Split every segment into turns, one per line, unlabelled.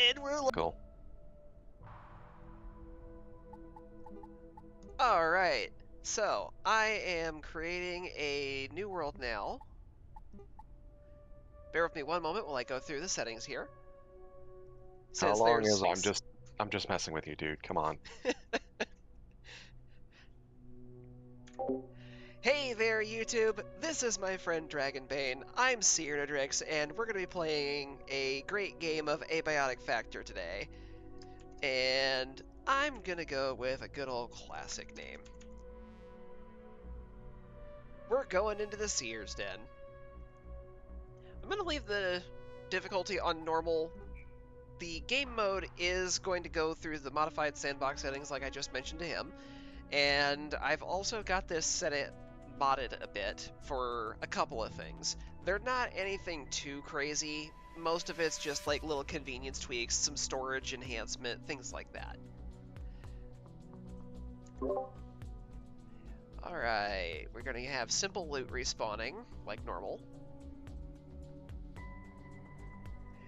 And we're
Cool.
Alright, so I am creating a new world now. Bear with me one moment while I go through the settings here.
How long is it? I'm just messing with you, dude. Come on.
Hey there, YouTube! This is my friend Dragonbane. I'm Searnadrix, and we're going to be playing a great game of Abiotic Factor today. And I'm going to go with a good old classic name. We're going into the Sear's Den. I'm going to leave the difficulty on normal. The game mode is going to go through the modified sandbox settings like I just mentioned to him. And I've also got this set it modded a bit for a couple of things. They're not anything too crazy. Most of it's just like little convenience tweaks, some storage enhancement, things like that. Alright, we're going to have simple loot respawning, like normal.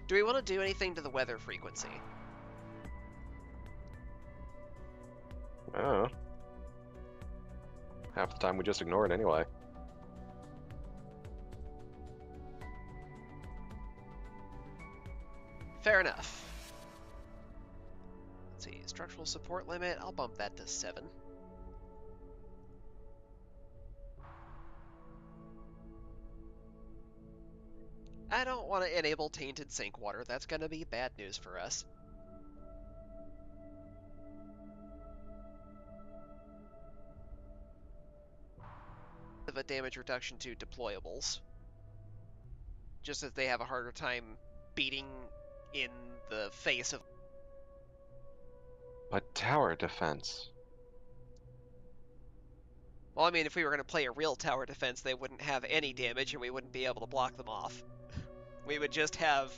Do we want to do anything to the weather frequency?
Oh. Half the time we just ignore it anyway.
Fair enough. Let's see, structural support limit, I'll bump that to 7. I don't want to enable tainted sink water, that's going to be bad news for us. Of a damage reduction to deployables. Just as they have a harder time beating in the face of...
But tower defense.
Well, I mean, if we were going to play a real tower defense, they wouldn't have any damage and we wouldn't be able to block them off. We would just have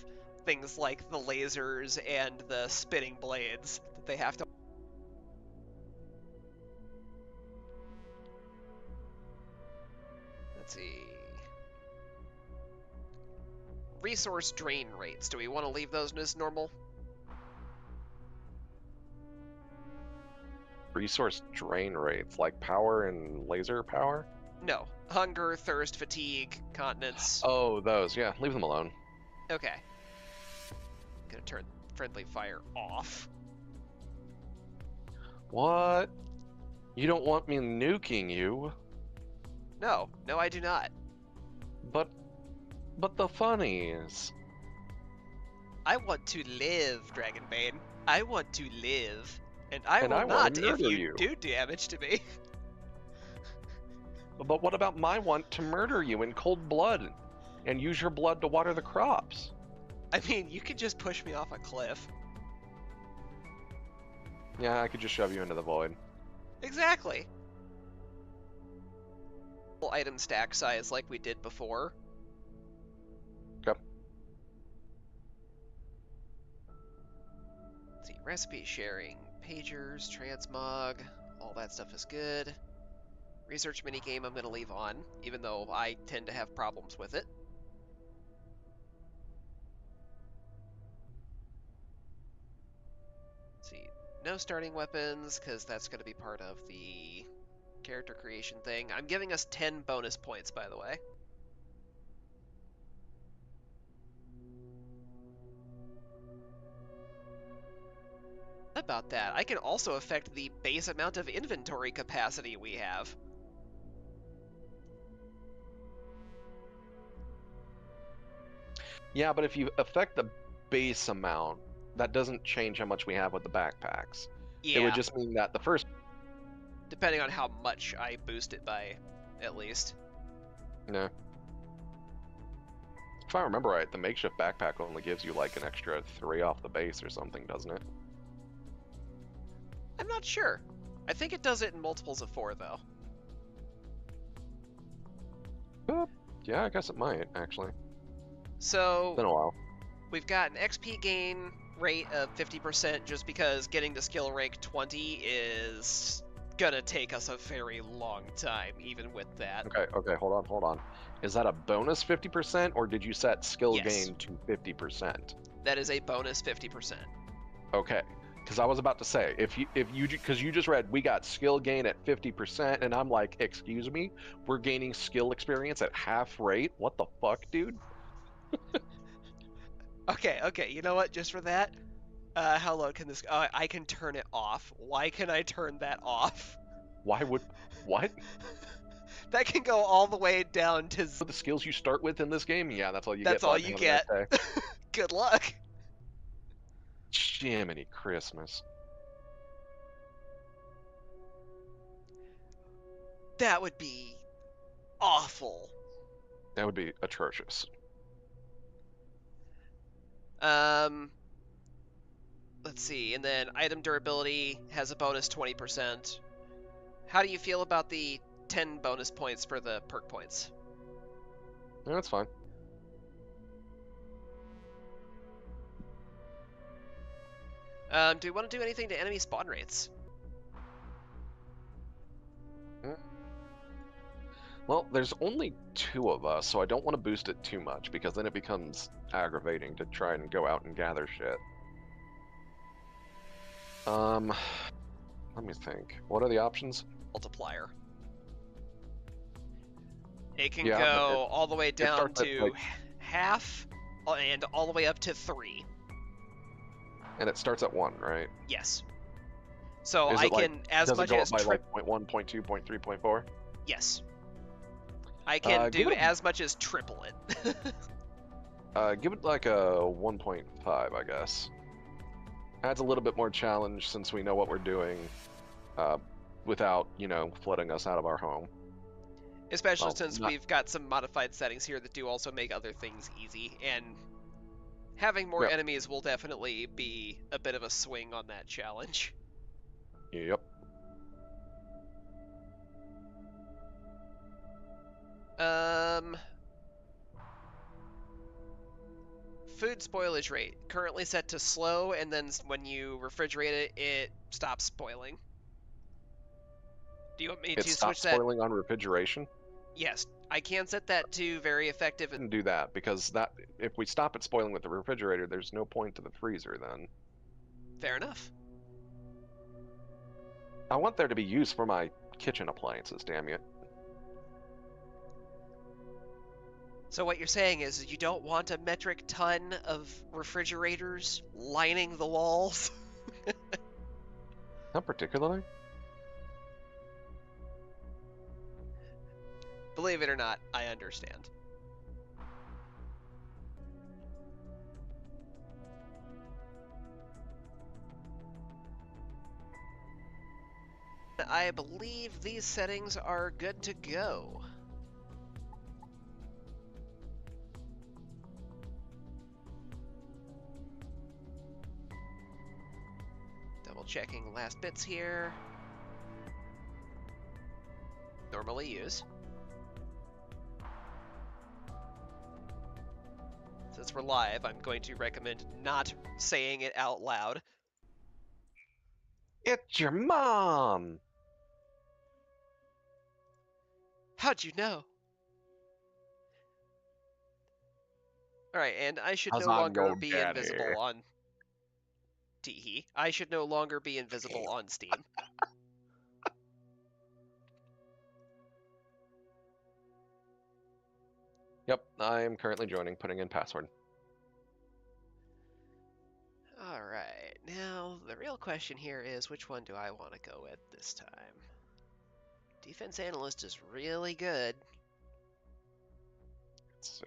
things like the lasers and the spinning blades that they have to... Let's see... Resource drain rates. Do we want to leave those as normal?
Resource drain rates, like power and laser power?
No. Hunger, thirst, fatigue, continence.
Oh, those. Yeah, leave them alone.
Okay. Gonna turn friendly fire off.
What? You don't want me nuking you?
No. No, I do not.
But the funnies.
I want to live, Dragonbane. I want to live. And I will
want
not
to
if
murder
you do damage to me.
But what about my want to murder you in cold blood and use your blood to water the crops?
I mean, you could just push me off a cliff.
Yeah, I could just shove you into the void.
Exactly. Item stack size like we did before.
Okay.
Let's see, recipe sharing, pagers, transmog, all that stuff is good. Research minigame I'm going to leave on, even though I tend to have problems with it. Let's see, no starting weapons, because that's going to be part of the character creation thing. I'm giving us 10 bonus points, by the way. About that, I can also affect the base amount of inventory capacity we have.
Yeah, but if you affect the base amount, that doesn't change how much we have with the backpacks.
Yeah.
It would just mean that the first...
Depending on how much I boost it by, at least.
No. If I remember right, the makeshift backpack only gives you like an extra 3 off the base or something, doesn't it?
I'm not sure. I think it does it in multiples of 4, though.
Yeah, I guess it might, actually.
So,
It's been a while.
We've got an XP gain rate of 50% just because getting to skill rank 20 is gonna take us a very long time, even with that.
Okay, hold on. Is that a bonus 50%, or did you set skill
Yes.
gain to 50%?
That is a bonus 50%.
Okay, because I was about to say because you just read we got skill gain at 50%, and I'm like, excuse me, we're gaining skill experience at half rate. What the fuck, dude?
Okay, you know what? Just for that, how low can this? I can turn it off. Why can I turn that off?
Why would what?
That can go all the way down to.
For the skills you start with in this game? Yeah, that's all you
That's
get.
all
Bud.
you
Have a nice
get.
day.
Good luck.
Jiminy Christmas.
That would be awful.
That would be atrocious.
Um, let's see. And then item durability has a bonus 20%. How do you feel about the 10 bonus points for the perk points?
Yeah, that's fine.
Do we want to do anything to enemy spawn rates?
Well, there's only 2 of us, so I don't want to boost it too much because then it becomes aggravating to try and go out and gather shit. Let me think. What are the options?
Multiplier. It can
Yeah,
go all the way down
starts at,
to half and all the way up to 3.
and it starts at 1, right?
Yes. So
Is
I
it like,
can, as
does
much
it go
as
up by like 0.1, 0.2, 0.3, 0.4?
Yes. I can
give
do
it a-
as much as triple it.
Give it like a 1.5, I guess. Adds a little bit more challenge since we know what we're doing, without, flooding us out of our home.
Especially
Well,
since
not-
we've got some modified settings here that do also make other things easy, and having more
Yep.
enemies will definitely be a bit of a swing on that challenge.
Yep.
Food spoilage rate currently set to slow, and then when you refrigerate it, it stops spoiling. Do you want me
It
to switch
stops
that?
spoiling on refrigeration.
Yes, I can set that to very effective.
Didn't do that because if we stop it spoiling with the refrigerator, there's no point to the freezer then.
Fair enough.
I want there to be use for my kitchen appliances, damn it.
So what you're saying is you don't want a metric ton of refrigerators lining the walls?
Not particularly.
Believe it or not, I understand. I believe these settings are good to go. Double checking last bits here. Normally use. Since we're live, I'm going to recommend not saying it out loud.
It's your mom!
How'd you know? Alright, and I should
'Cause
no
I'm
longer
your
be
daddy.
invisible on... Teehee. I should no longer be invisible on Steam.
Yep, I am currently joining, putting in password.
Alright, now the real question here is which one do I want to go with this time? Defense Analyst is really good.
Let's see.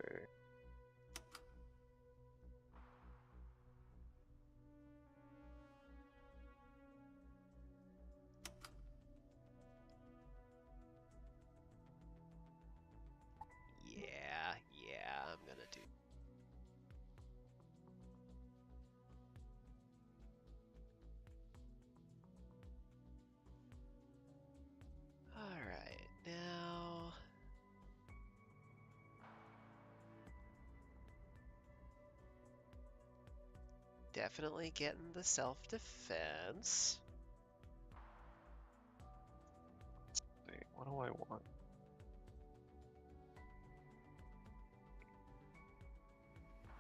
Yeah, I'm gonna do... Alright, now... Definitely getting the self-defense.
Wait, what do I want?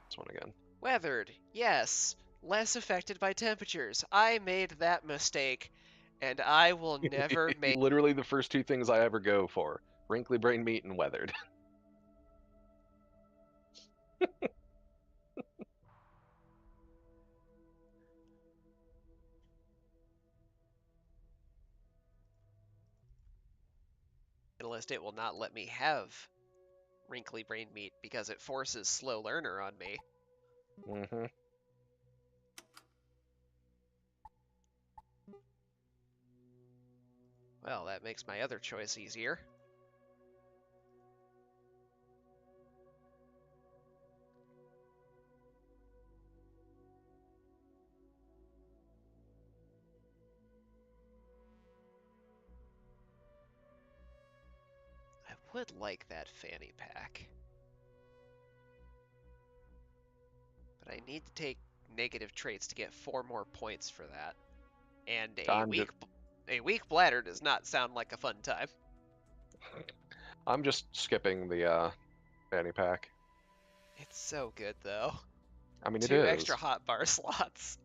This one again.
Weathered, yes. Less affected by temperatures. I made that mistake, and I will never make.
Literally the first two things I ever go for: wrinkly brain meat and weathered.
List it will not let me have wrinkly brain meat because it forces slow learner on me.
Mm-hmm.
Well, that makes my other choice easier. I would like that fanny pack. But I need to take negative traits to get 4 more points for that. And a weak bladder does not sound like a fun time.
I'm just skipping the fanny pack.
It's so good though.
I mean, it
2
is.
extra hotbar slots.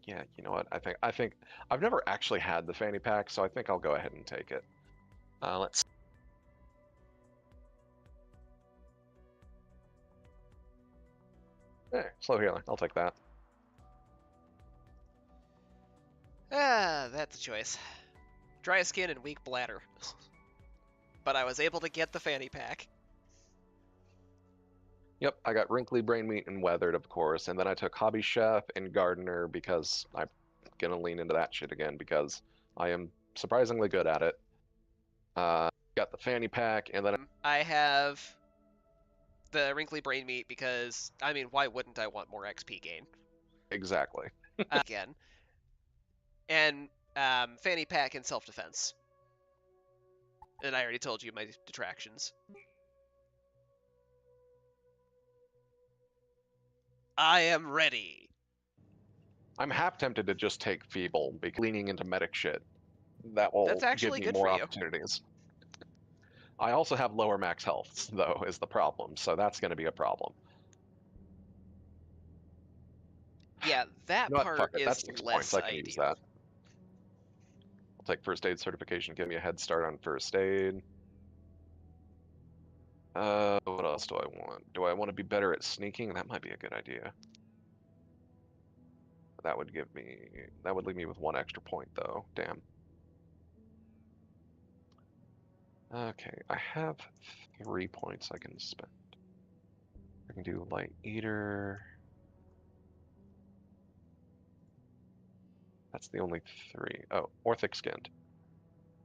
Yeah, you know what? I think I've never actually had the fanny pack, so I think I'll go ahead and take it. Let's. Slow healer. I'll take that.
That's a choice. Dry skin and weak bladder. But I was able to get the fanny pack.
Yep, I got wrinkly brain meat and weathered, of course, and then I took hobby chef and gardener because I'm gonna lean into that shit again because I am surprisingly good at it. Got the fanny pack, and then
I have the wrinkly brain meat because, I mean, why wouldn't I want more XP gain?
exactly.
Again. And fanny pack and self-defense. And I already told you my detractions. I am ready.
I'm half tempted to just take feeble, because leaning into medic shit. That will
That's actually
give me
good
more
for you.
opportunities. I also have lower max health, though, is the problem, so that's going to be a problem.
Yeah, that
You know what? Fuck
part
it.
is
That's 6 points.
less
I can use
ideal.
that. I'll take first aid certification. Give me a head start on first aid. What else do I want? Do I want to be better at sneaking? That might be a good idea. That would leave me with 1 extra point, though. Damn. Okay, I have 3 points I can spend. I can do light eater. That's the only 3. Oh, or thick skinned.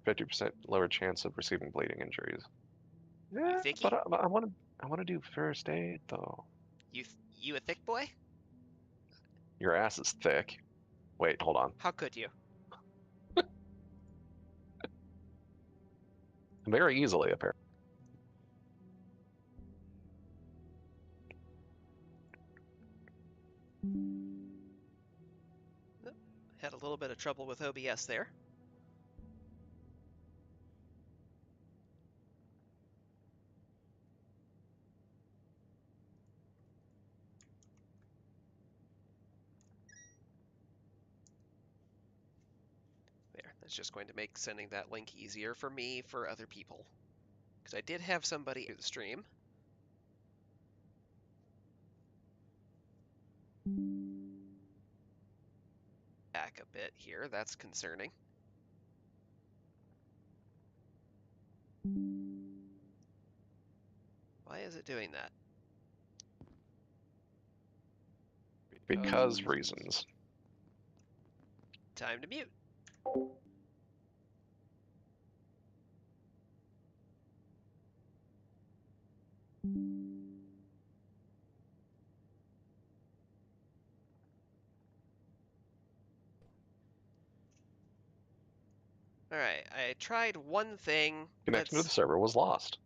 50% lower chance of receiving bleeding injuries. Yeah,
Thicky?
but I want to do first aid though.
You a thick boy?
Your ass is thick. Wait, hold on.
How could you?
Very easily, apparently.
Had a little bit of trouble with OBS there. There, that's just going to make sending that link easier for me for other people. Because I did have somebody through the stream. Back a bit here, that's concerning. Why is it doing that?
Because reasons.
Time to mute. Alright, I tried one thing.
Connection to the server was lost.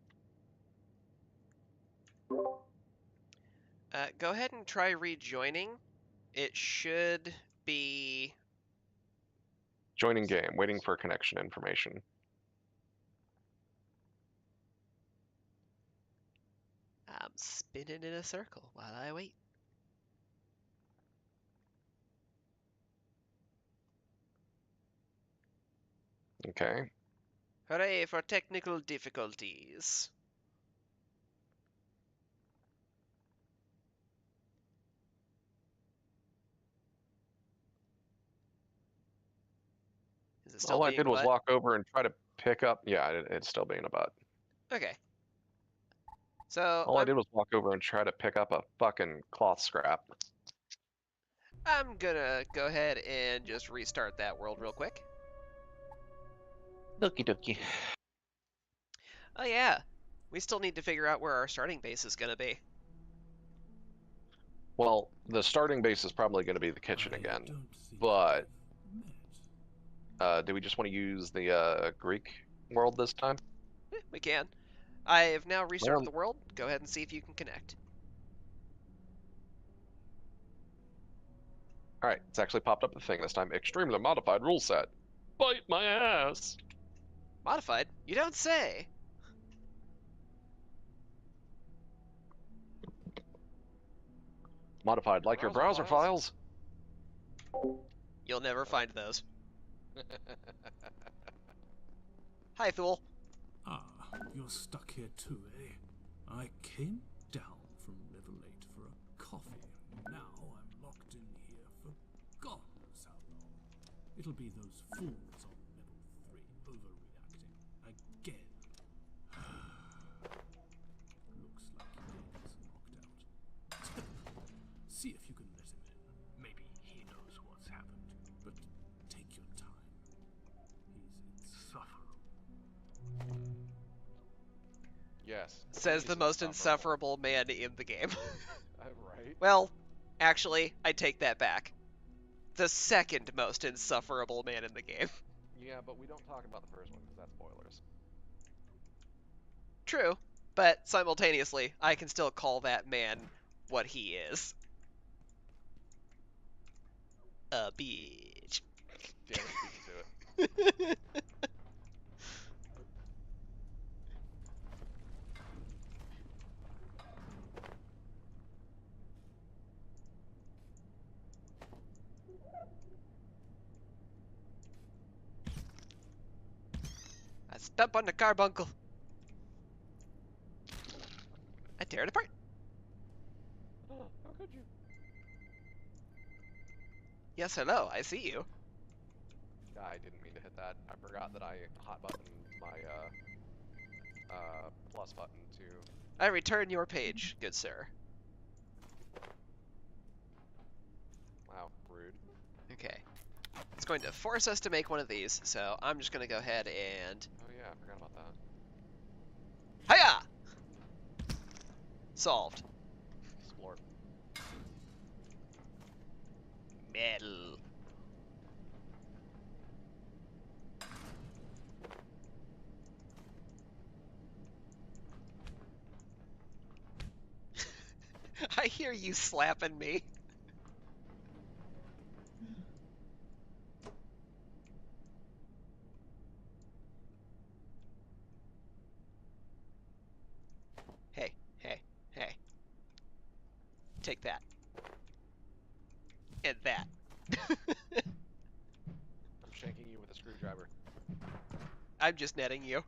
Go ahead and try rejoining. It should be...
Joining game, waiting for connection information.
spinning in a circle while I wait.
Okay.
Hooray for technical difficulties. Is it still
All I
being
did
a
was
butt?
walk over and try to pick up. Yeah, it's still being a butt.
Okay. So
All I did was walk over and try to pick up a fucking cloth scrap.
I'm gonna go ahead and just restart that world real quick.
Okie dokie.
Oh yeah, we still need to figure out where our starting base is gonna be.
Well, the starting base is probably going to be the kitchen again, but do we just want to use the Greek world this time?
We can. I have now restarted
Well,
the world. Go ahead and see if you can connect.
all right, it's actually popped up the thing this time. Extremely modified rule set. Bite my ass.
Modified? You don't say!
Modified like your browser files.
You'll never find those. Hi, Thule.
Ah, you're stuck here too, eh? I came down from level 8 for a coffee. Now I'm locked in here for God knows how long. It'll be those fools on level 3 overreacting again. Looks like Nick is knocked out. See if you can let him in. Maybe he knows what's happened. But take your time. He's insufferable.
Yes.
Says the most insufferable man in the game.
Right.
Well, actually, I take that back. The second most insufferable man in the game.
Yeah, but we don't talk about the first one because that's spoilers.
True, but simultaneously, I can still call that man what he is. A bitch.
Damn it, beat me to it.
I stump on the carbuncle. I tear it apart.
Oh, how could you?
Yes, hello, I see you.
I didn't mean to hit that. I forgot that I hot buttoned my plus button to.
I return your page, good sir.
Wow, rude.
Okay. It's going to force us to make one of these, so I'm just going to go ahead and...
Oh yeah, I forgot about that.
Hiya! Solved.
Explore.
Metal. I hear you slapping me. Hey, hey, hey. Take that. And that.
I'm shanking you with a screwdriver.
I'm just netting you.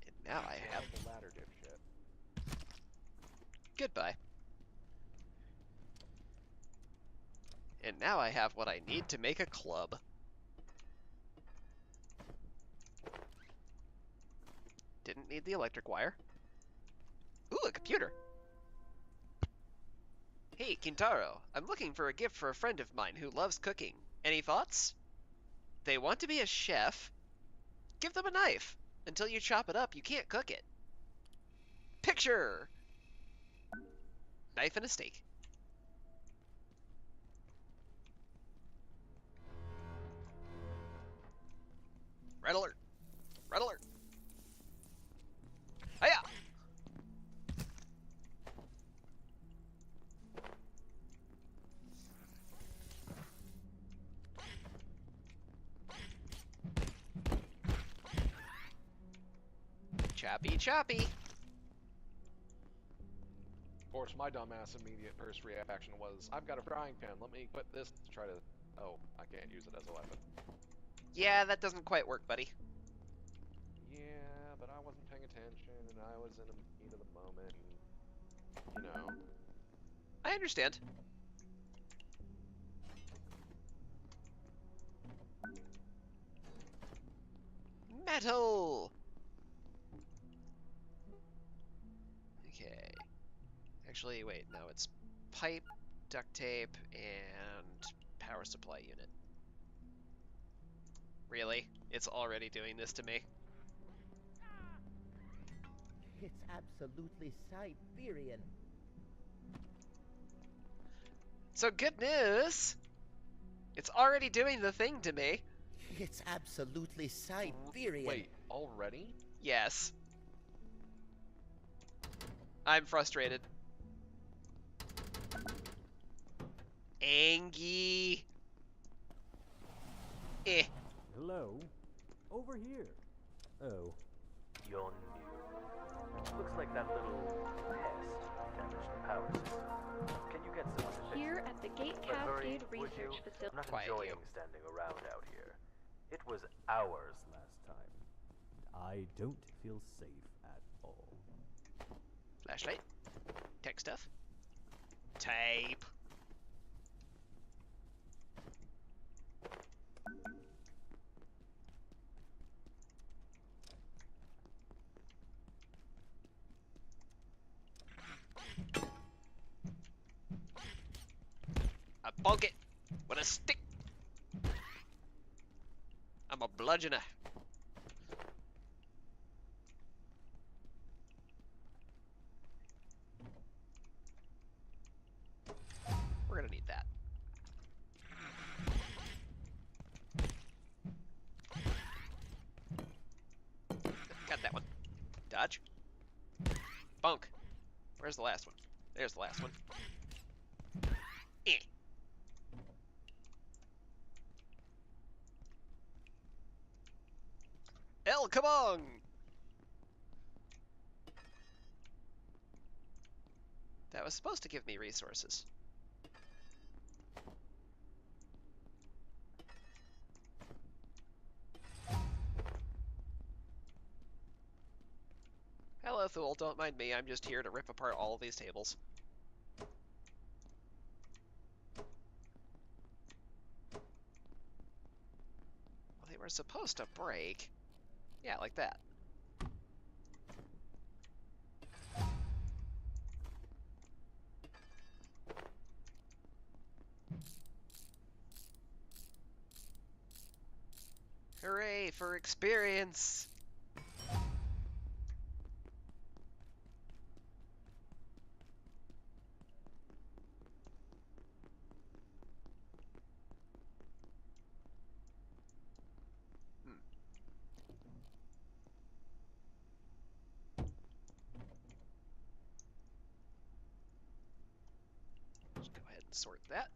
And now I have...
the ladder, dipshit.
Goodbye. And now I have what I need to make a club. Didn't need the electric wire. Ooh, a computer! Hey, Kintaro, I'm looking for a gift for a friend of mine who loves cooking. Any thoughts? They want to be a chef? Give them a knife. Until you chop it up, you can't cook it. Picture! Knife and a steak. Red alert! Red alert! Hiya! Choppy, choppy.
Of course, my dumbass immediate first reaction was, I've got a frying pan, let me equip this to try to... Oh, I can't use it as a weapon.
Yeah, that doesn't quite work, buddy.
Yeah, but I wasn't paying attention, and I was in the heat of the moment, and, you know...
I understand. Metal! Okay. Actually, wait, no, it's pipe, duct tape, and power supply unit. Really? It's already doing this to me?
It's absolutely Siberian.
So good news! It's already doing the thing to me.
It's absolutely Siberian.
Wait, already?
Yes. I'm frustrated. Angie. Eh.
Hello? Over here. Oh.
You're new. Looks like that little pest damaged the power system. Can you get someone to fix
Here
it?
at the Gate
But hurry,
Cascade
would
Research
you?
Facility.
I'm not
Quiet
enjoying
you.
standing around out here. It was hours
Last time. I don't feel safe at all.
Flashlight. Tech stuff. Tape. I bonk it with a stick. I'm a bludgeoner. We're gonna need that. Got that one. Dodge. Bunk. Where's the last one? There's the last one. Eh. El Kabong! That was supposed to give me resources. Hello, Thule. Don't mind me. I'm just here to rip apart all of these tables. Well, they were supposed to break. Yeah, like that. Hooray for experience! Just go ahead and sort that.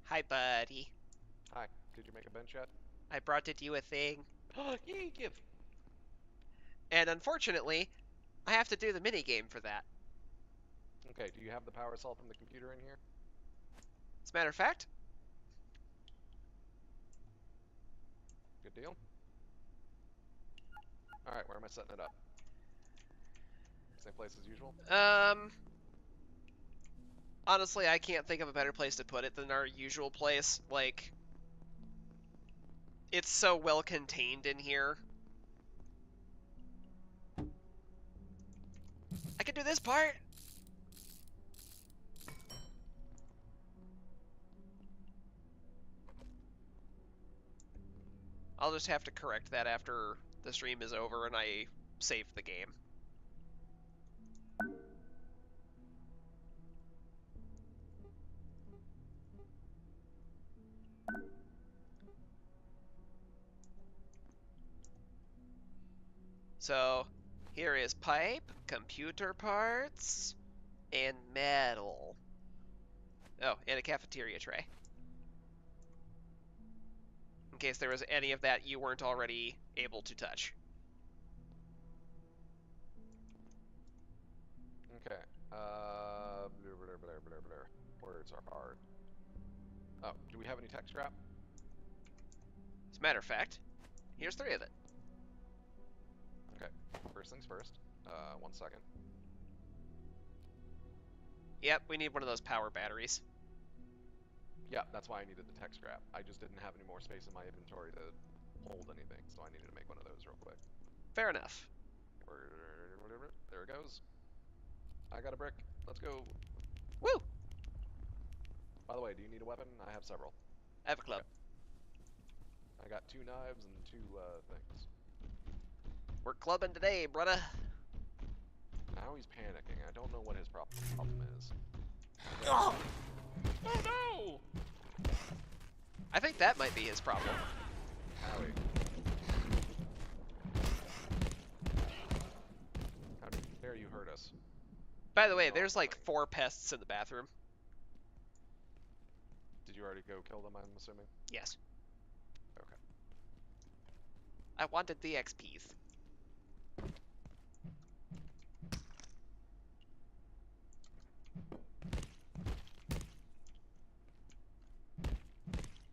Hi, buddy.
Hi, did you make a bench yet?
I brought you a thing.
Yay, give!
And unfortunately, I have to do the minigame for that.
Okay, do you have the power cell from the computer in here?
As a matter of fact,
Good deal. Alright, where am I setting it up? Same place as usual?
honestly, I can't think of a better place to put it than our usual place. Like, it's so well contained in here. I can do this part! I'll just have to correct that after the stream is over and I save the game. So, here is pipe, computer parts, and metal. Oh, and a cafeteria tray. In case there was any of that you weren't already able to touch.
Okay. Blah, blah, blah, blah, blah. Words are hard. Oh, do we have any tech scrap?
As a matter of fact, here's 3 of it.
Okay. First things first. 1 second.
Yep, we need one of those power batteries.
Yeah, that's why I needed the tech scrap. I just didn't have any more space in my inventory to hold anything, so I needed to make one of those real quick.
Fair enough.
There it goes. I got a brick. Let's go.
Woo!
By the way, do you need a weapon? I have several.
I have a club.
I got 2 knives and 2 things.
We're clubbing today, brother.
Now he's panicking. I don't know what his problem is.
Oh no! I think that might be his problem.
Howie. How dare you hurt us?
By the way, there's like 4 pests in the bathroom.
Did you already go kill them, I'm assuming?
Yes.
Okay.
I wanted the XPs.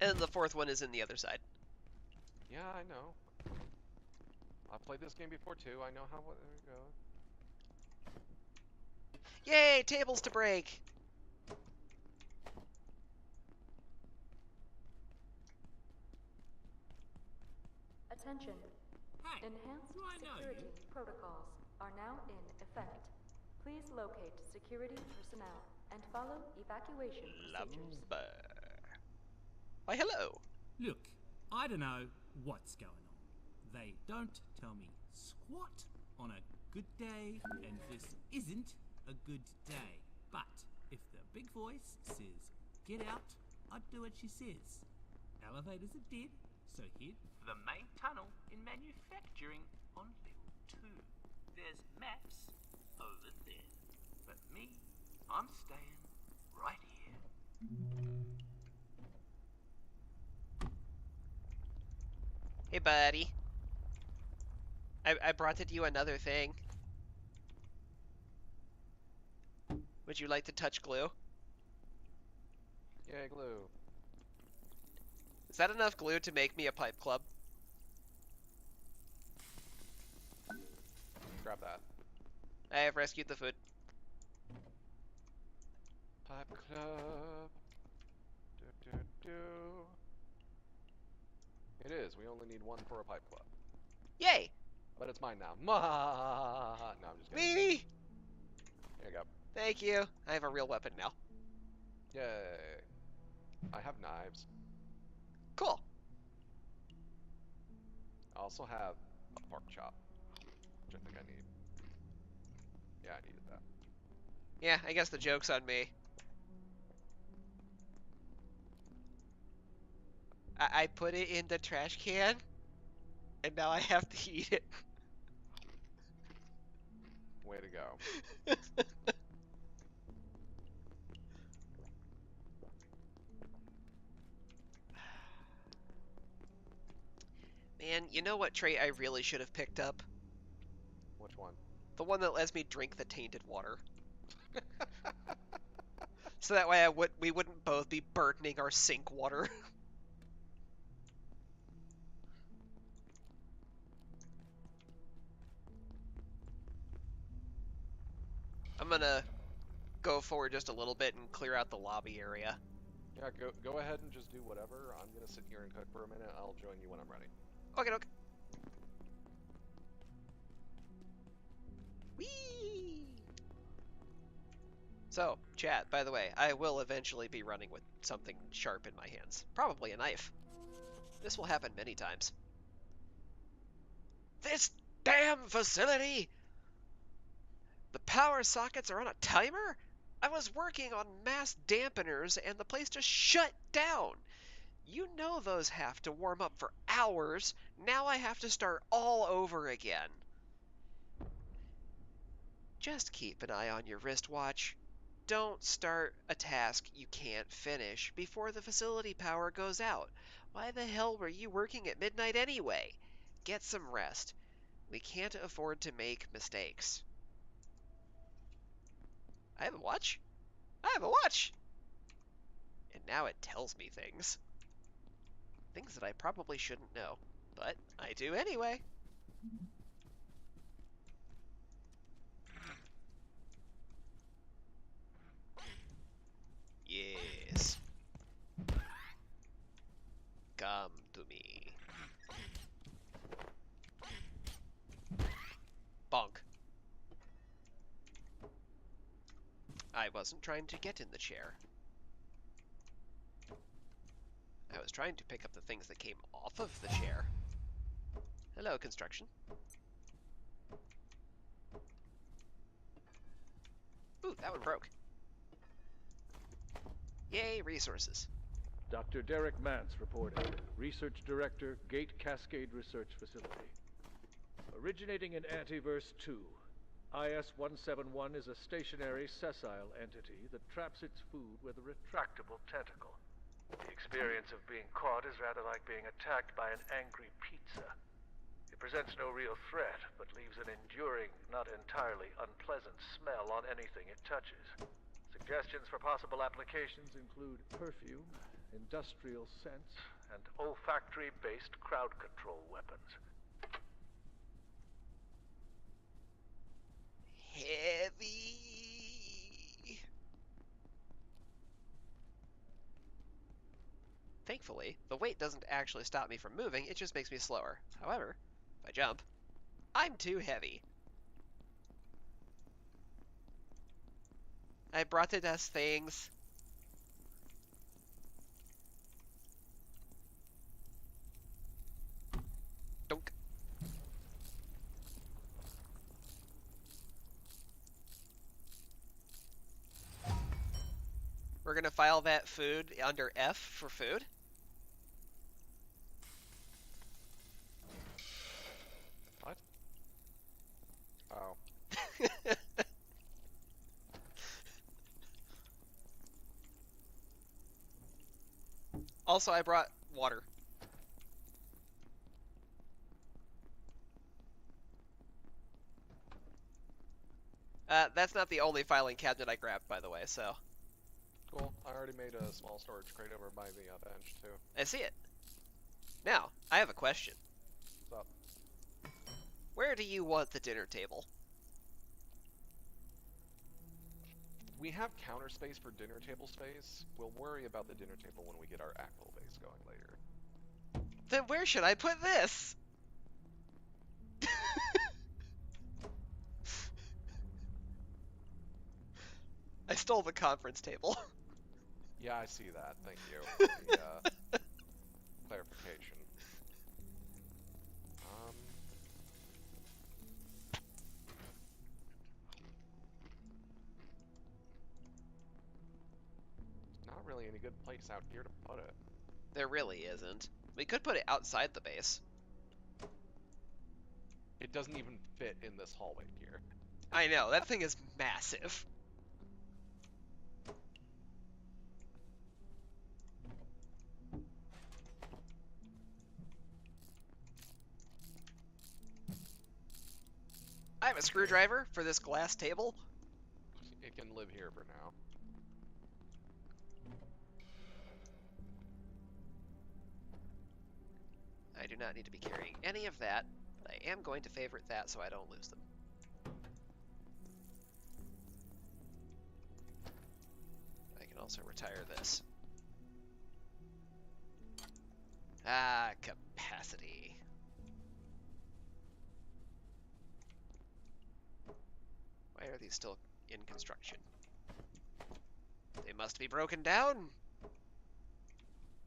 And the 4th one is in the other side.
Yeah, I know. I've played this game before too. I know how. There we go.
Yay, tables to break!
Attention.
Hey,
Enhanced
do I know
security
you?
protocols are now in effect. Please locate security personnel and follow evacuation procedures.
Lumber. Why, hello.
Look, I don't know what's going on. They don't tell me squat on a good day, and this isn't a good day. But if the big voice says get out, I'd do what she says. Elevators are dead, so hit the main tunnel in manufacturing on level 2. There's maps over there. But me, I'm staying right here.
Hey, buddy. I brought you another thing. Would you like to touch glue?
Yay, glue.
Is that enough glue to make me a pipe club?
Grab that.
I have rescued the food.
Pipe club. Do, do, do. It is. We only need 1 for a pipe club.
Yay!
But it's mine now. No, I'm just kidding.
Me!
There you go.
Thank you. I have a real weapon now.
Yay. I have knives.
Cool.
I also have a pork chop, which I think I need. Yeah, I needed that.
Yeah, I guess the joke's on me. I put it in the trash can, and now I have to eat it.
Way to go.
Man, you know what trait I really should have picked up?
Which one?
The one that lets me drink the tainted water. So that way we wouldn't both be burdening our sink water. I'm gonna go forward just a little bit and clear out the lobby area.
Yeah, go ahead and just do whatever. I'm gonna sit here and cook for a minute. I'll join you when I'm ready.
Okay, okay. Whee! So, chat, by the way, I will eventually be running with something sharp in my hands. Probably a knife. This will happen many times. This damn facility! The power sockets are on a timer? I was working on mass dampeners and the place just shut down. You know those have to warm up for hours. Now I have to start all over again. Just keep an eye on your wristwatch. Don't start a task you can't finish before the facility power goes out. Why the hell were you working at midnight anyway? Get some rest. We can't afford to make mistakes. I have a watch? I have a watch! And now it tells me things. Things that I probably shouldn't know. But I do anyway. Yes. Come to me. Bonk. I wasn't trying to get in the chair. I was trying to pick up the things that came off of the chair. Hello, construction. Ooh, that one broke. Yay, resources.
Dr. Derek Mance reporting. Research Director, Gate Cascade Research Facility. Originating in Antiverse 2, IS-171 is a stationary, sessile entity that traps its food with a retractable tentacle. The experience of being caught is rather like being attacked by an angry pizza. It presents no real threat, but leaves an enduring, not entirely unpleasant smell on anything it touches. Suggestions for possible applications include perfume, industrial scents, and olfactory-based crowd control weapons.
Heavy. Thankfully, the weight doesn't actually stop me from moving, it just makes me slower. However, if I jump, I'm too heavy. I brought us things. Dunk. We're gonna file that food under F for food.
What? Oh.
Also, I brought water. That's not the only filing cabinet I grabbed, by the way, so.
Cool. I already made a small storage crate over by the bench, too.
I see it. Now, I have a question.
What's up?
Where do you want the dinner table?
We have counter space for dinner table space. We'll worry about the dinner table when we get our actual base going later.
Then where should I put this? I stole the conference table.
Yeah, I see that. Thank you for the clarification. Not really any good place out here to put it.
There really isn't. We could put it outside the base.
It doesn't even fit in this hallway here.
I know, that thing is massive. I have a screwdriver for this glass table.
It can live here for now.
I do not need to be carrying any of that, but I am going to favorite that so I don't lose them. I can also retire this. Ah, capacity. Why are these still in construction? They must be broken down.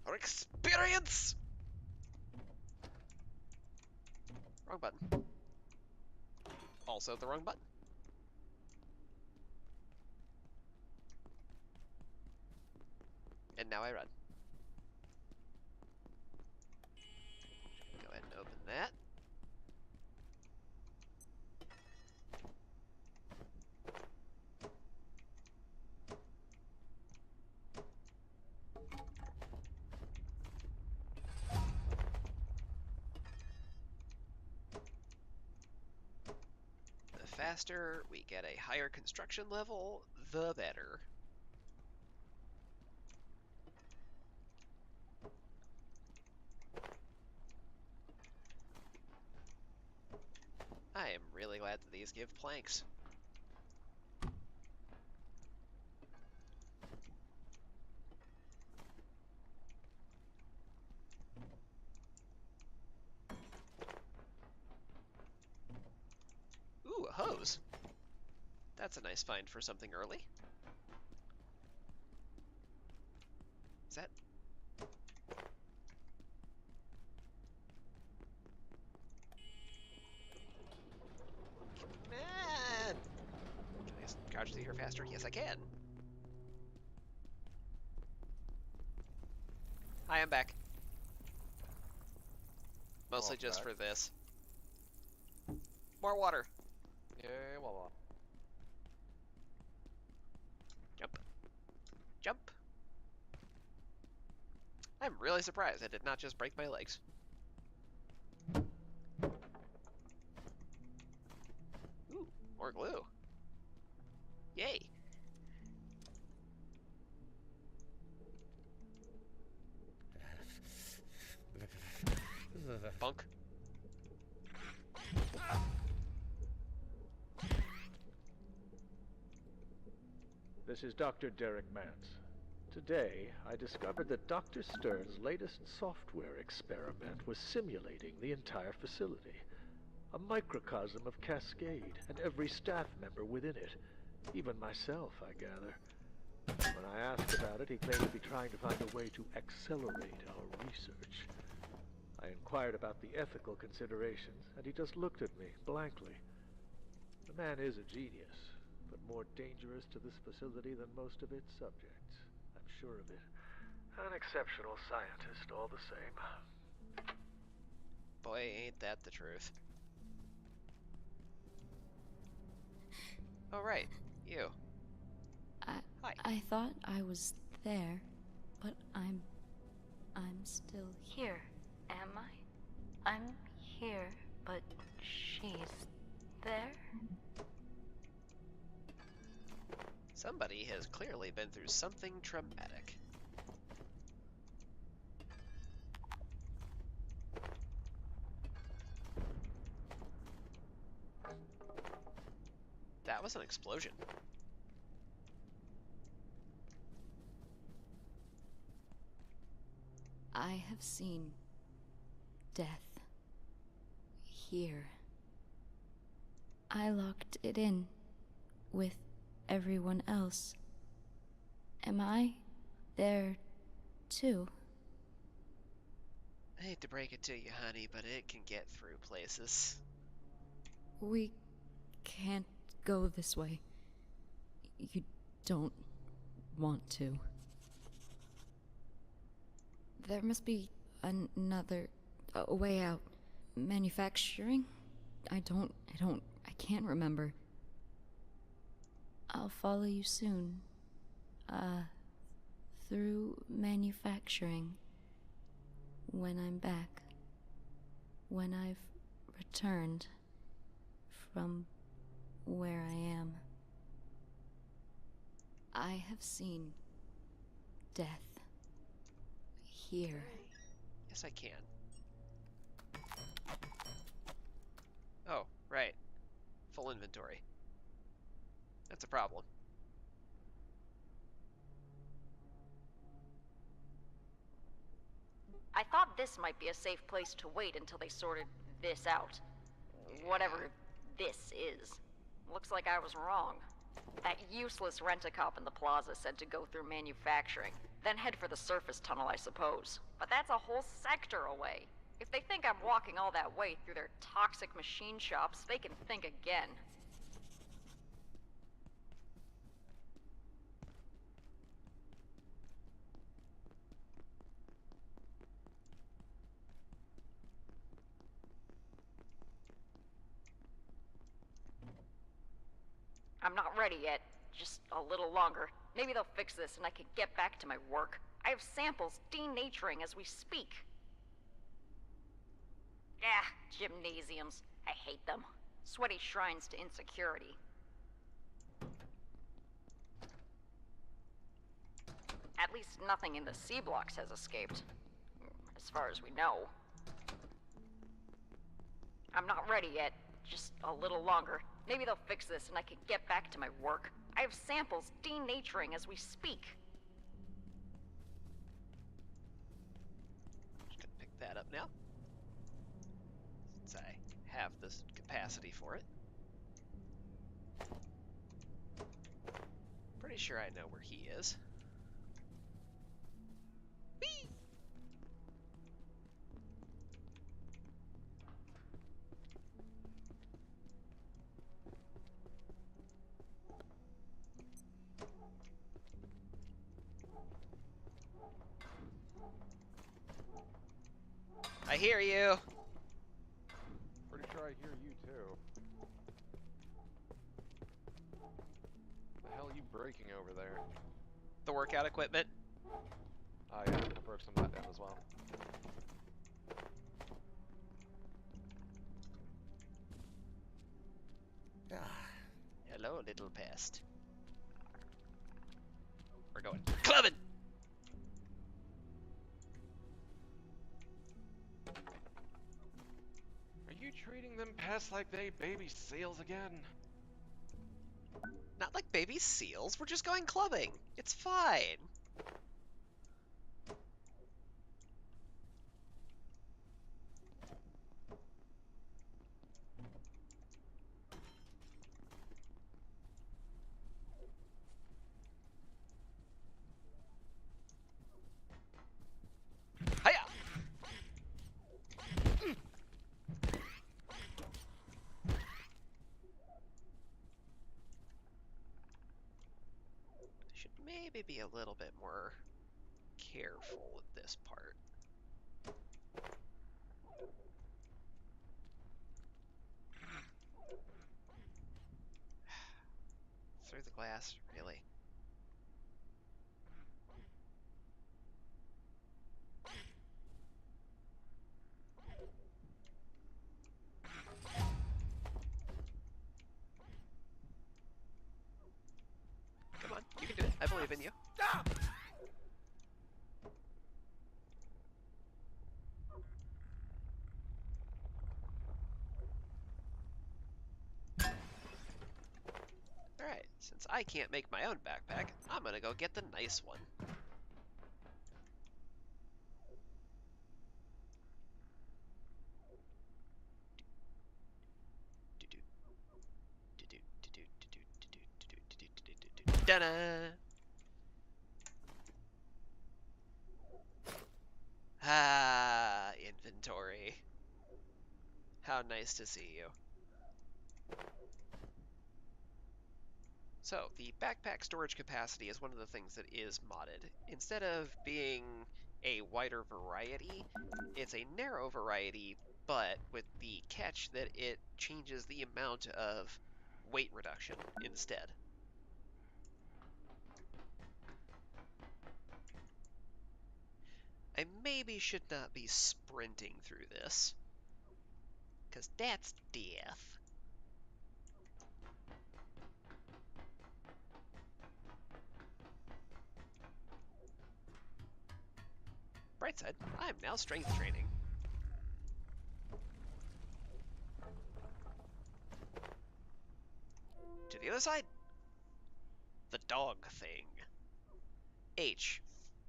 For experience! Wrong button. Also the wrong button. And now I run. Go ahead and open that. faster we get a higher construction level, the better. I am really glad that these give planks. Ooh, a hose. That's a nice find for something early. Is that... Man! Can I crouch through here faster? Yes, I can. Hi, I'm back. Mostly just for this. More water.
Yay, well.
Jump. Jump. I'm really surprised I did not just break my legs. Ooh, more glue. Yay. Bunk.
This is Dr. Derek Mance. Today, I discovered that Dr. Stern's latest software experiment was simulating the entire facility. A microcosm of Cascade, and every staff member within it. Even myself, I gather. When I asked about it, he claimed to be trying to find a way to accelerate our research. I inquired about the ethical considerations, and he just looked at me blankly. The man is a genius, but more dangerous to this facility than most of its subjects. I'm sure of it. An exceptional scientist, all the same.
Boy, ain't that the truth. Oh, right. You. Hi.
I thought I was there, but I'm still here. Am I? I'm here, but she's there?
Somebody has clearly been through something traumatic. That was an explosion.
I have seen death here. I locked it in with everyone else. Am I there too?
I hate to break it to you, honey, but it can get through places.
We can't go this way. You don't want to. There must be another way out. Manufacturing? I can't remember. I'll follow you soon. Through manufacturing. When I'm back. When I've returned from where I am. I have seen death here.
Yes, I can. Oh, right. Full inventory. That's a problem.
I thought this might be a safe place to wait until they sorted this out. Whatever this is. Looks like I was wrong. That useless rent-a-cop in the plaza said to go through manufacturing, then head for the surface tunnel, I suppose. But that's a whole sector away. If they think I'm walking all that way through their toxic machine shops, they can think again. I'm not ready yet. Just a little longer. Maybe they'll fix this and I can get back to my work. I have samples denaturing as we speak. Ah, gymnasiums. I hate them. Sweaty shrines to insecurity. At least nothing in the C blocks has escaped. As far as we know. I'm not ready yet. Just a little longer. Maybe they'll fix this and I can get back to my work. I have samples denaturing as we speak.
Just gonna pick that up now. Since I have this capacity for it. Pretty sure I know where he is. Whee! I hear you.
Pretty sure I hear you too. The hell are you breaking over there?
The workout equipment.
Oh yeah, I broke some of that down as well.
Hello, little pest. We're going clubbing.
Are you treating them pests like they baby seals again?
Not like baby seals. We're just going clubbing. It's fine. Hiya! Should maybe be a little bit more careful with this part. Through the glass, really? Come on, you can do it. I believe in you. Alright, since I can't make my own backpack, I'm gonna go get the nice one. Ta-da! Ah, inventory. How nice to see you. So, the backpack storage capacity is one of the things that is modded. Instead of being a wider variety, it's a narrow variety, but with the catch that it changes the amount of weight reduction instead. I maybe should not be sprinting through this, because that's death. Bright side, I am now strength training. To the other side. The dog thing. H.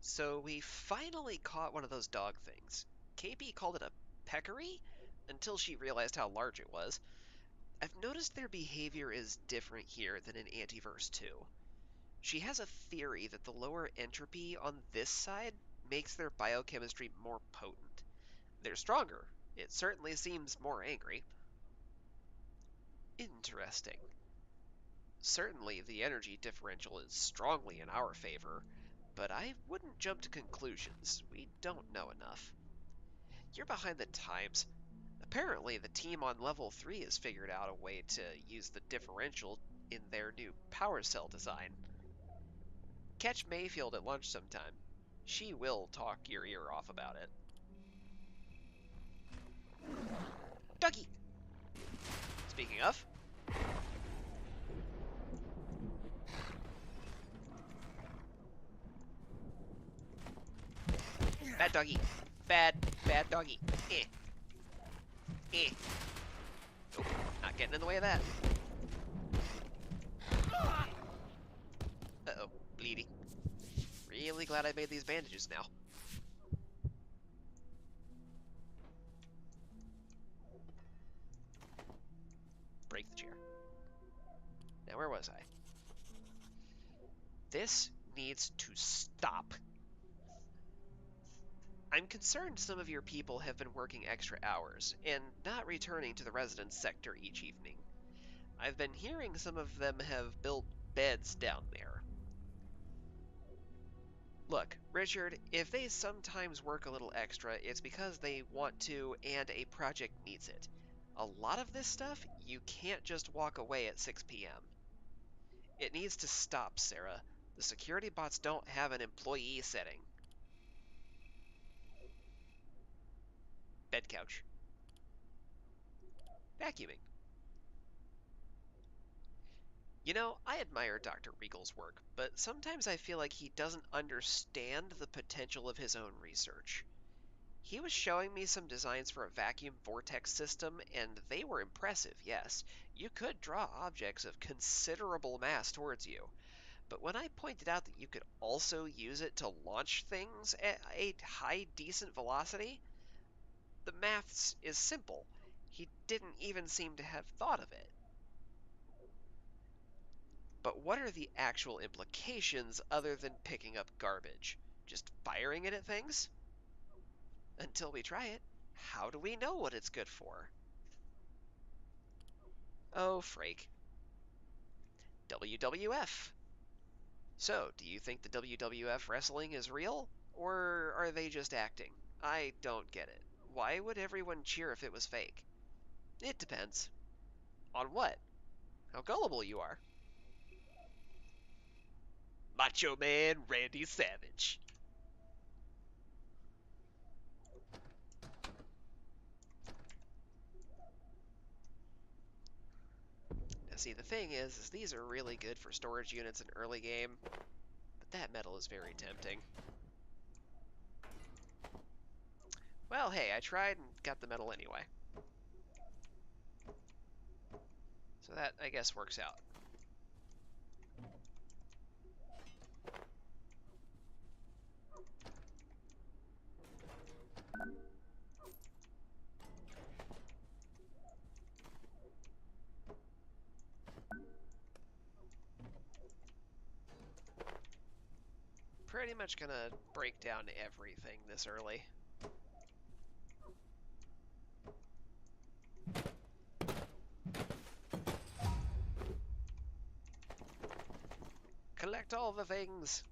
So we finally caught one of those dog things. KP called it a peccary until she realized how large it was. I've noticed their behavior is different here than in Antiverse 2. She has a theory that the lower entropy on this side makes their biochemistry more potent. They're stronger. It certainly seems more angry. Interesting. Certainly the energy differential is strongly in our favor, but I wouldn't jump to conclusions. We don't know enough. You're behind the times. Apparently the team on level 3 has figured out a way to use the differential in their new power cell design. Catch Mayfield at lunch sometime. She will talk your ear off about it. Ducky! Speaking of. Bad doggy. Bad doggy. Eh. Eh. Nope, not getting in the way of that. Uh-oh, bleeding. Really glad I made these bandages now. Break the chair. Now, where was I? This needs to stop. I'm concerned some of your people have been working extra hours and not returning to the residence sector each evening. I've been hearing some of them have built beds down there. Look, Richard, if they sometimes work a little extra, it's because they want to and a project needs it. A lot of this stuff, you can't just walk away at 6 p.m. It needs to stop, Sarah. The security bots don't have an employee setting. Bed couch. Vacuuming. You know, I admire Dr. Regal's work, but sometimes I feel like he doesn't understand the potential of his own research. He was showing me some designs for a vacuum vortex system, and they were impressive, yes. You could draw objects of considerable mass towards you. But when I pointed out that you could also use it to launch things at a high decent velocity, the maths is simple. He didn't even seem to have thought of it. But what are the actual implications other than picking up garbage? Just firing it at things? Until we try it, how do we know what it's good for? Oh, Frake. WWF. So, do you think the WWF wrestling is real? Or are they just acting? I don't get it. Why would everyone cheer if it was fake? It depends. On what? How gullible you are. Macho Man Randy Savage. Now see, the thing is these are really good for storage units in early game, but that metal is very tempting. Well, hey, I tried and got the metal anyway. So that, I guess, works out. Pretty much gonna break down everything this early. Collect all the things!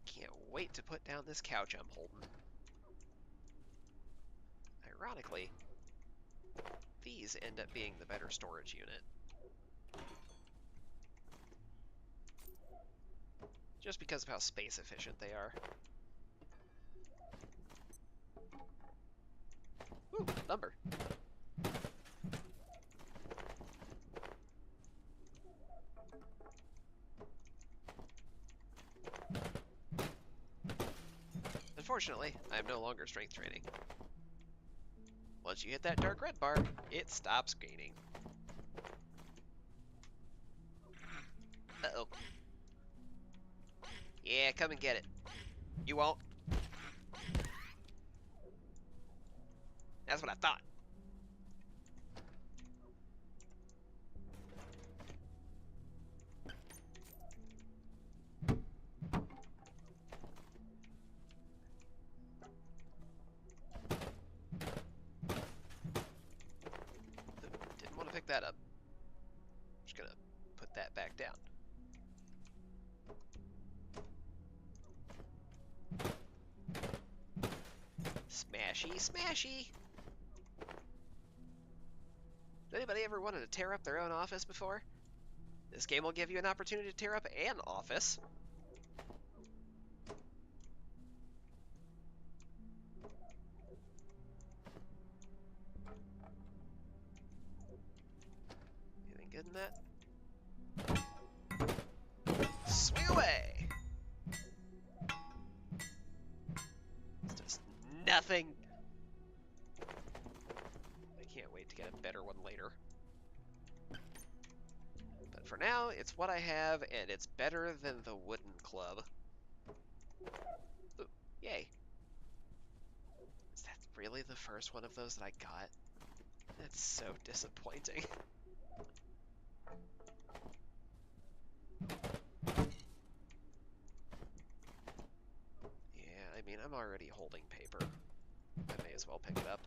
Can't wait to put down this couch I'm holding. Ironically, these end up being the better storage unit. Just because of how space efficient they are. Ooh, lumber. Unfortunately, I am no longer strength training. Once you hit that dark red bar, it stops gaining. Uh-oh. Yeah, come and get it. You won't. That's what I thought. Didn't want to pick that up. Just gonna put that back down. Smashy, smashy! Has anybody ever wanted to tear up their own office before? This game will give you an opportunity to tear up an office. Anything good in that? Swing away! It's just nothing. I can't wait to get a better one later. But for now, it's what I have, and it's better than the wooden club. Ooh, yay. Is that really the first one of those that I got? That's so disappointing. Yeah, I mean, I'm already holding paper. I may as well pick it up.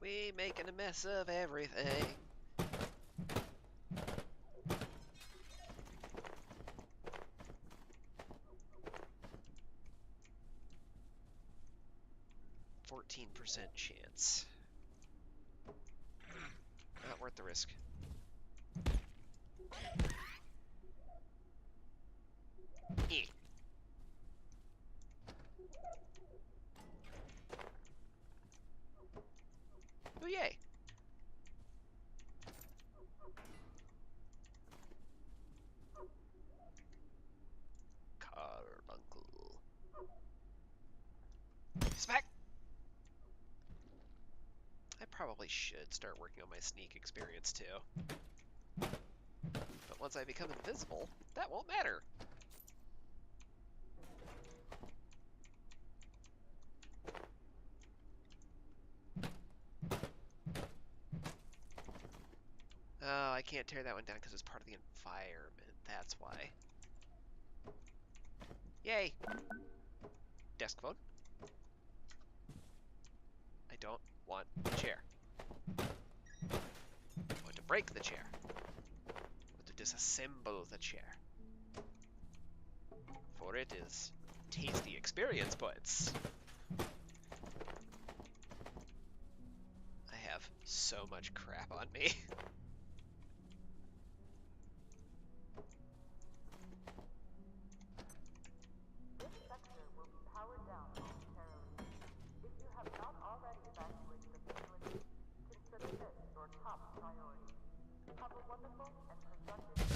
We making a mess of everything. %, chance. Not worth the risk. Eh. Oh yay! Carbuncle. Smack! I probably should start working on my sneak experience too. But once I become invisible, that won't matter. Oh, I can't tear that one down because it's part of the environment. That's why. Yay! Desk phone. I don't want the chair. I want to break the chair. I want to disassemble the chair. For it is tasty experience points. I have so much crap on me.
This sector will be powered down momentarily. If you have not already evacuated the facility, consider this your top priority. Have a wonderful and productive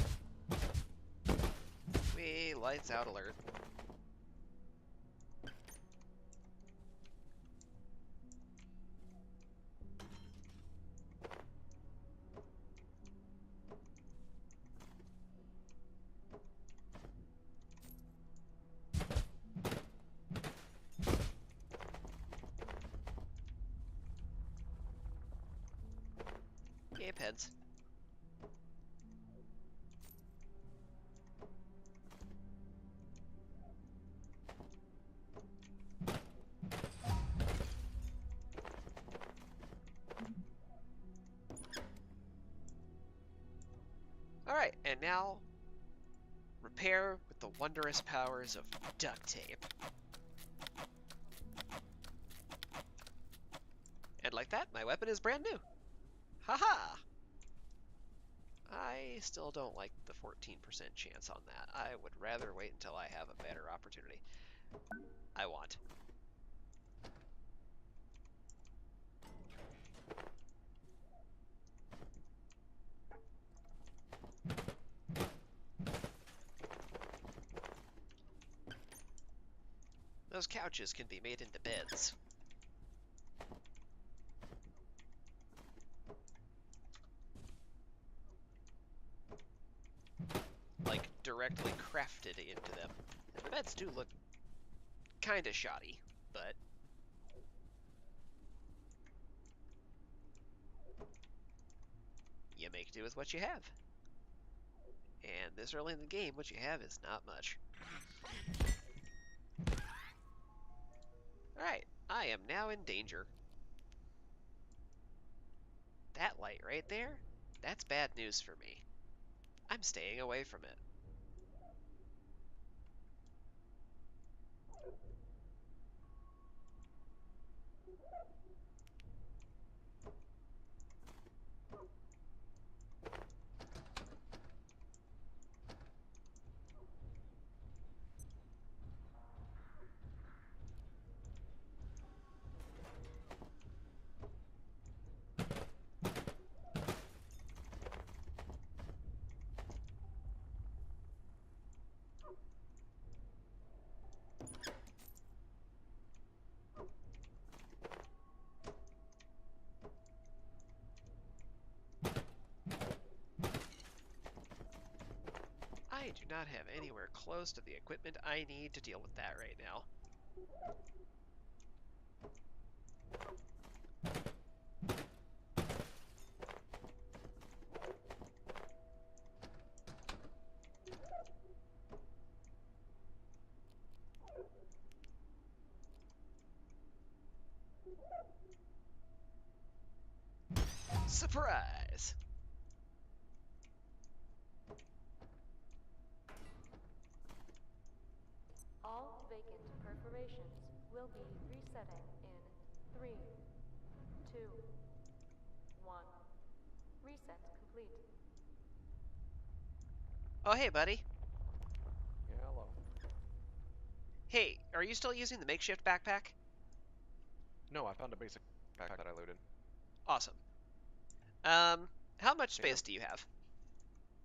Wee, lights out alert. Yay, peds. Alright, and now repair with the wondrous powers of duct tape. And like that, my weapon is brand new. Haha! I still don't like the 14% chance on that. I would rather wait until I have a better opportunity. I want. Those couches can be made into beds. Like, directly crafted into them. And the beds do look kinda shoddy, but... you make do with what you have. And this early in the game, what you have is not much. Alright, I am now in danger. That light right there? That's bad news for me. I'm staying away from it. I do not have anywhere close to the equipment I need to deal with that right now. Surprise!
All vacant perforations will be resetting in 3, 2, 1. Reset complete.
Oh, hey, buddy.
Yeah, hello.
Hey, are you still using the makeshift backpack?
No, I found a basic backpack that I looted.
Awesome. How much space do you have?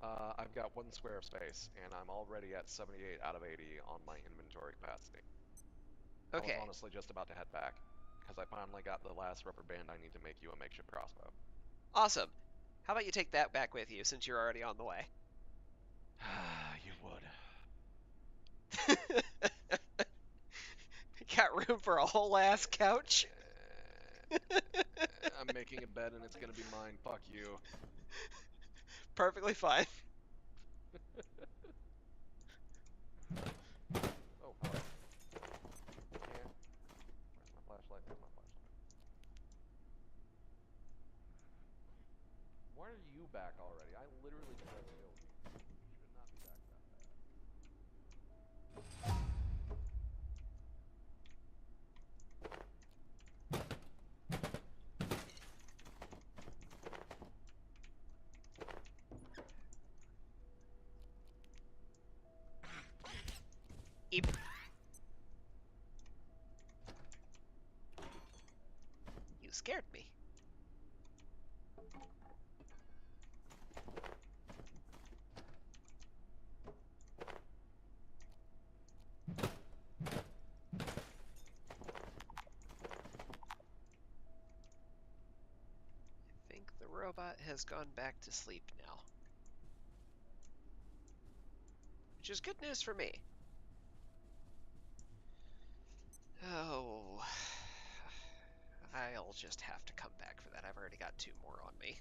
I've got 1 square of space, and I'm already at 78 out of 80 on my inventory capacity.
Okay.
I was honestly just about to head back, because I finally got the last rubber band I need to make you a makeshift crossbow.
Awesome. How about you take that back with you since you're already on the way?
You would.
Got room for a whole ass couch?
I'm making a bed and it's gonna be mine. Fuck you.
Perfectly fine.
Oh, hello. Yeah. Where's my flashlight? There's my flashlight. Why are you back already? I literally just killed you. You should not be back that fast.
Eep. You scared me. I think the robot has gone back to sleep now. Which is good news for me. Oh, I'll just have to come back for that. I've already got 2 more on me.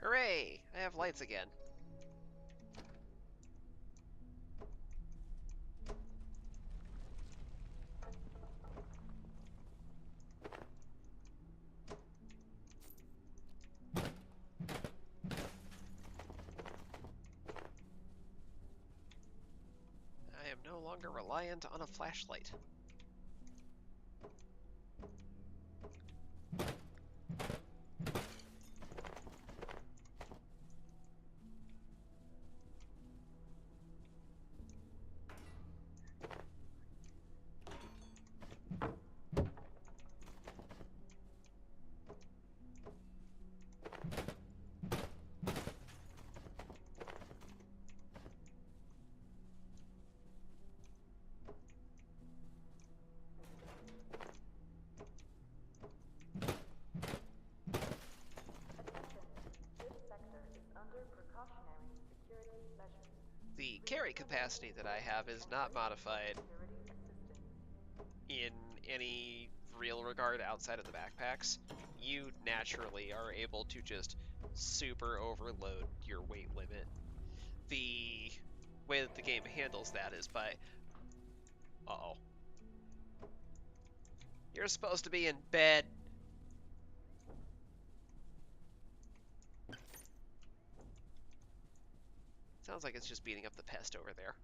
Hooray! I have lights again. I am no longer reliant on a flashlight. the carry capacity that I have is not modified in any real regard outside of the backpacks. You naturally are able to just super overload your weight limit. The way that the game handles that is by... Uh-oh. You're supposed to be in bed. Sounds like it's just beating up the pest over there.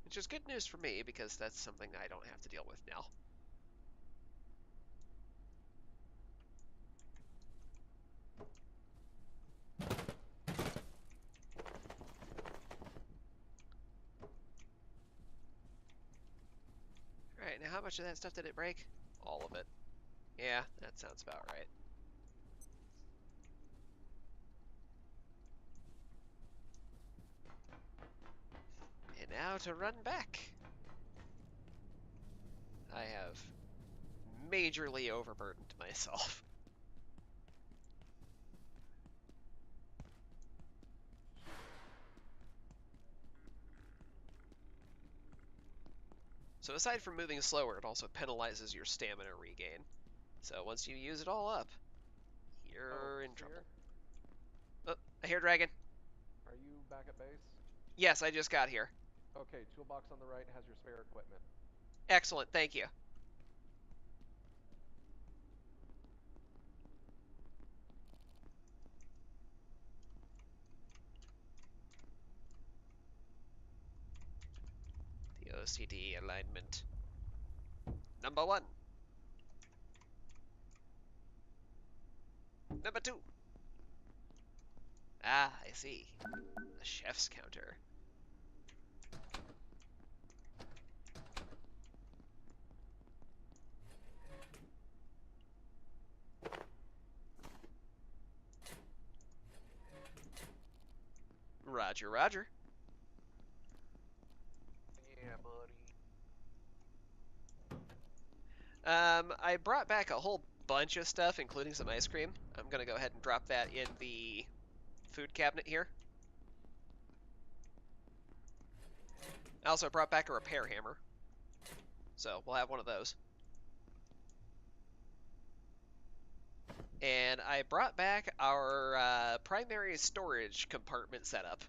Which is good news for me, because that's something I don't have to deal with now. Alright, now how much of that stuff did it break? All of it. Yeah, that sounds about right. And now to run back. I have majorly overburdened myself. So aside from moving slower, it also penalizes your stamina regain. So once you use it all up, you're in trouble. Oh, I hear dragon.
Are you back at base?
Yes, I just got here.
Okay, toolbox on the right has your spare equipment.
Excellent, thank you. The OCD alignment. Number 1. Number 2. Ah, I see. The chef's counter. Roger, roger.
Yeah, buddy.
I brought back a whole bunch of stuff, including some ice cream. I'm gonna go ahead and drop that in the food cabinet here. I also brought back a repair hammer. So, we'll have one of those. And I brought back our primary storage compartment setup.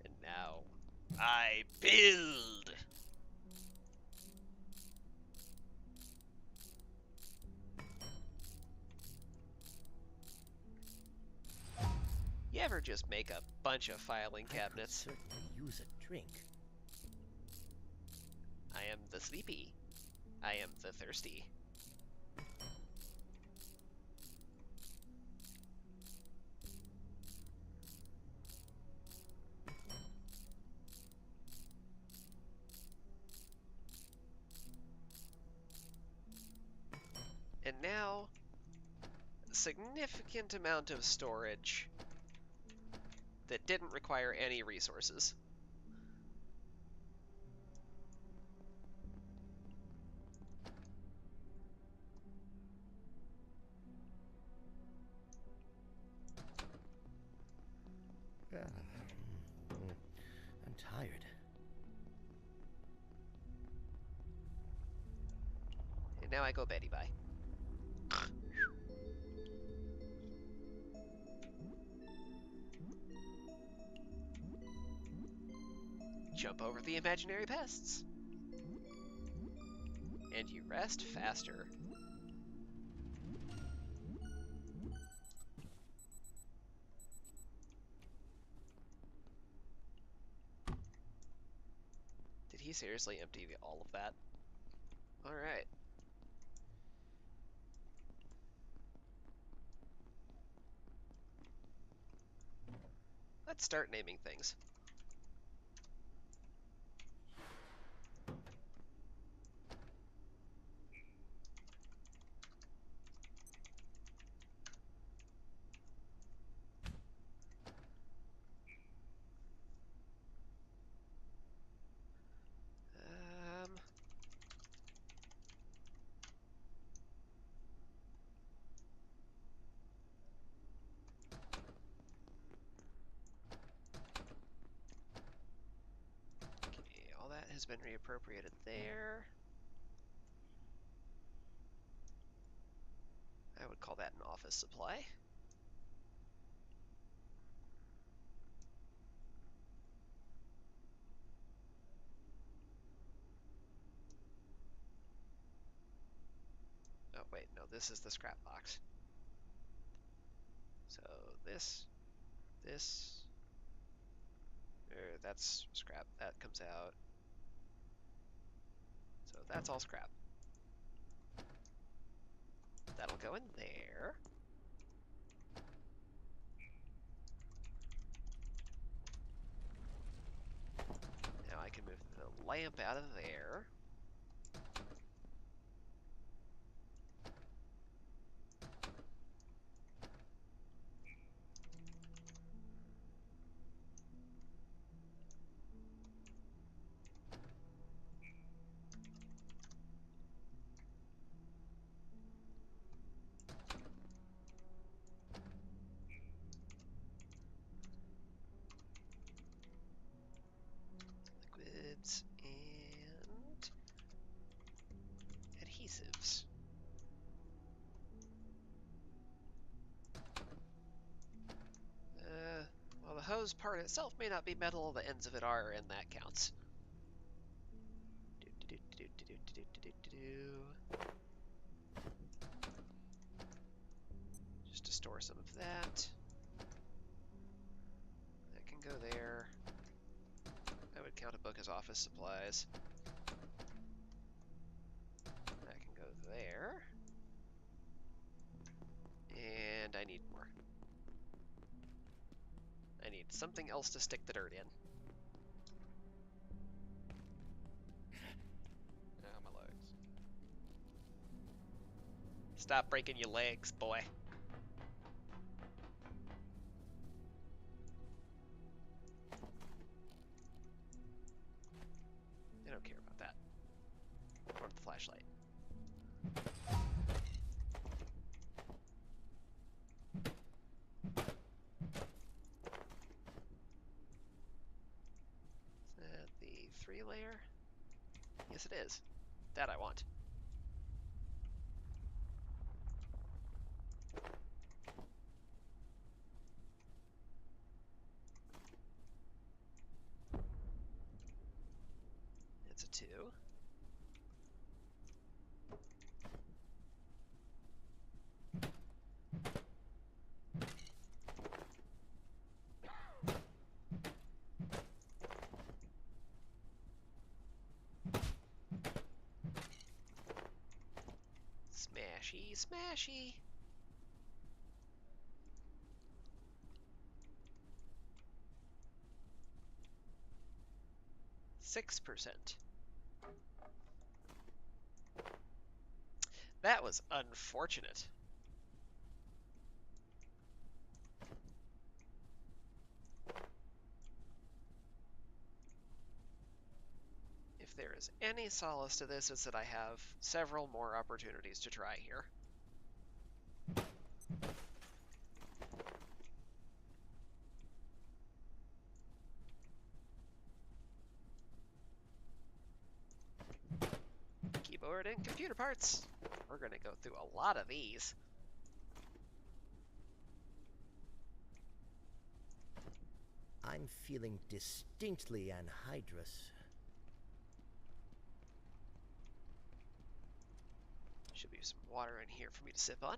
And now, I build! You ever just make a bunch of filing cabinets?
I could certainly use a drink.
I am the sleepy. I am the thirsty. And now, a significant amount of storage that didn't require any resources.
I'm tired.
And now I go Betty bye. Jump over the imaginary pests. And you rest faster. Did he seriously empty all of that? Alright. Let's start naming things. has been reappropriated there. I would call that an office supply. Oh, wait, no, this is the scrap box. So this, that's scrap. That comes out. So that's all scrap. That'll go in there. Now I can move the lamp out of there. Liquids and adhesives. Well, the hose part itself may not be metal, the ends of it are, and that counts. Just to store some of that. That can go there. I would count a book as office supplies. That can go there. And I need more. I need something else to stick the dirt in.
Yeah, my legs.
Stop breaking your legs, boy. I don't care about that. Or the flashlight. Is that the 3-layer? Yes, it is. That I want. It's a 2. Smashy, smashy. %. That was unfortunate. If there is any solace to this, it's that I have several more opportunities to try here. Keyboard and computer parts. We're going to go through a lot of these.
I'm feeling distinctly anhydrous.
Should be some water in here for me to sip on.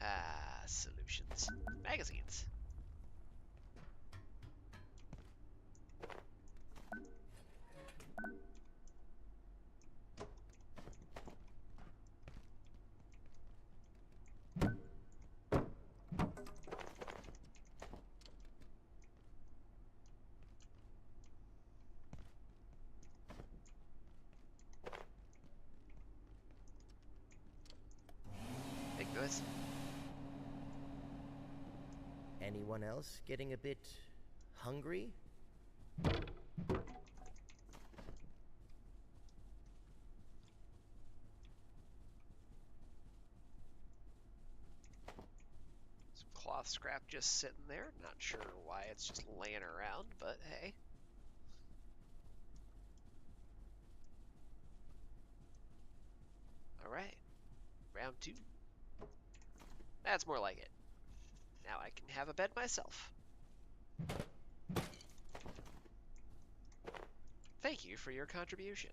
Ah, solutions. Magazines. Big goods.
Anyone else getting a bit hungry?
Some cloth scrap just sitting there. Not sure why it's just laying around, but hey. Alright. Round 2. That's more like it. Now I can have a bed myself. Thank you for your contribution.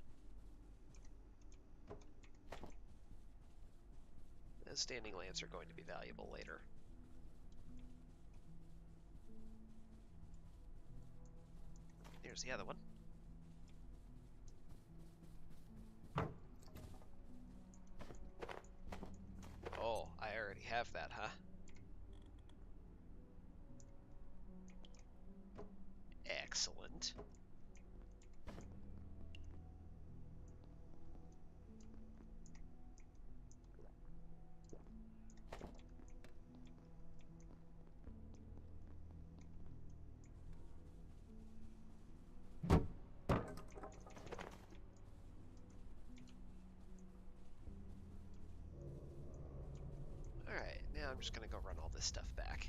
The standing lamps are going to be valuable later. Here's the other one. Oh, I already have that, huh? Excellent. Alright, now I'm just gonna go run all this stuff back.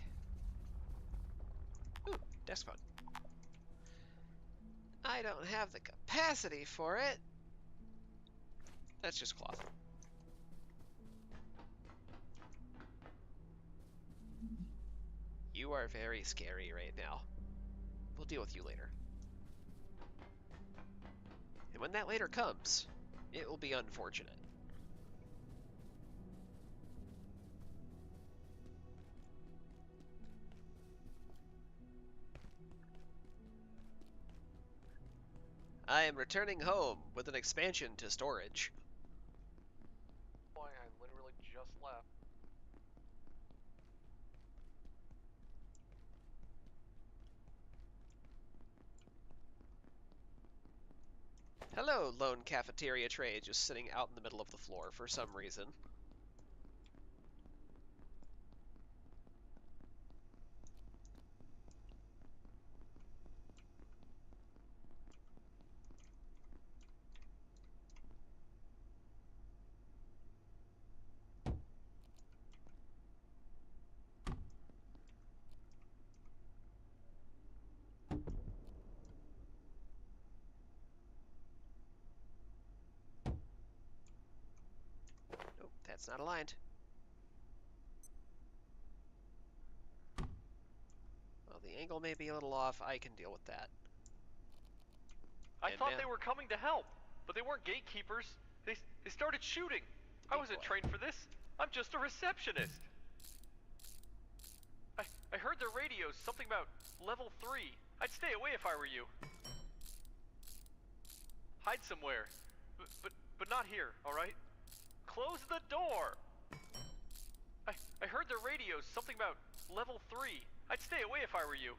Ooh, desk phone. I don't have the capacity for it. That's just cloth. You are very scary right now. We'll deal with you later. And when that later comes, it will be unfortunate. I am returning home with an expansion to storage.
Boy, I literally just left.
Hello, lone cafeteria tray just sitting out in the middle of the floor for some reason. Nope, that's not aligned. Well, the angle may be a little off. I can deal with that.
I
And
thought
now-
they were coming to help, but they weren't gatekeepers. They started shooting. I wasn't
quiet.
trained for this. I'm just a receptionist. I heard their radios, something about level 3. I'd stay away if I were you. Hide somewhere. But not here, alright? Close the door! I heard their radios, something about level 3. I'd stay away if I were you.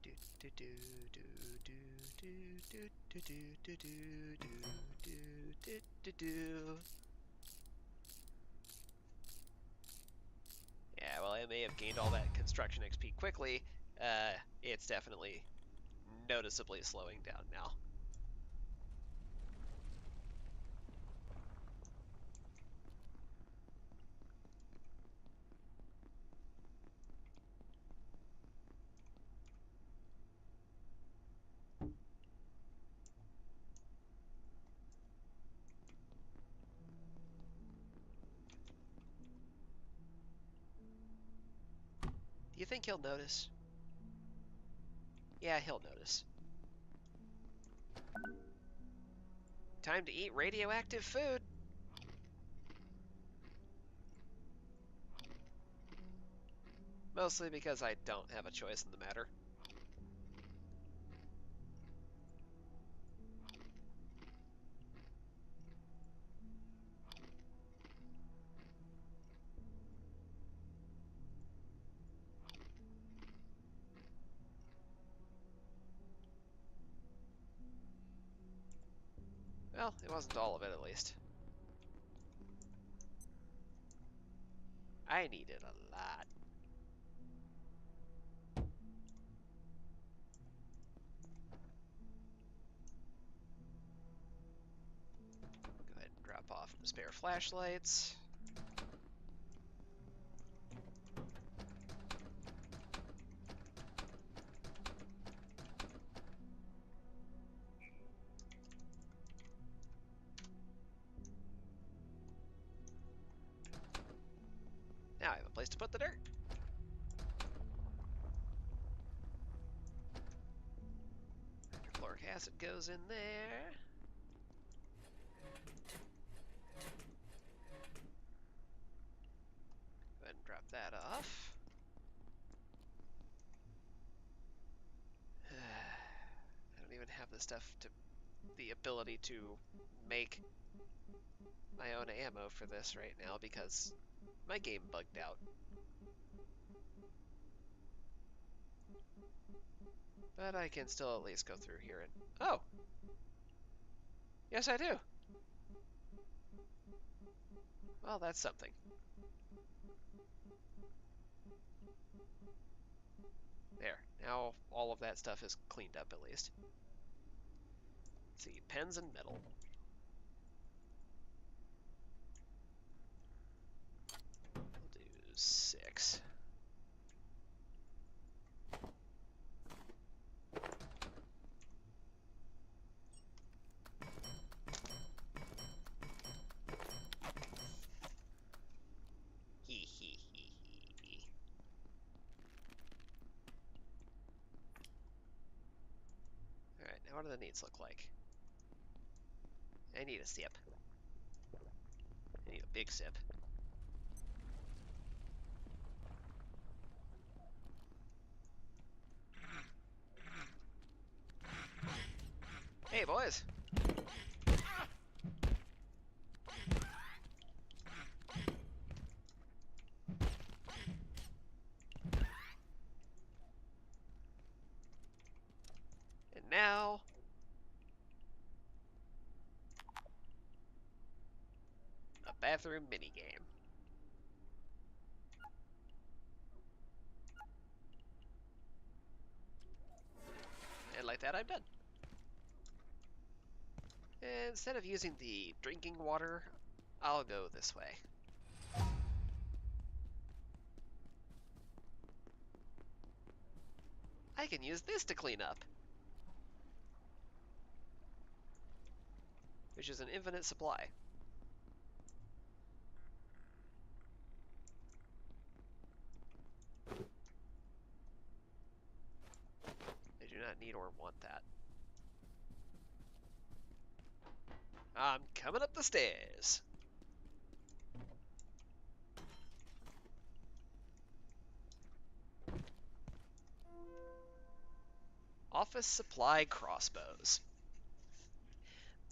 Do do do do do do do do do do do do do. Yeah, well, I may have gained all that construction XP quickly. It's definitely noticeably slowing down now. Do you think he'll notice? Yeah, he'll notice. Time to eat radioactive food. Mostly because I don't have a choice in the matter. Well, it wasn't all of it, at least. I needed a lot. Go ahead and drop off the spare flashlights. Now I have a place to put the dirt. Hydrochloric acid goes in there. Go ahead and drop that off. I don't even have the ability to make my own ammo for this right now because my game bugged out. But I can still at least go through here and... Oh! Yes, I do! Well, that's something. There. Now all of that stuff is cleaned up at least. Let's see. Pens and metal. We'll do 6. Alright, now what do the needs look like? I need a sip. I need a big sip. Hey, boys! And now... a bathroom minigame. And like that, I'm done. And instead of using the drinking water, I'll go this way. I can use this to clean up. Which is an infinite supply. I do not need or want that. I'm coming up the stairs. Office supply crossbows.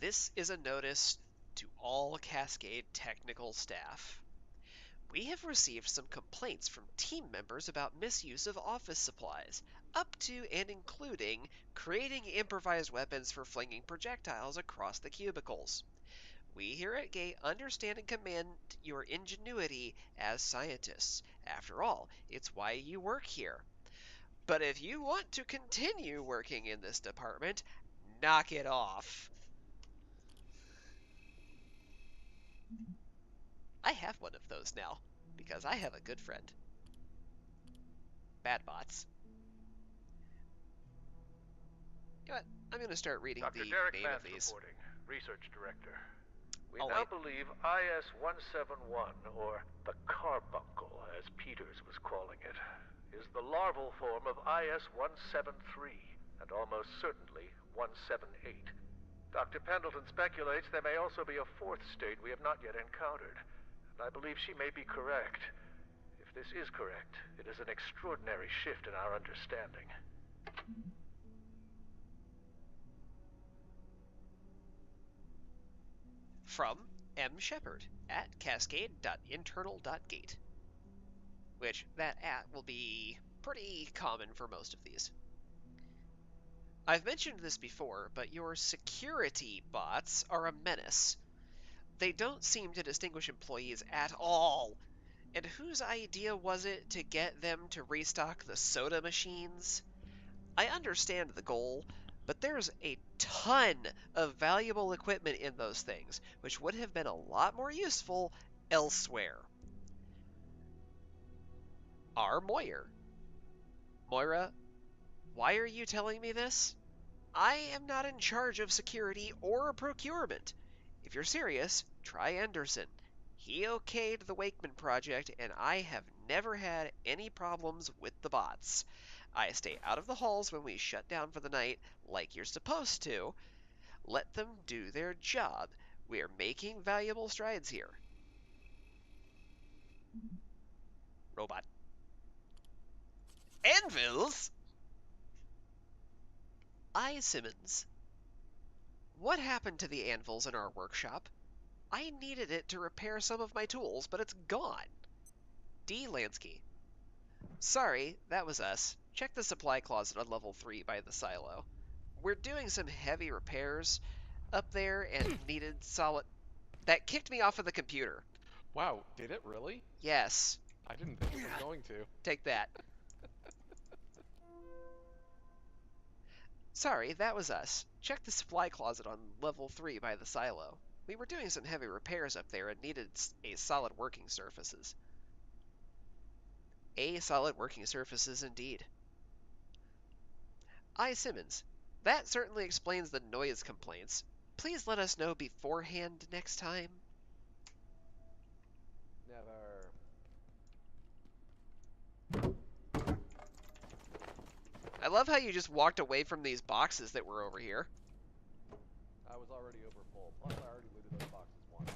This is a notice to all Cascade technical staff. We have received some complaints from team members about misuse of office supplies, up to and including creating improvised weapons for flinging projectiles across the cubicles. We here at Gate understand and commend your ingenuity as scientists. After all, it's why you work here. But if you want to continue working in this department, knock it off. I have one of those now, because I have a good friend. Bad bots. You know what? I'm going to start reading
Dr.
the
Derek
name of
Mance
these.
reporting, Research Director. We
Oh,
now
wait.
believe IS-171, or the carbuncle, as Peters was calling it, is the larval form of IS-173, and almost certainly 178. Dr. Pendleton speculates there may also be a fourth state we have not yet encountered, and I believe she may be correct. If this is correct, it is an extraordinary shift in our understanding.
From M. Shepard at cascade.internal.gate. Which, that at will be pretty common for most of these. I've mentioned this before, but your security bots are a menace. They don't seem to distinguish employees at all. And whose idea was it to get them to restock the soda machines? I understand the goal, but there's a ton of valuable equipment in those things, which would have been a lot more useful elsewhere. R. Moyer. Moira, why are you telling me this? I am not in charge of security or procurement. If you're serious, try Anderson. He okayed the Wakeman project, and I have never had any problems with the bots. I stay out of the halls when we shut down for the night, like you're supposed to. Let them do their job. We're making valuable strides here. Robot. Anvils? Simmons. What happened to the anvils in our workshop? I needed it to repair some of my tools, but it's gone. D. Lansky. Sorry, that was us. Check the supply closet on level 3 by the silo. We're doing some heavy repairs up there and needed solid... That kicked me off of the computer.
Wow, did it really?
Yes.
I didn't think it was going to.
Take that. Sorry, that was us. Check the supply closet on level 3 by the silo. We were doing some heavy repairs up there and needed a solid working surfaces. Solid working surfaces indeed. Simmons. That certainly explains the noise complaints. Please let us know beforehand next time.
Never.
I love how you just walked away from these boxes that were over here.
I was already over full. Plus, I already looted those boxes once.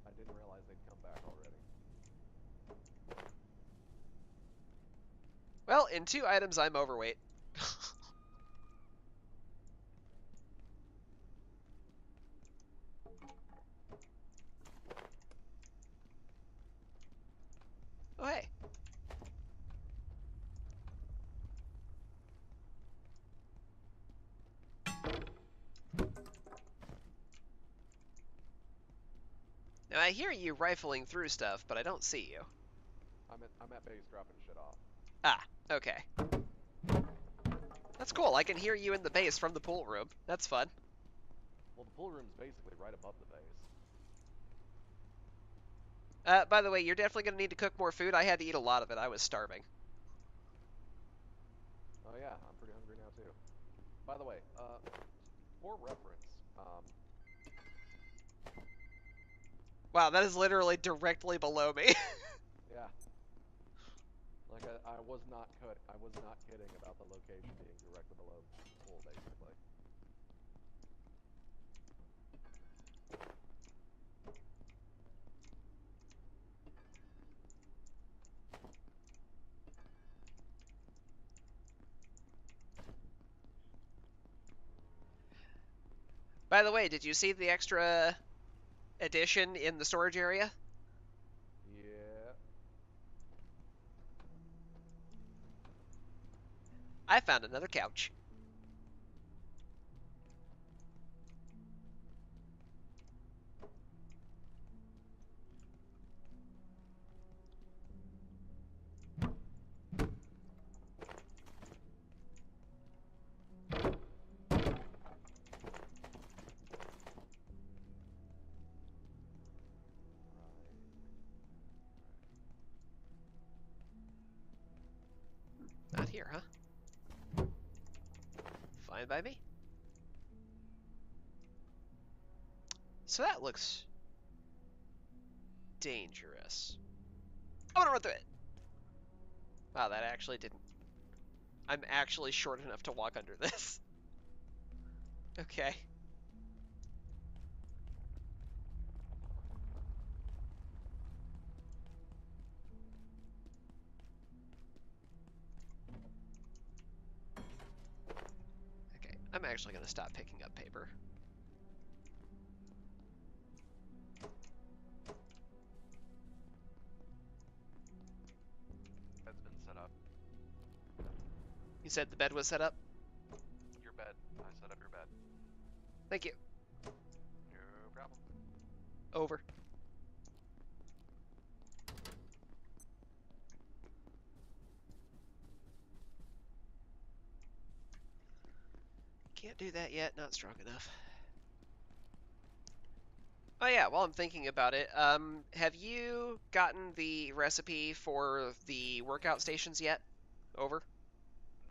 I didn't realize they'd come back already.
Well, in 2 items, I'm overweight. Oh, hey. Now, I hear you rifling through stuff, but I don't see you.
I'm at base dropping shit off.
Ah, okay. That's cool. I can hear you in the base from the pool room. That's fun.
Well, the pool room's basically right above the base.
By the way, you're definitely going to need to cook more food. I had to eat a lot of it. I was starving.
Oh yeah, I'm pretty hungry now too. By the way, for reference,
Wow, that is literally directly below me.
yeah. Like I was not kidding about the location being directly below the pool, basically.
By the way, did you see the extra addition in the storage area?
Yeah.
I found another couch. Not here, huh? Fine by me. So that looks dangerous. I'm gonna run through it. Wow, that actually didn't... I'm actually short enough to walk under this. Okay. Okay, I'm actually gonna stop picking up paper.
Bed's been set up.
You said the bed was set up?
Your bed. I set up your bed.
Thank you.
No problem.
Over. Can't do that yet, not strong enough. Oh yeah, while I'm thinking about it, have you gotten the recipe for the workout stations yet? Over.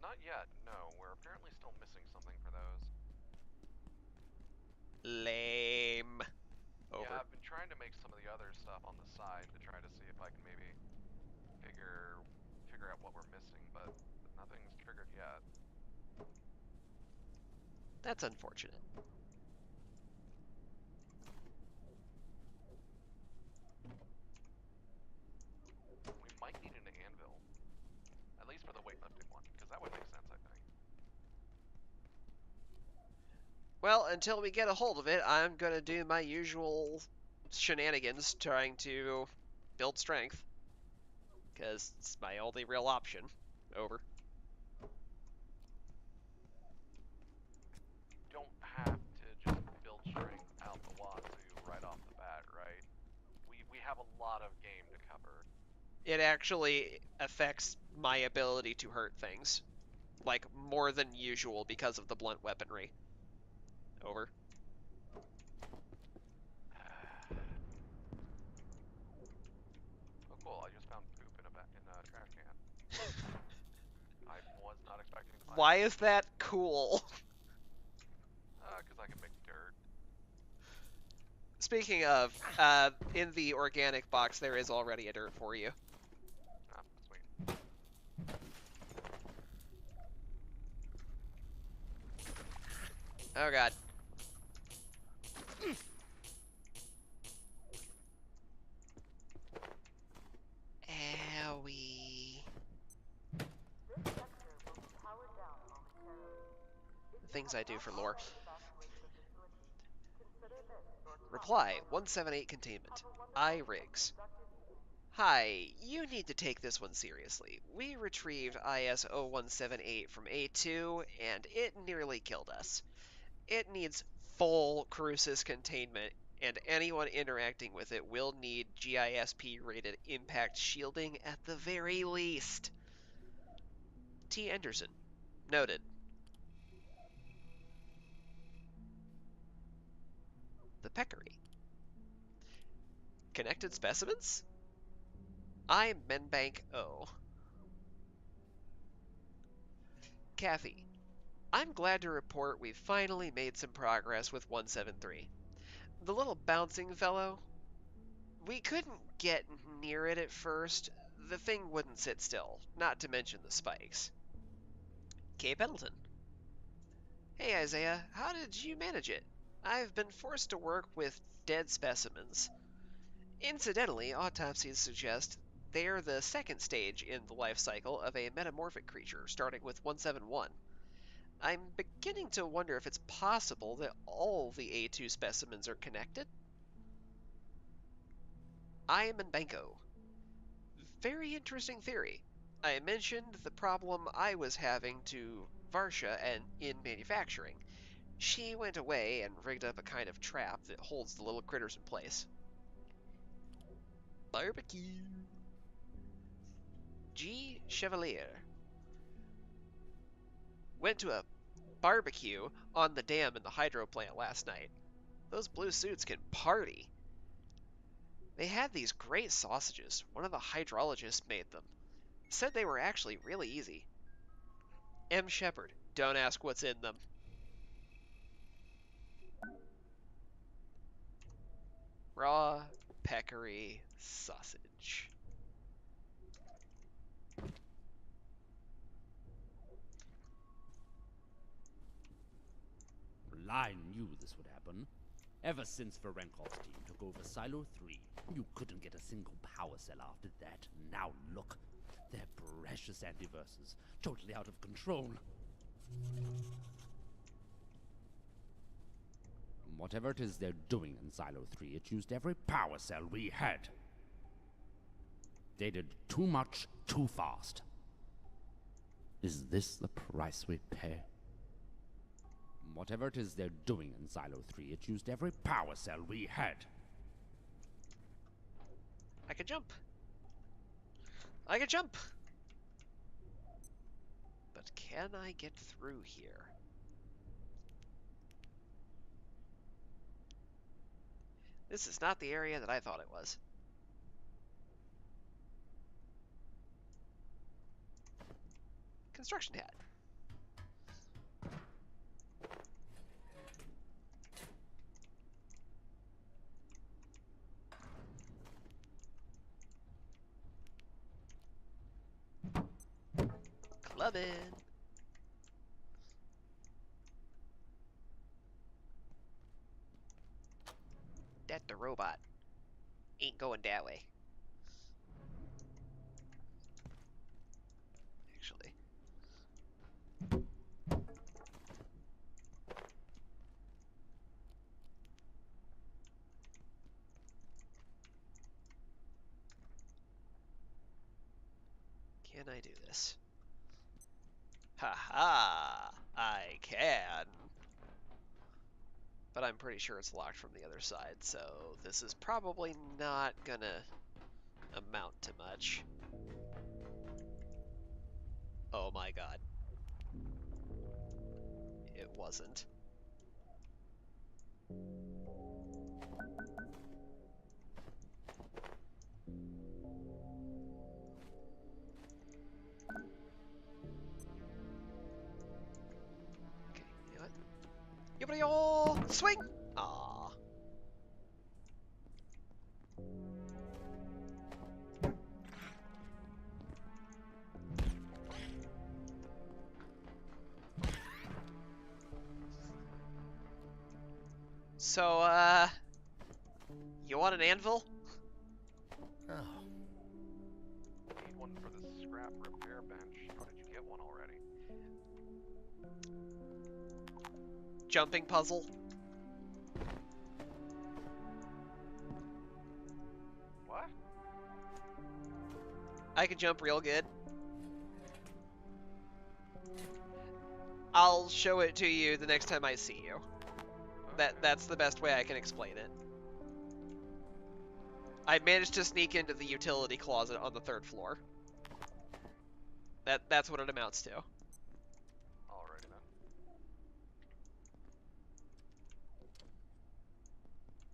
Not yet, no. We're apparently still missing something for those.
Lame. Over.
Yeah, I've been trying
side to try to see if I can maybe figure out what we're missing, but nothing's triggered yet.
That's unfortunate.
We might need an anvil. At least for the weightlifting one, because that would make sense, I think.
Well, until we get a hold of it, I'm gonna do my usual shenanigans trying to build strength. Because it's my only real option. Over.
Don't have to just build strength out the wazoo right off the bat, right? We have a lot of game to cover.
It actually affects my ability to hurt things. Like, more than usual because of the blunt weaponry. Over.
Oh, cool! I just found poop in a trash can. I was not expecting to find
Why is that cool?
Because I can make dirt.
Speaking of, in the organic box, there is already a dirt for you.
Ah, sweet.
Oh god. Owie.
This sector will be powered down momentarily. If you
Things
have
I do
not
for lore.
already evacuated the facility, consider this your top
Reply,
priority.
178 containment.
Have a wonderful
I
and
rigs.
productive evening.
Hi, you need to take this one seriously. We retrieved IS 0178 from A2, and it nearly killed us. It needs full crucis containment, and anyone interacting with it will need GISP-rated impact shielding at the very least. T. Anderson. Noted. The Peccary. Connected specimens? I'm Menbank O. Kathy. I'm glad to report we've finally made some progress with 173. The little bouncing fellow, we couldn't get near it at first. The thing wouldn't sit still, not to mention the spikes. Kay Pendleton. Hey Isaiah, how did you manage it? I've been forced to work with dead specimens. Incidentally, autopsies suggest they're the second stage in the life cycle of a metamorphic creature, starting with 171. I'm beginning to wonder if it's possible that all the A2 specimens are connected. I am in Banco. Very interesting theory. I mentioned the problem I was having to Varsha and in manufacturing. She went away and rigged up a kind of trap that holds the little critters in place. Barbecue. G. Chevalier. Went to a barbecue on the dam in the hydro plant last night. Those blue suits can party. They had these great sausages. One of the hydrologists made them. Said they were actually really easy. M. Shepard. Don't ask what's in them. Raw peccary sausage.
I knew this would happen. Ever since Varenkov's team took over Silo 3, you couldn't get a single power cell after that. Now look, they're precious antiverses, totally out of control. Whatever it is they're doing in Silo 3, it used every power cell we had. They did too much, too fast. Is this the price we pay? Whatever it is they're doing in Silo 3, it used every power cell we had.
I can jump. I can jump. But can I get through here? This is not the area that I thought it was. Construction hat. coming. That the robot ain't going that way. Actually. Can I do this? Haha! I can! But I'm pretty sure it's locked from the other side, so this is probably not gonna amount to much. Oh my god. It wasn't. Okay, you know what? Yo, swing! Aww. So, you want an anvil?
Oh,
Need one for the scrap repair bench. How did you get one already?
Jumping puzzle?
What?
I can jump real good. I'll show it to you the next time I see you. That's the best way I can explain it. I managed to sneak into the utility closet on the 3rd floor. That's what it amounts to.
Alrighty then.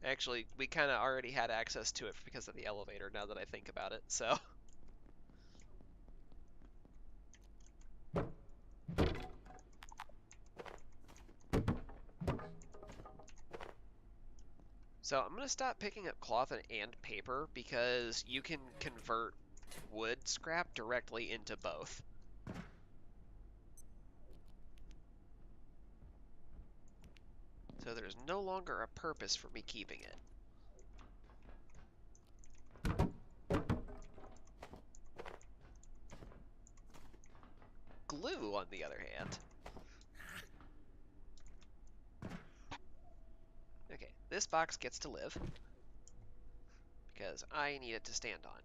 Actually, we kind of already had access to it because of the elevator, now that I think about it, so... So I'm going to stop picking up cloth and paper because you can convert wood scrap directly into both. So there's no longer a purpose for me keeping it. Glue, on the other hand. Okay, this box gets to live because I need it to stand on.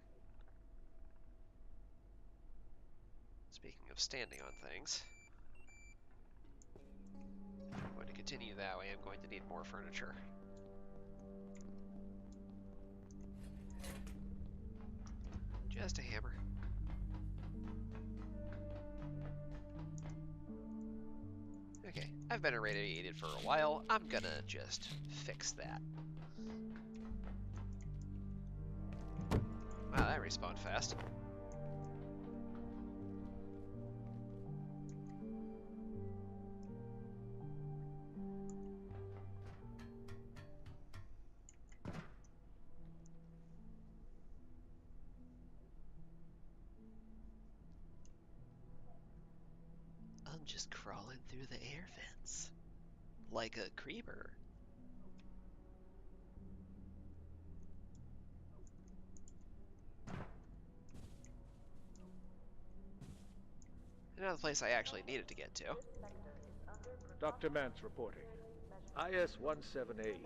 Speaking of standing on things, if I'm going to continue that way, I'm going to need more furniture. Just a hammer. Okay, I've been irradiated for a while. I'm gonna just fix that. Wow, that respawned fast. I'm just crawling through the air vents. Like a creeper. Another place I actually needed to get to.
Dr. Mance reporting. IS-178,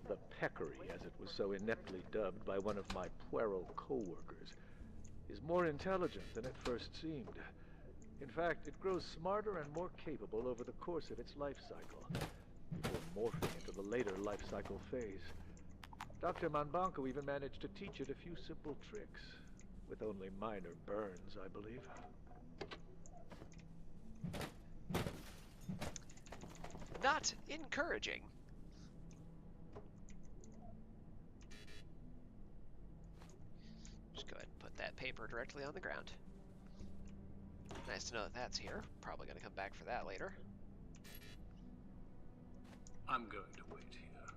the Peccary, as it was so ineptly dubbed by one of my puerile co-workers, is more intelligent than it first seemed. In fact, it grows smarter and more capable over the course of its life cycle, before morphing into the later life cycle phase. Dr. Manbanco even managed to teach it a few simple tricks, with only minor burns, I believe.
Not encouraging. Just go ahead and put that paper directly on the ground. Nice to know that that's here. Probably going to come back for that later.
I'm going to wait here.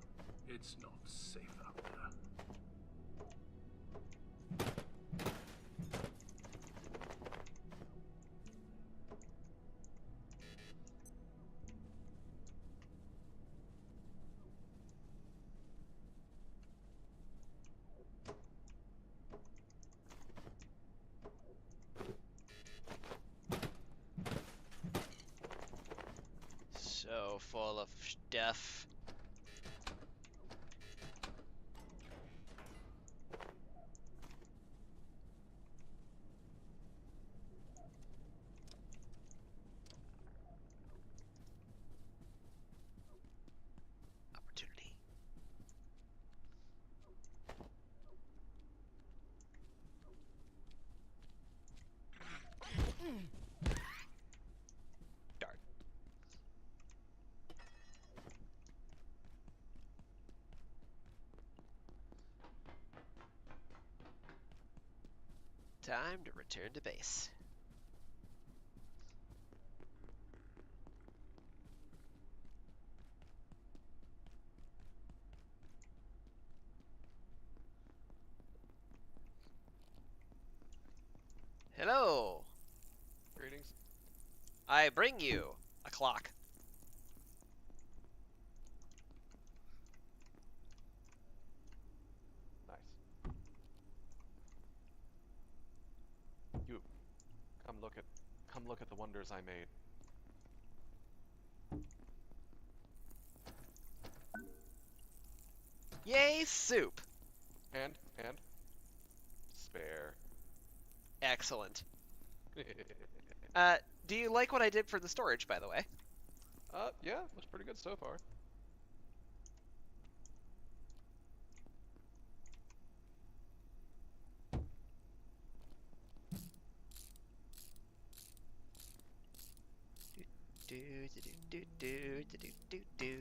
It's not safe out there.
full of stuff. Opportunity. Darn. Time to return to base. Hello.
Greetings.
I bring you a clock.
Nice. You come look at the wonders I made.
Yay, soup.
And spare.
Excellent. Do you like what I did for the storage, by the way?
Yeah, looks pretty good so far.
Do do do do do do do.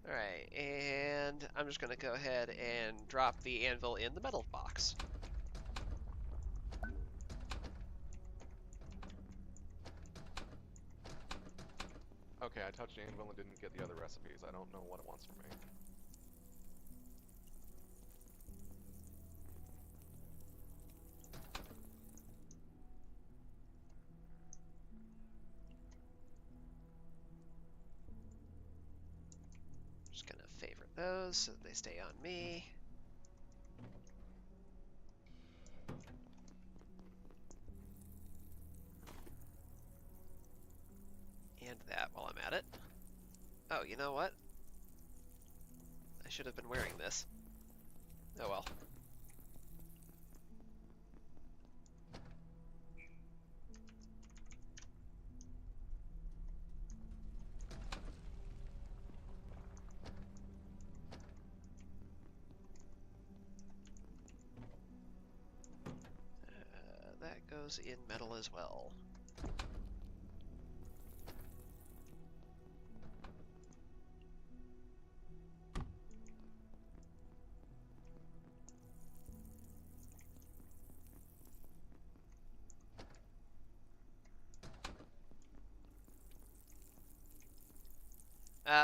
Alright, and I'm just gonna go ahead and drop the anvil in the metal box.
Okay, I touched the anvil and didn't get the other recipes. I don't know what it wants from me.
Just gonna favorite those so that they stay on me. And that while I'm at it. Oh, you know what? I should have been wearing this. Oh well. That goes in metal as well.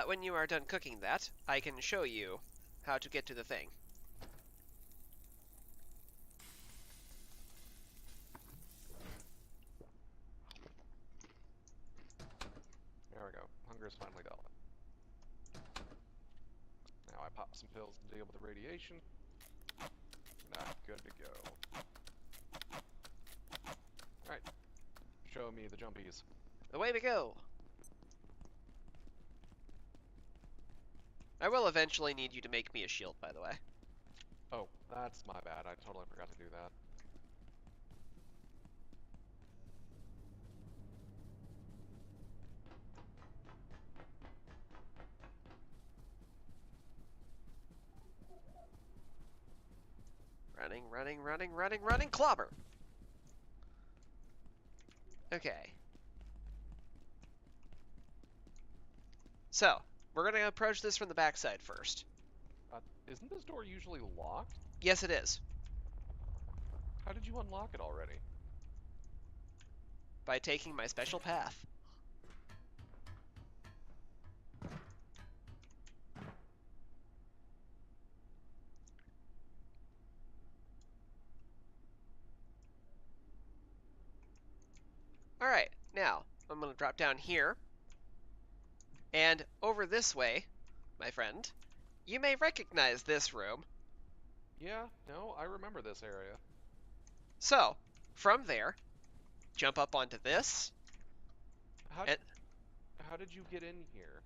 When you are done cooking that, I can show you how to get to the thing.
There we go. Hunger is finally dealt with. Now I pop some pills to deal with the radiation. Now I'm good to go. Alright. Show me the jumpies.
Away we go! I will eventually need you to make me a shield, by the way.
Oh, that's my bad. I totally forgot to do that.
Running, running, running, running, running, clobber! Okay. So, we're going to approach this from the backside first.
Isn't this door usually locked?
Yes, it is.
How did you unlock it already?
By taking my special path. Alright, now, I'm going to drop down here. And over this way, my friend, you may recognize this room.
Yeah, no, I remember this area.
So, from there, jump up onto this.
How,
And,
How did you get in here?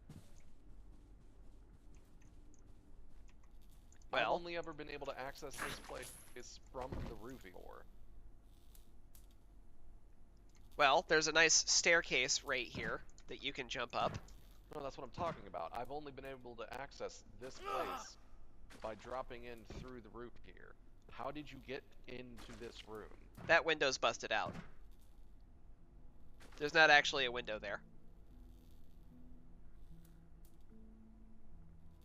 I've
Well,
only ever been able to access this place from the roof before.
well, there's a nice staircase right here that you can jump up.
No, that's what I'm talking about. I've only been able to access this place by dropping in through the roof here. How did you get into this room?
That window's busted out. There's not actually a window there.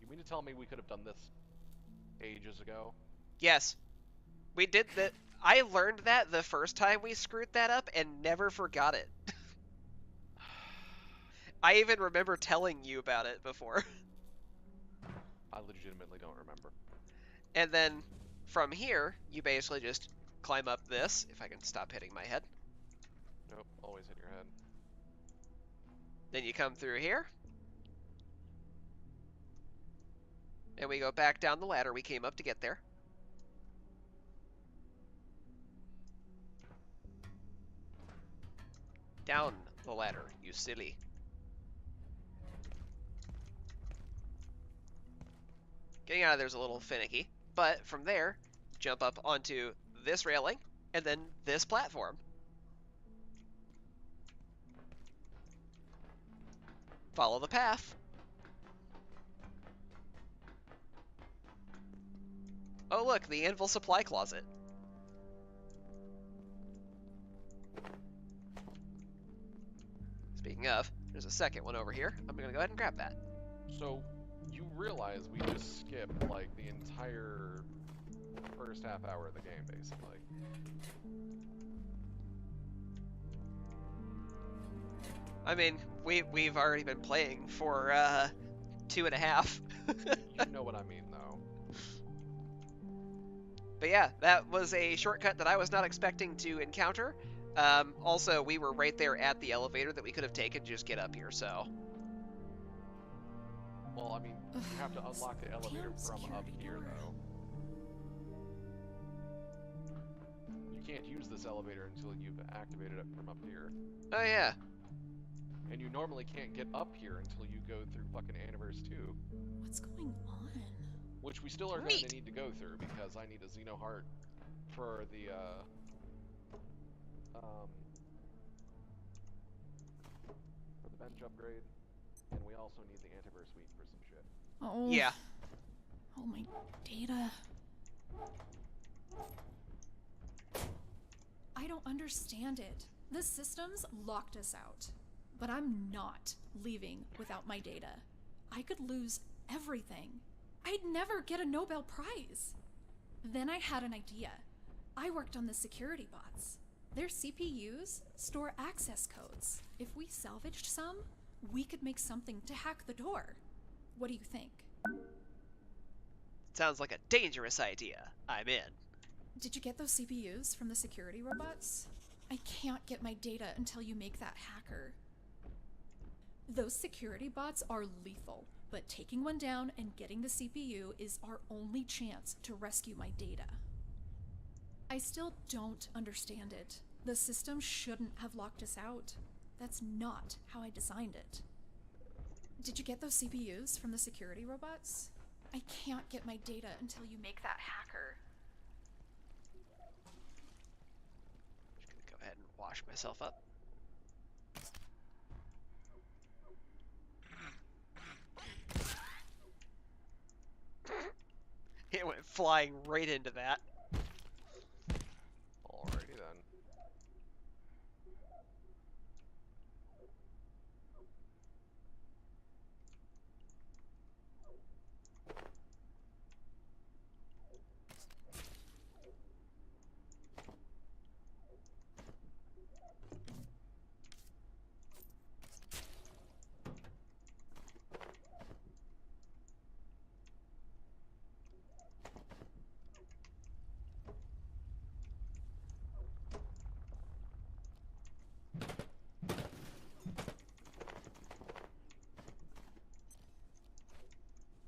You mean to tell me we could have done this ages ago?
Yes. We did that. I learned that the first time we screwed that up and never forgot it. I even remember telling you about it before.
I legitimately don't remember.
And then from here, you basically just climb up this, if I can stop hitting my head.
Nope, always hit your head.
Then you come through here. And we go back down the ladder we came up to get there. Down the ladder, you silly. Getting out of there's a little finicky, but from there, jump up onto this railing, and then this platform. Follow the path. Oh look, the anvil supply closet. Speaking of, there's a second one over here. I'm gonna go ahead and grab that.
So, you realize we just skipped, like, the entire first half hour of the game, basically.
I mean, we've already been playing for 2.5.
You know what I mean, though.
But yeah, that was a shortcut that I was not expecting to encounter. Also, we were right there at the elevator that we could have taken to just get up here, so...
Well, I mean, you have to unlock the elevator from up here, though. You can't use this elevator until you've activated it from up here.
Oh, yeah.
And you normally can't get up here until you go through fucking Anniverse 2.
What's going on?
Which we still are going to need to go through, because I need a Xenoheart for the, for the bench upgrade. And we also need the Antiverse Wheat for some shit.
Oh.
Yeah.
Oh, my data. I don't understand it. The systems locked us out. But I'm not leaving without my data. I could lose everything. I'd never get a Nobel Prize. Then I had an idea. I worked on the security bots. Their CPUs store access codes. If we salvaged some, we could make something to hack the door. What do you think?
Sounds like a dangerous idea. I'm in.
Did you get those CPUs from the security robots? I can't get my data until you make that hacker. Those security bots are lethal, but taking one down and getting the CPU is our only chance to rescue my data. I still don't understand it. The system shouldn't have locked us out. That's not how I designed it. Did you get those CPUs from the security robots? I can't get my data until you make that hacker.
Just gonna go ahead and wash myself up. It went flying right into that.
Alrighty then.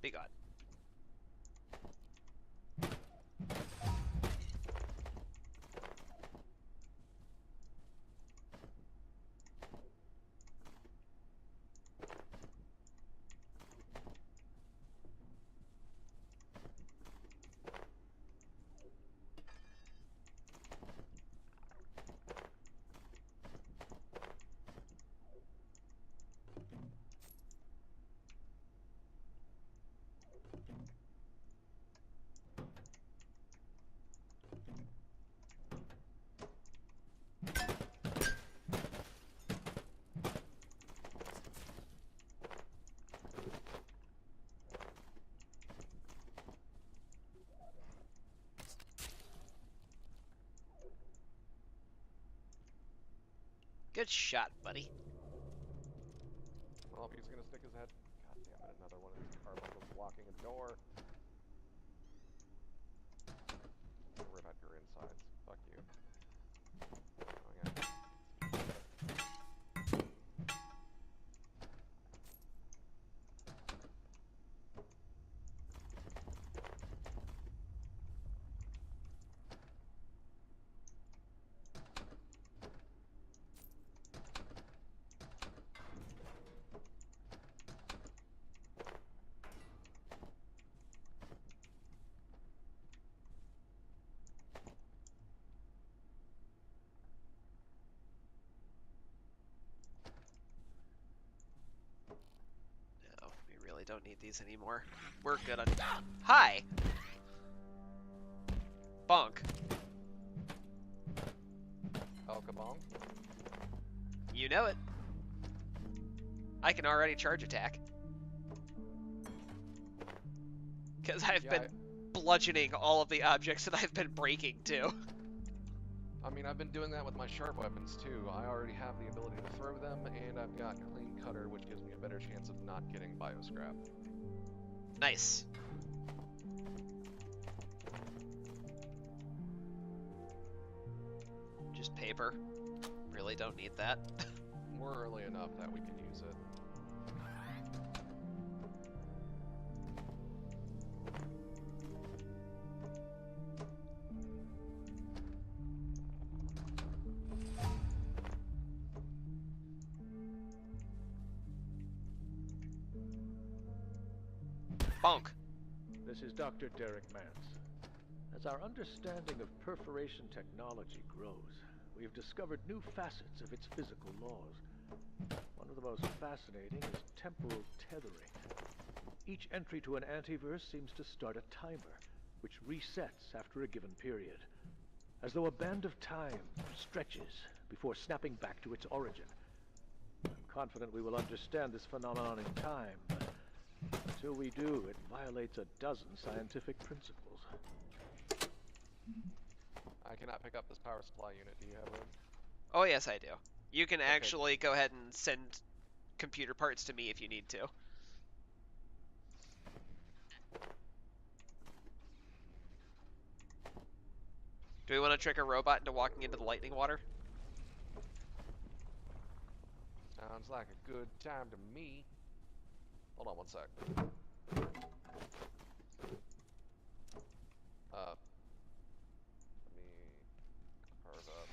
Be gone. Good shot, buddy.
Well, he's gonna stick his head. God damn it, another one of these carbuncles blocking a door. Don't worry about your insides. Fuck you. Oh, yeah.
No, we really don't need these anymore. We're good on... Hi! Bonk.
El Kabong?
You know it. I can already charge attack. Because I've been bludgeoning all of the objects that I've been breaking, too.
I mean, I've been doing that with my sharp weapons, too. I already have the ability to throw them, and I've got Clean Cutter, which gives me a better chance of not getting bioscrap.
Nice. Just paper. Really don't need that.
We're early enough that we can use it.
Bonk.
This is Dr. Derek Mance. As our understanding of perforation technology grows, we have discovered new facets of its physical laws. One of the most fascinating is temporal tethering. Each entry to an antiverse seems to start a timer, which resets after a given period, as though a band of time stretches before snapping back to its origin. I'm confident we will understand this phenomenon in time, but until we do, it violates a dozen scientific principles.
I cannot pick up this power supply unit. Do you have room?
Oh, yes, I do. You can actually go ahead and send computer parts to me if you need to. Do we want to trick a robot into walking into the lightning water?
Sounds like a good time to me. Hold on one sec. Let me carve up.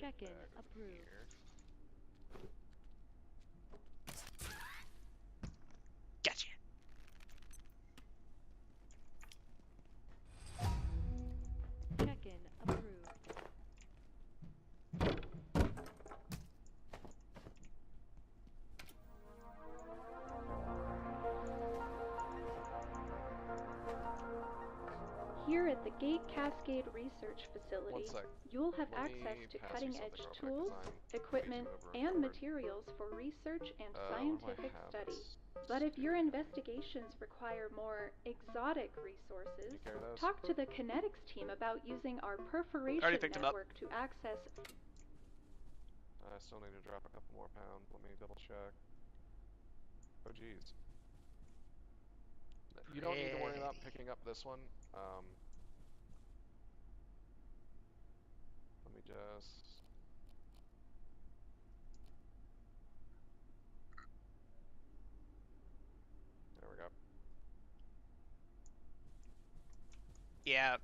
Check-in approved.
Gotcha.
Check-in approved. Here at the Gate Cascade Research Facility, you'll have access to cutting-edge tools, equipment, and materials for research and scientific study. But if your investigations require more exotic resources, talk to the kinetics team about using our perforation network to access...
I still need to drop a couple more pounds. Let me double check. Oh, geez. You don't need to worry about picking up this one. Let me just... There we go.
Yeah,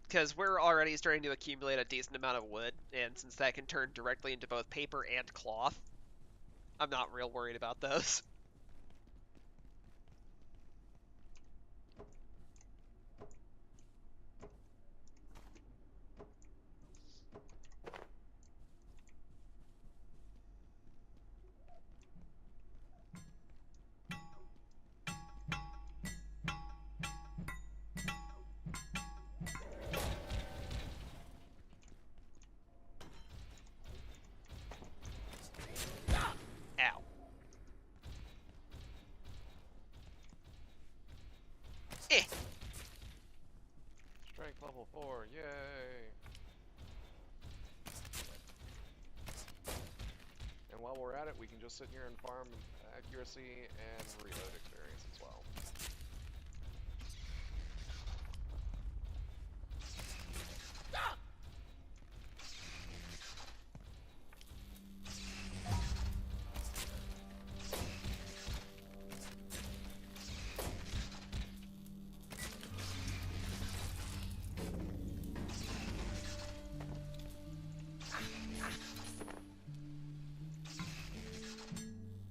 because we're already starting to accumulate a decent amount of wood, and since that can turn directly into both paper and cloth, I'm not real worried about those.
Strength level 4, yay! And while we're at it, we can just sit here and farm accuracy and reload experience as well.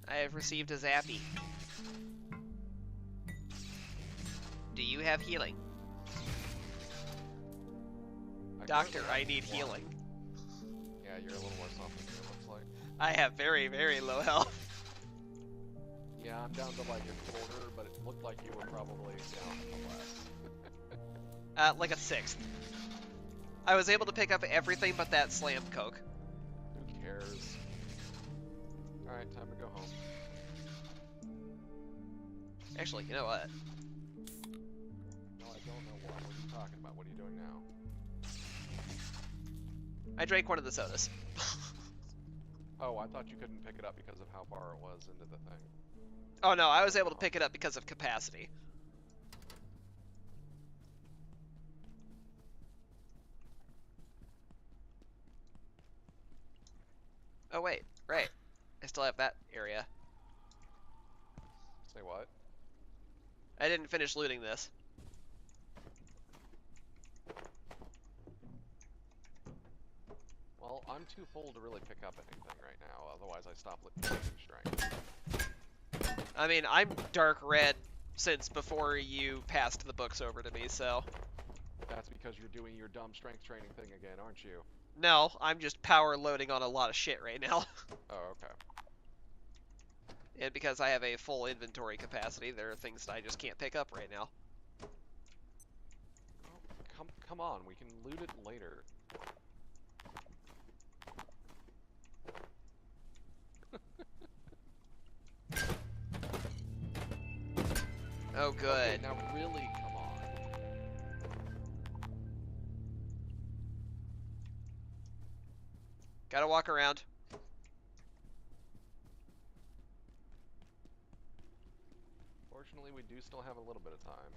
I have received a zappy. Do you have healing? Doctor, I need healing.
Yeah, you're a little worse off than me, it looks like.
I have very, very low health.
Yeah, I'm down to like a quarter, but it looked like you were probably down less.
Like a sixth. I was able to pick up everything but that slam coke.
Who cares? Alright, time to go home.
Actually, you know what?
No, I don't know what. What are you talking about? What are you doing now?
I drank one of the sodas.
Oh, I thought you couldn't pick it up because of how far it was into the thing.
Oh no, I was able to pick it up because of capacity. Oh wait, right. I still have that area.
Say what?
I didn't finish looting this.
Well, I'm too full to really pick up anything right now, otherwise I stop looking strength.
I mean, I'm dark red since before you passed the books over to me, so...
That's because you're doing your dumb strength training thing again, aren't you?
No, I'm just power loading on a lot of shit right now.
Oh, okay.
And because I have a full inventory capacity, there are things that I just can't pick up right now.
Oh, come on, we can loot it later.
Oh, good.
Okay, now really, come on.
Gotta walk around.
Fortunately, we do still have a little bit of time.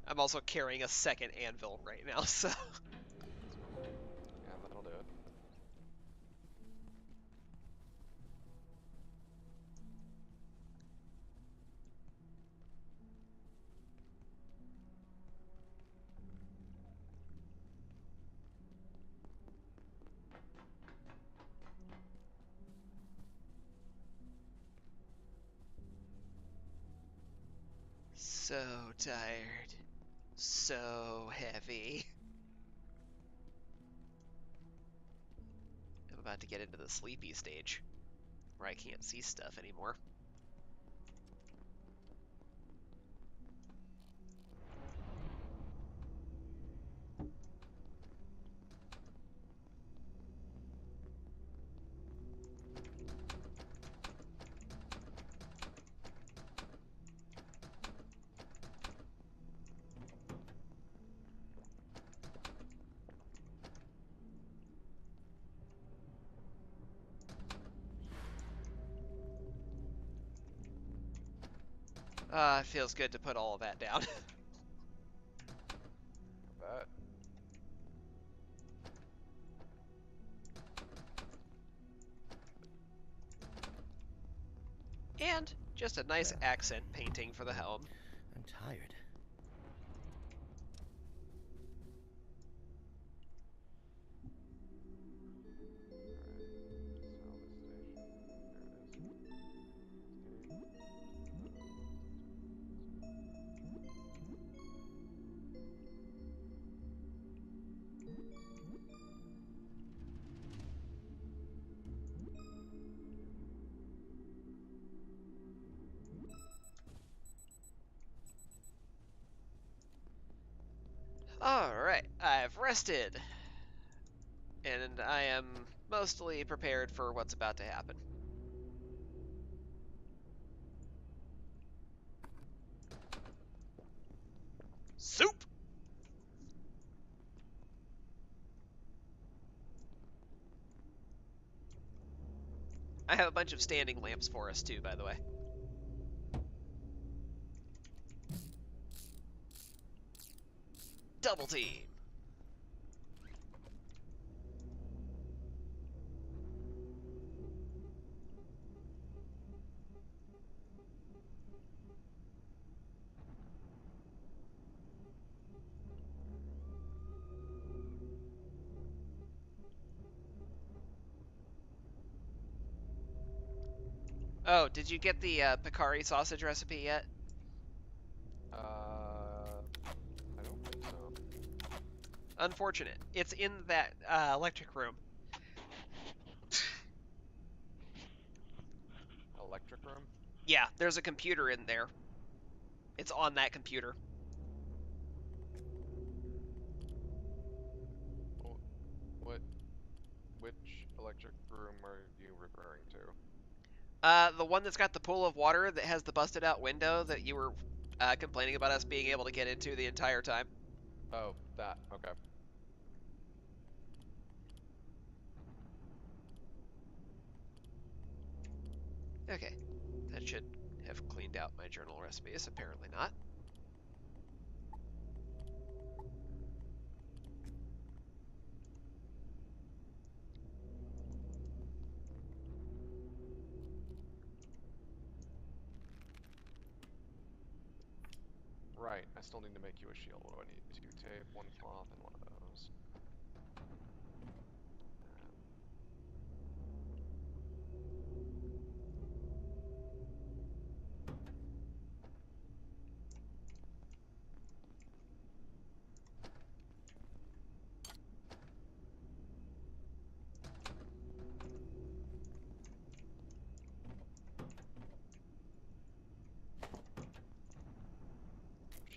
I'm also carrying a second anvil right now, so...
Yeah, that'll do it.
So tired. So heavy. I'm about to get into the sleepy stage, where I can't see stuff anymore. It feels good to put all of that down.
I bet.
And just a nice accent painting for the home.
I'm tired.
Alright, I've rested. And I am mostly prepared for what's about to happen. Soup! I have a bunch of standing lamps for us too, by the way. Double team. Oh, did you get the Picari sausage recipe yet?
I don't think so.
Unfortunate. It's in that electric room.
Electric room?
Yeah, there's a computer in there. It's on that computer.
Which electric room are you referring to?
The one that's got the pool of water that has the busted out window that you were complaining about us being able to get into the entire time.
Oh, that. Okay.
Okay. That should have cleaned out my journal recipes. Apparently not.
Right, I still need to make you a shield. What do I need? 2 tape, 1 cloth, and 1 of those.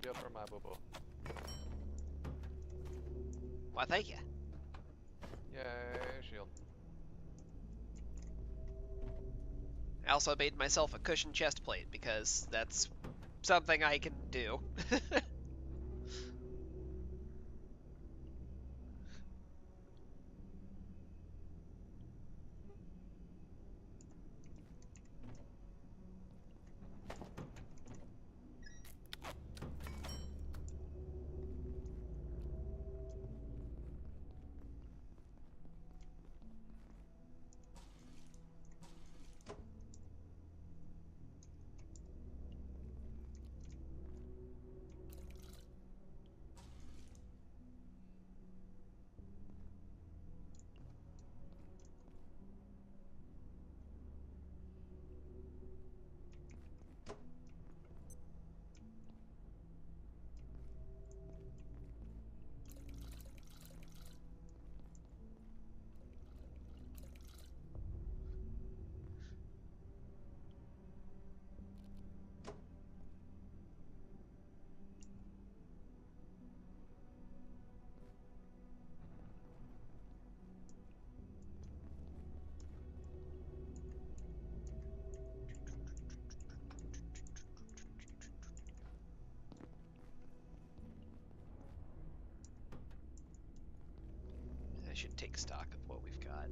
Shield for my boo-boo.
Why, thank you.
Yay, shield.
I also made myself a cushion chest plate because that's something I can do. I should take stock of what we've got.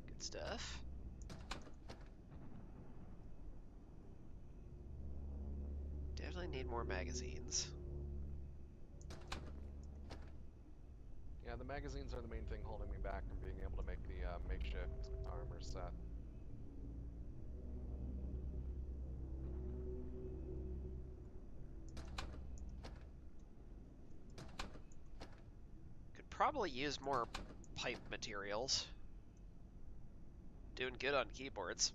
Good stuff. Definitely need more magazines.
Yeah, the magazines are the main thing holding me back from being able to make the makeshift armor set.
Could probably use more pipe materials. Doing good on keyboards.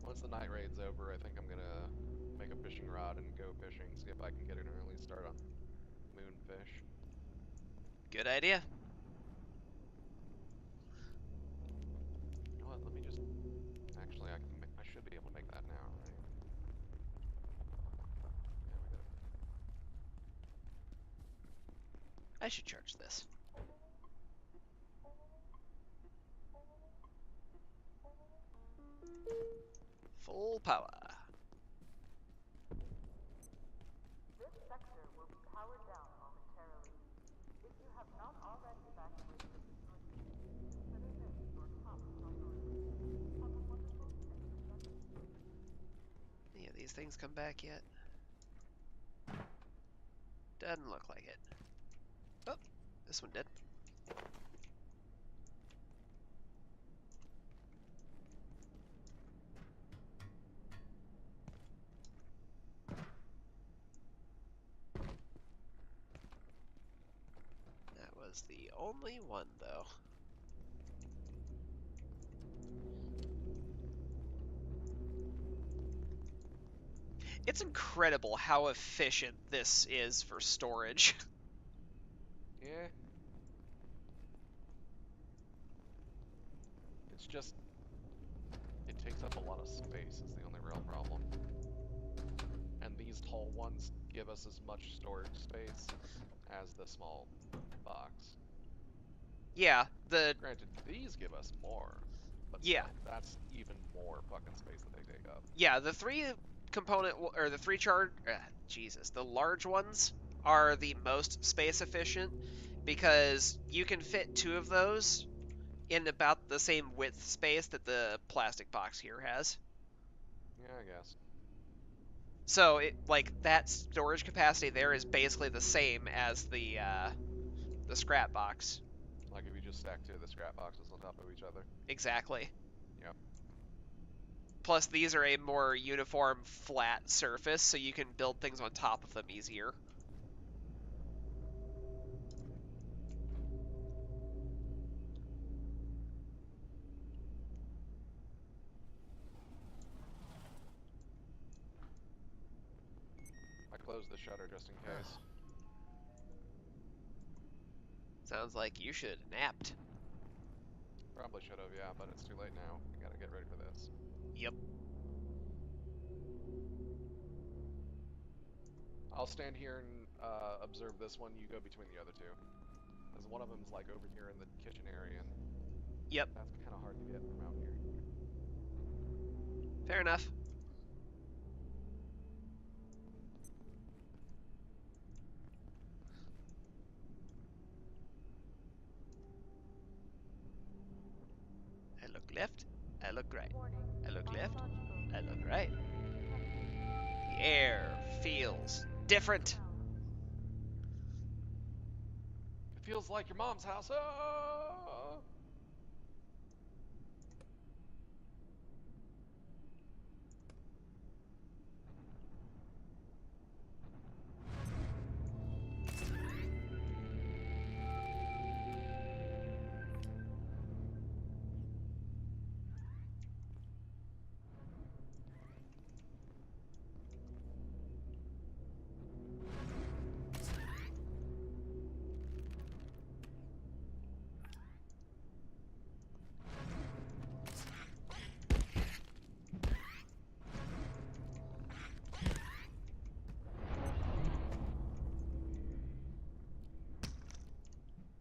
Once the night raid's over, I think I'm gonna make a fishing rod and go fishing, see if I can get an early start on moonfish.
Good idea.
You know what? Let me just. Actually, I should be able to make that now, right? Yeah, we got it.
I should charge this. power.
This sector will be powered down momentarily. If you have not already evacuated the facility, consider this your top priority. Have a wonderful and productive day.
Any of these things come back yet? Doesn't look like it. Oh, this one did. That was the only one, though. It's incredible how efficient this is for storage.
Yeah. It's just, it takes up a lot of space is the only real problem. And these tall ones give us as much storage space as the small box.
Yeah,
Granted, these give us more, but
yeah,
still, that's even more fucking space that they take up.
yeah, the three component, or the three charge, Jesus, the large ones are the most space efficient because you can fit 2 of those in about the same width space that the plastic box here has.
Yeah, I guess.
So it, like, that storage capacity there is basically the same as the scrap box.
Like if you just stack 2 of the scrap boxes on top of each other.
Exactly.
Yep.
Plus these are a more uniform, flat surface, so you can build things on top of them easier.
I closed the shutter just in case.
Sounds like you should have napped.
Probably should have, yeah, but it's too late now. I gotta get ready for this.
Yep.
I'll stand here and observe this one. You go between the other 2. Because one of them's like over here in the kitchen area, and
Yep.
that's kind of hard to get from out here.
Fair enough. I look left, I look right. I look left, I look right. The air feels different.
It feels like your mom's house. Ah!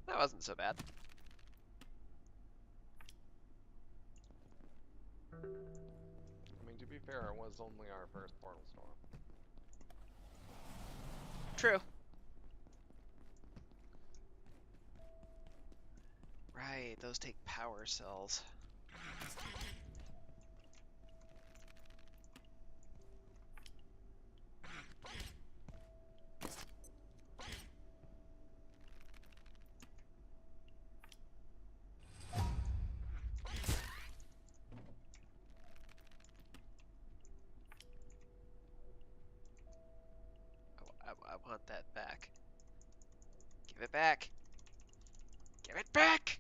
That wasn't so bad.
I mean, to be fair, it was only our first portal storm.
True. Right, those take power cells. I want that back. Give it back. Give it back!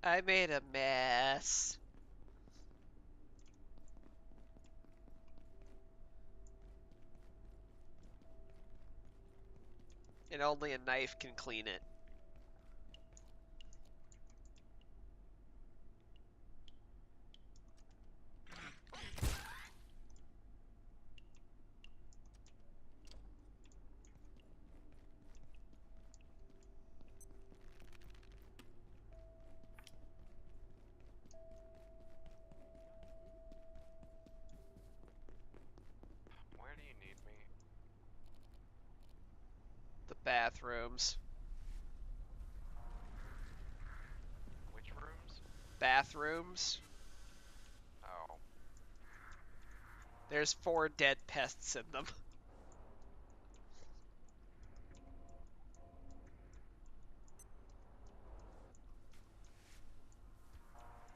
I made a mess. And only a knife can clean it.
Where do you need me?
The bathrooms.
Which rooms?
Bathrooms.
Oh.
There's 4 dead pests in them.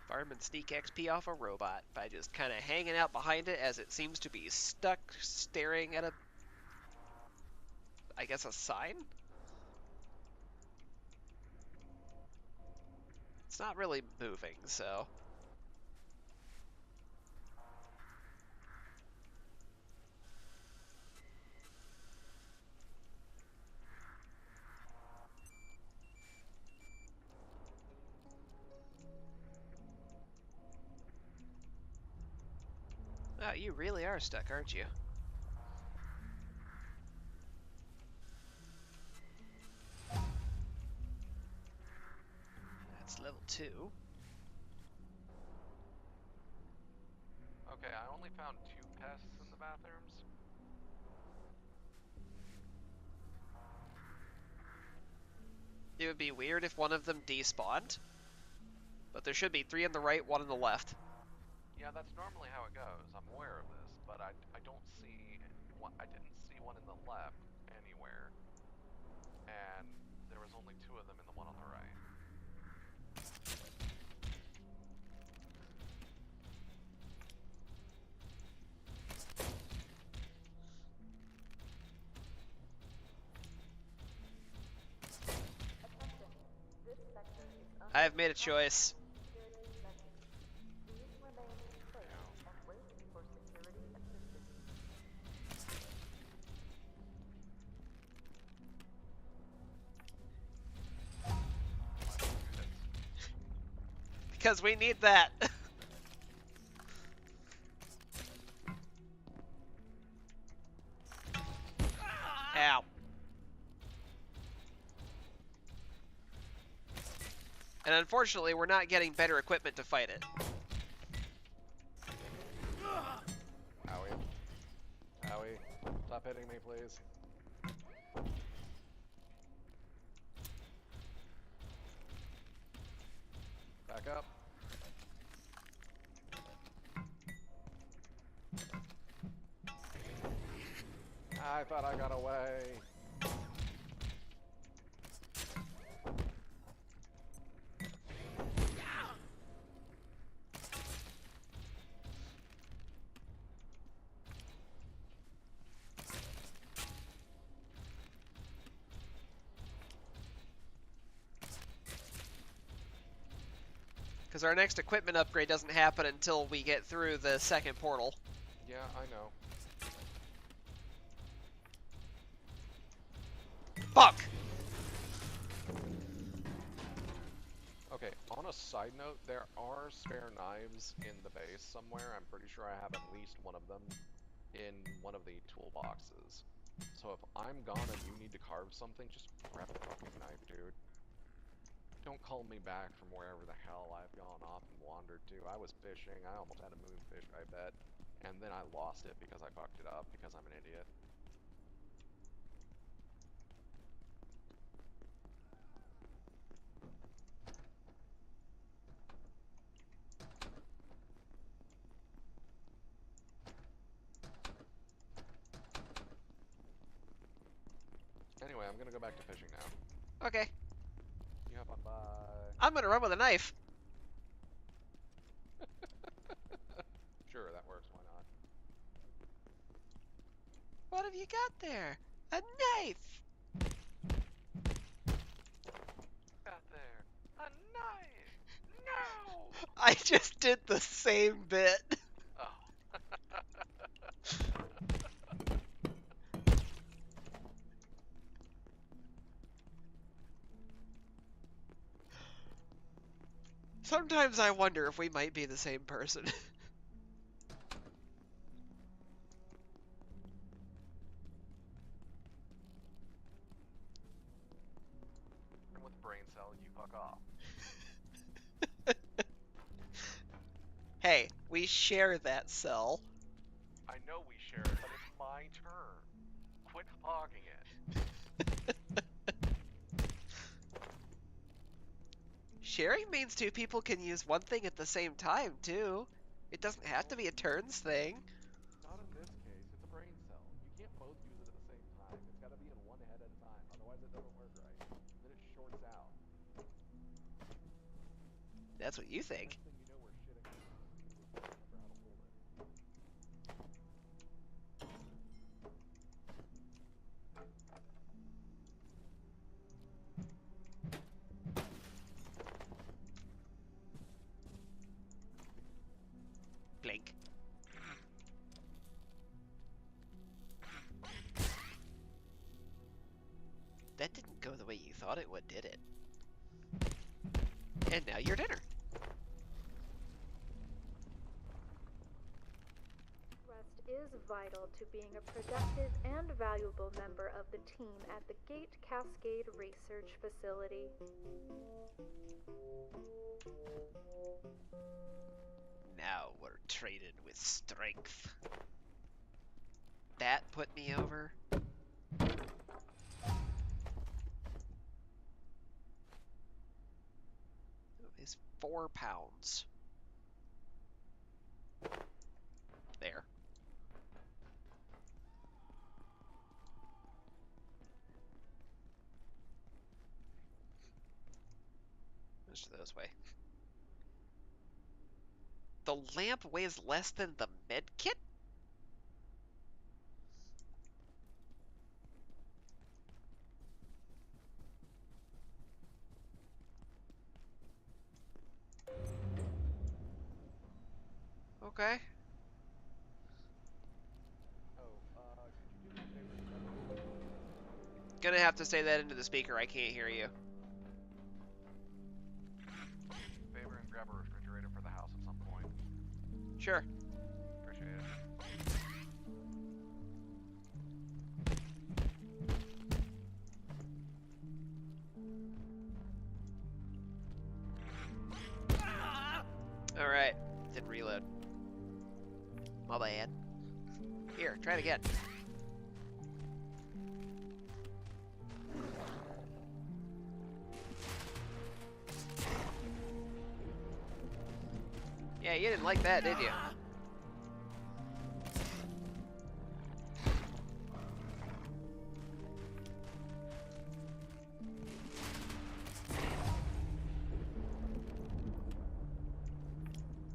Firemen sneak XP off a robot by just kind of hanging out behind it as it seems to be stuck staring at I guess a sign? It's not really moving, so... Oh, you really are stuck, aren't you? That's level 2.
Okay, I only found 2 pests in the bathrooms.
It would be weird if one of them despawned. But there should be 3 on the right, 1 on the left.
Yeah, that's normally how it goes. I'm aware of this, but I don't see one. I didn't see one in the left anywhere, and there was only 2 of them in the one on the right.
I have made a choice. Because we need that. Ow. And unfortunately, we're not getting better equipment to fight it.
Owie. Owie. Stop hitting me, please. Back up. I thought I got away.
Because our next equipment upgrade doesn't happen until we get through the second portal.
Yeah, I know.
Fuck!
Okay, on a side note, there are spare knives in the base somewhere. I'm pretty sure I have at least one of them in one of the toolboxes. So if I'm gone and you need to carve something, just grab a fucking knife, dude. Don't call me back from wherever the hell I've gone off and wandered to. I was fishing, I almost had a moonfish, I bet. And then I lost it because I fucked it up, because I'm an idiot. Anyway, I'm gonna go back to fishing now.
Okay.
You have fun, bye.
I'm gonna run with a knife.
Sure, that works, why not?
What have you got there? A knife!
Got there. A knife!
No!
I just did the same bit.
Oh.
Sometimes I wonder if we might be the same person.
And with brain cell, you fuck off.
Hey, we share that cell.
I know we share it, but it's my turn. Quit hogging it.
Sharing means two people can use one thing at the same time, too. It doesn't have to be a turns thing.
Not in this case. It's a brain cell. You can't both use it at the same time. It's got to be in one head at a time. Otherwise, it doesn't work right. Then it shorts out.
That's what you think.
Next thing you know, we're shitting on it because we can't remember how to hold it.
Blink. That didn't go the way you thought it would, did it? And now your dinner.
Rest is vital to being a productive and valuable member of the team at the Gate Cascade Research Facility.
Now we're traded with strength. That put me over. Is 4 pounds. There. Just this way. The lamp weighs less than the med kit? Okay. Gonna have to say that into the speaker. I can't hear you.
Favor and grab a refrigerator for the house at some point.
Sure.
Appreciate it.
Alright. Didn't reload. My bad. Here, try it again. Yeah, you didn't like that, did you?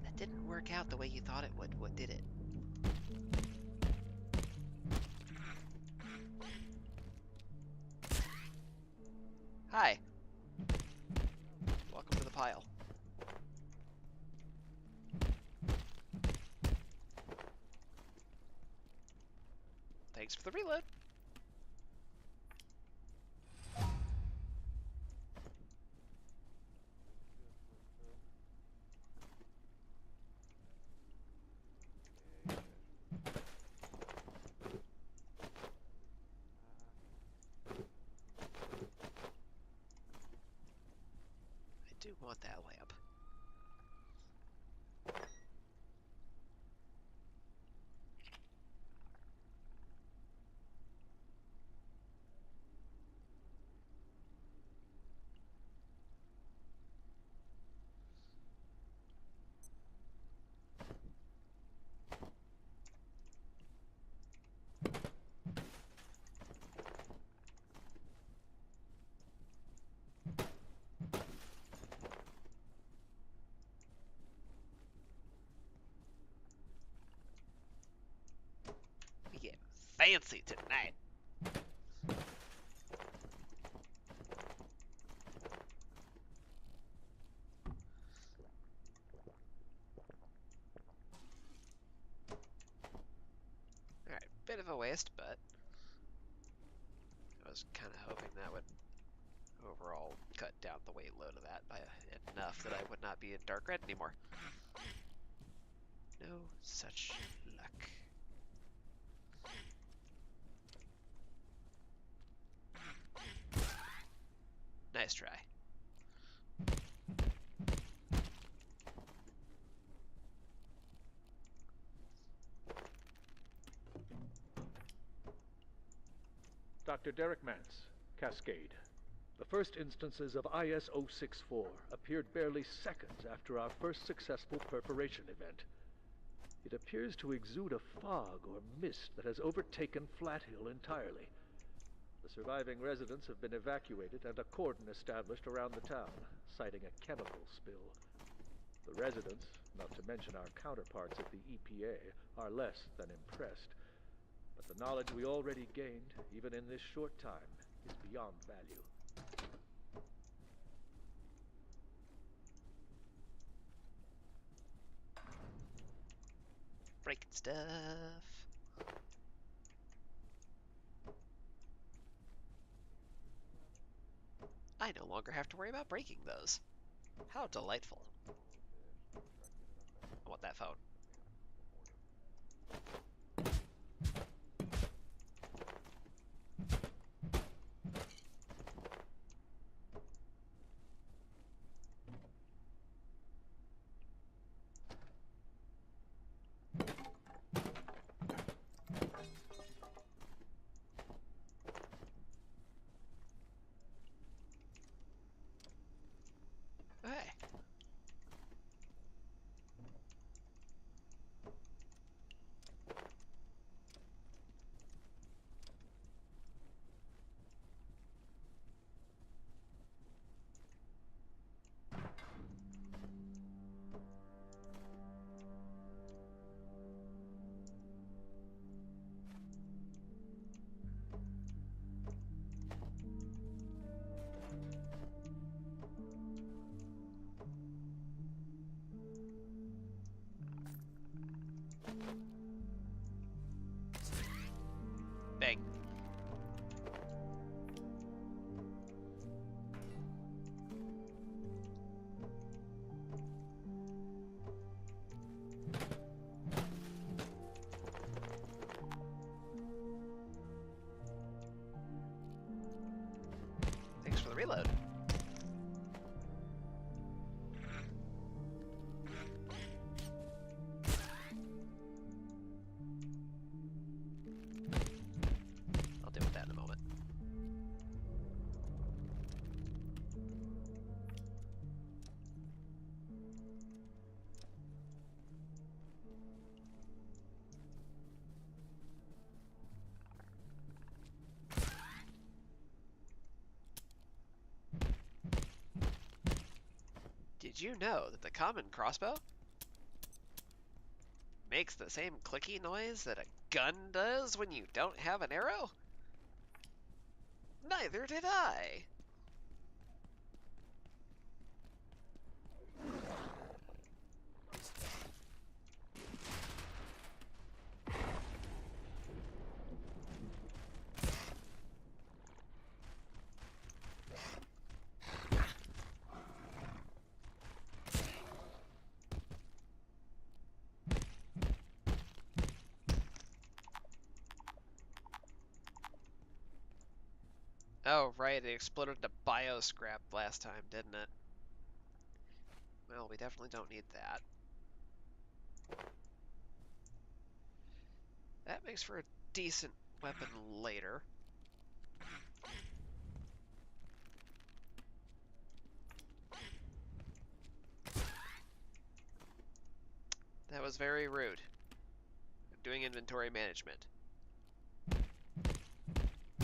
That didn't work out the way you thought it would. What did it? Hi. Welcome to the pile. Thanks for the reload. I do want that lamp. We get fancy tonight. of a waste, but I was kind of hoping that would overall cut down the weight load of that by enough that I would not be in dark red anymore. No such luck. Nice try.
Dr. Derek Mance, Cascade. The first instances of IS-064 appeared barely seconds after our first successful perforation event. It appears to exude a fog or mist that has overtaken Flat Hill entirely. The surviving residents have been evacuated and a cordon established around the town, citing a chemical spill. The residents, not to mention our counterparts at the EPA, are less than impressed. But the knowledge we already gained, even in this short time, is beyond value.
Breaking stuff. I no longer have to worry about breaking those. How delightful. I want that phone. Hey. Bang. Thanks for the reload. I'll deal with that in a moment. Did you know that the common crossbow makes the same clicky noise that a gun does when you don't have an arrow? Neither did I! Oh, right, it exploded into bioscrap last time, didn't it? Well, we definitely don't need that. That makes for a decent weapon later. That was very rude. I'm doing inventory management.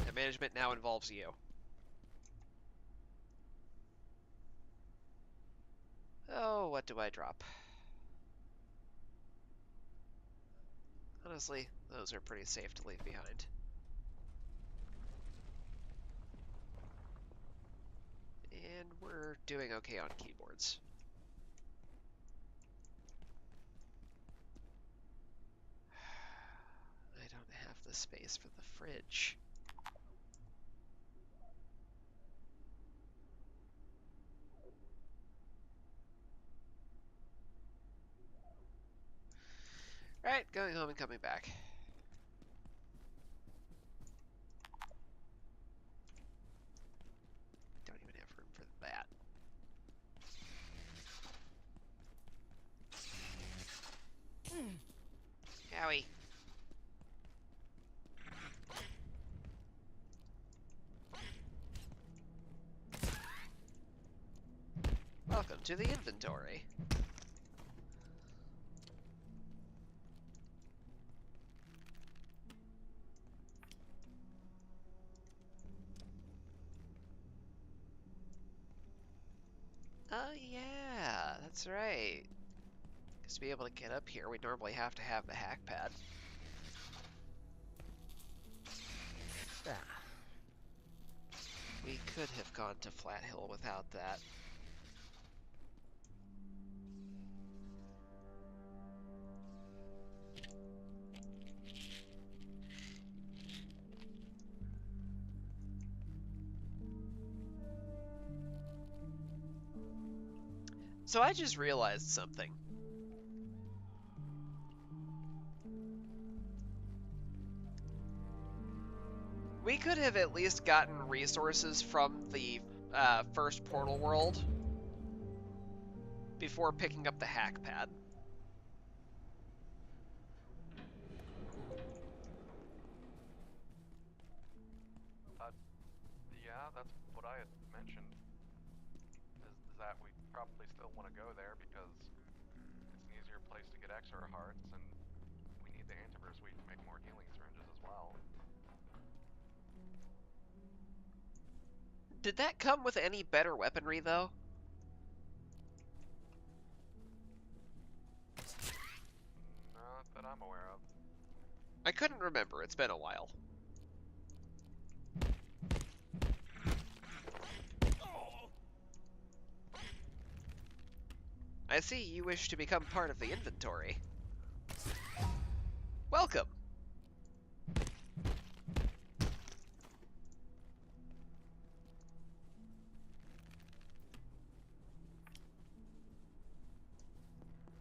And management now involves you. Oh, what do I drop? Honestly, those are pretty safe to leave behind. And we're doing okay on keyboards. I don't have the space for the fridge. Right, going home and coming back. Don't even have room for that. Owie. Welcome to the inventory. Oh yeah, that's right. Because to be able to get up here, we normally have to have the hack pad. We could have gone to Flat Hill without that. So I just realized something. We could have at least gotten resources from the first portal world before picking up the hack pad.
Yeah, that's what I had mentioned. Is that we probably still want to go there because it's an easier place to get extra hearts, and we need the antivirus weed to make more healing syringes as well.
Did that come with any better weaponry, though?
Not that I'm aware of.
I couldn't remember. It's been a while. I see you wish to become part of the inventory. Welcome!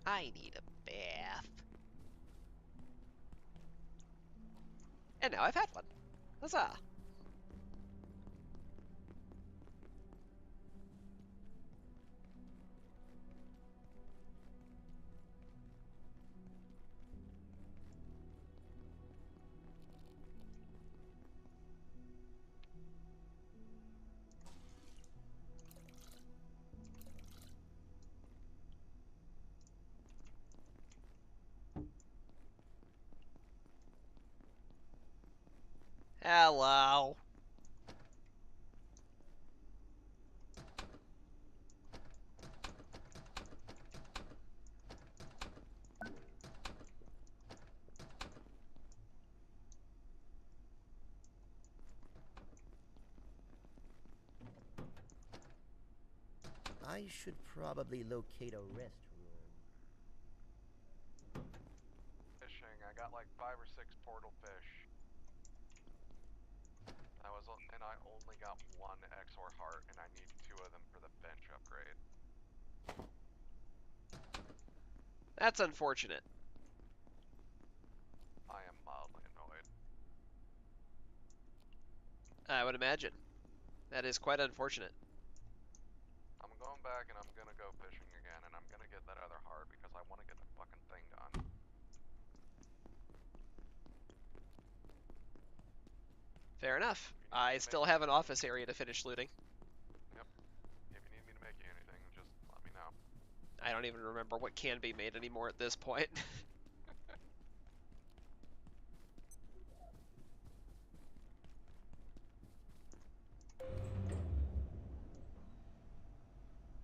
I need a bath. And now I've had one. Huzzah! Hello.
I should probably locate a rest room.
Fishing, I got like 5 or 6 portal fish. And I only got 1 XOR heart, and I need 2 of them for the bench upgrade.
That's unfortunate.
I am mildly annoyed.
I would imagine. That is quite unfortunate.
I'm going back and I'm gonna go fishing again, and I'm gonna get that other heart because I want to get the fucking thing done.
Fair enough. I still have an office area to finish looting.
Yep. If you need me to make you anything, just let me know.
I don't even remember what can be made anymore at this point.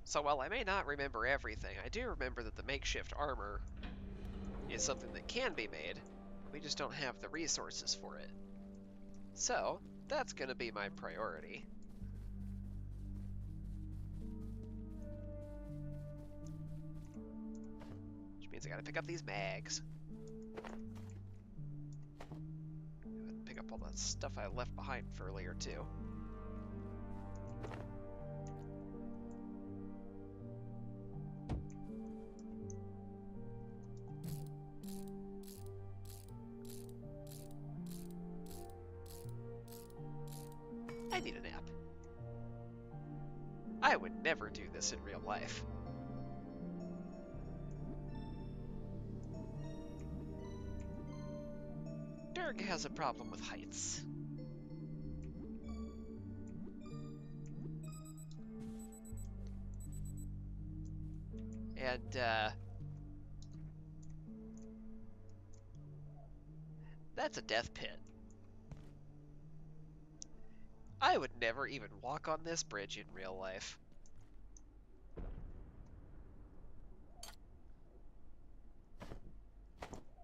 So while I may not remember everything, I do remember that the makeshift armor is something that can be made. We just don't have the resources for it. So, that's going to be my priority. Which means I gotta pick up these mags. up all the stuff I left behind for earlier, too. I need a nap. I would never do this in real life. Dirg has a problem with heights. And, that's a death pit. I would never even walk on this bridge in real life.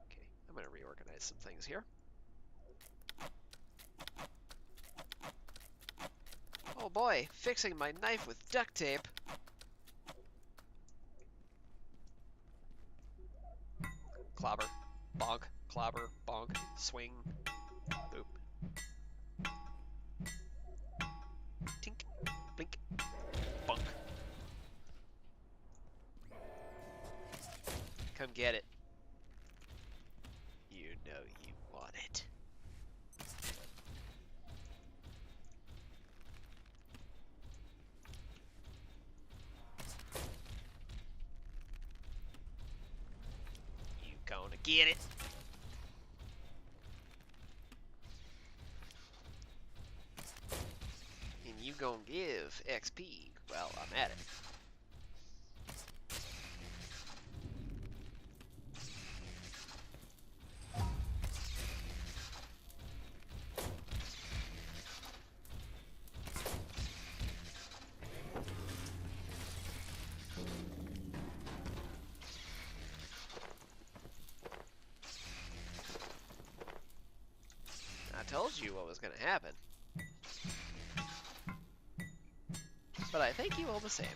Okay, I'm gonna reorganize some things here. Oh boy, fixing my knife with duct tape. Clobber, bonk, clobber, bonk, swing, boop. Tink, blink, bonk. Come get it. You know you want it. You gonna get it. And you gonna give XP while I'm at it. I told you what was going to happen. But I thank you all the same.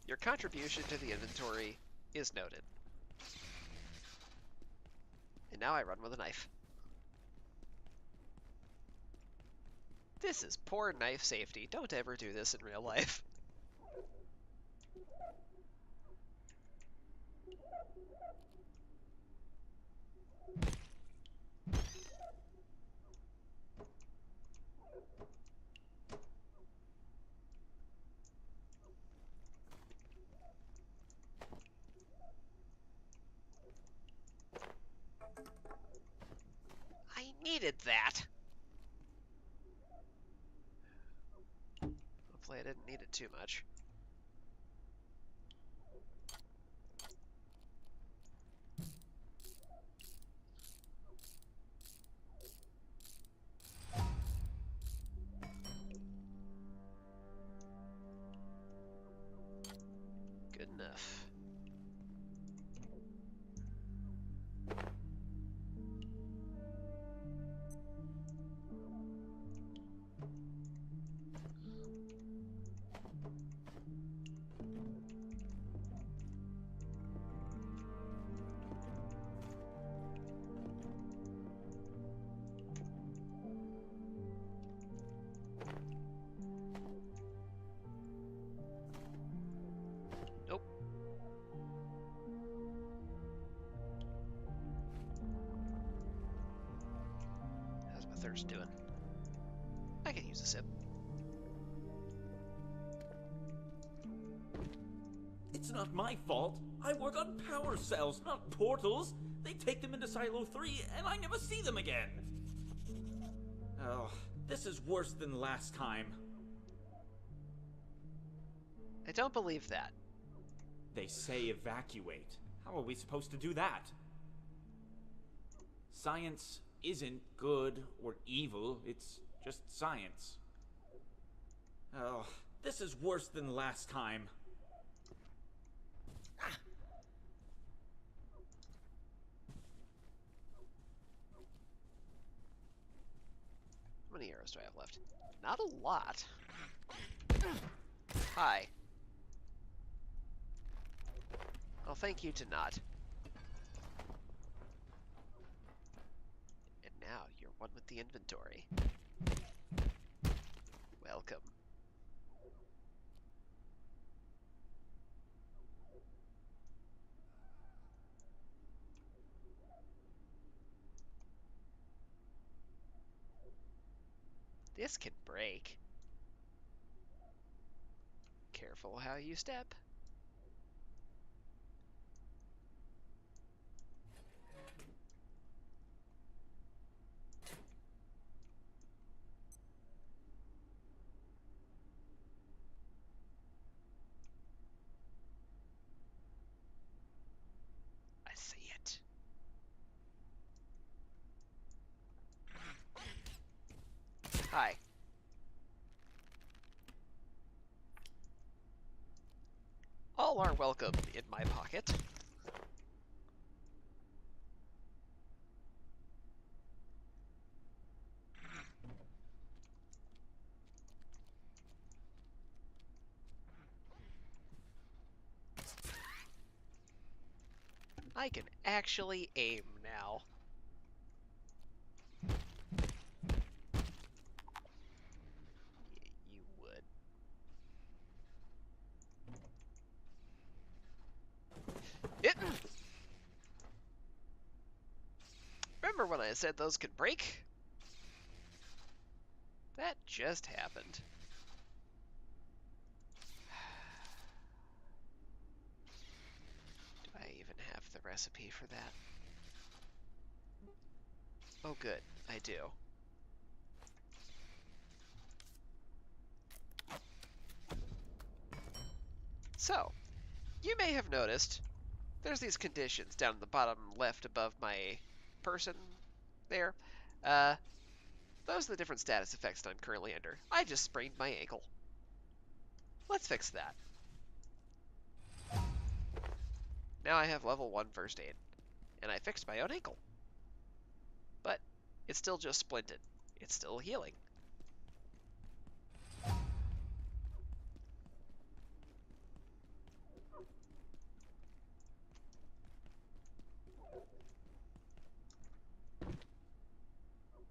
Your contribution to the inventory is noted. And now I run with a knife. This is poor knife safety. Don't ever do this in real life. I needed that. Hopefully I didn't need it too much. Good enough. Nope. How's my thirst doing? I could use a sip.
It's not my fault. I work on power cells, not portals. They take them into Silo 3, and I never see them again. Oh, this is worse than last time.
I don't believe that.
They say evacuate. How are we supposed to do that? Science isn't good or evil, it's just science. Oh, this is worse than last time.
How many arrows do I have left? Not a lot. Hi. Well, thank you to not. And now you're one with the inventory. Welcome. This can break. Careful how you step. I see it. Hi. All are welcome in my pocket. I can actually aim now. You would. Remember when I said those could break? That just happened. Do I even have the recipe for that? Oh good, I do. So, you may have noticed there's these conditions down at the bottom left above my person there. Those are the different status effects that I'm currently under. I just sprained my ankle. Let's fix that. Now I have level 1 first aid, and I fixed my own ankle. But it's still just splinted. It's still healing.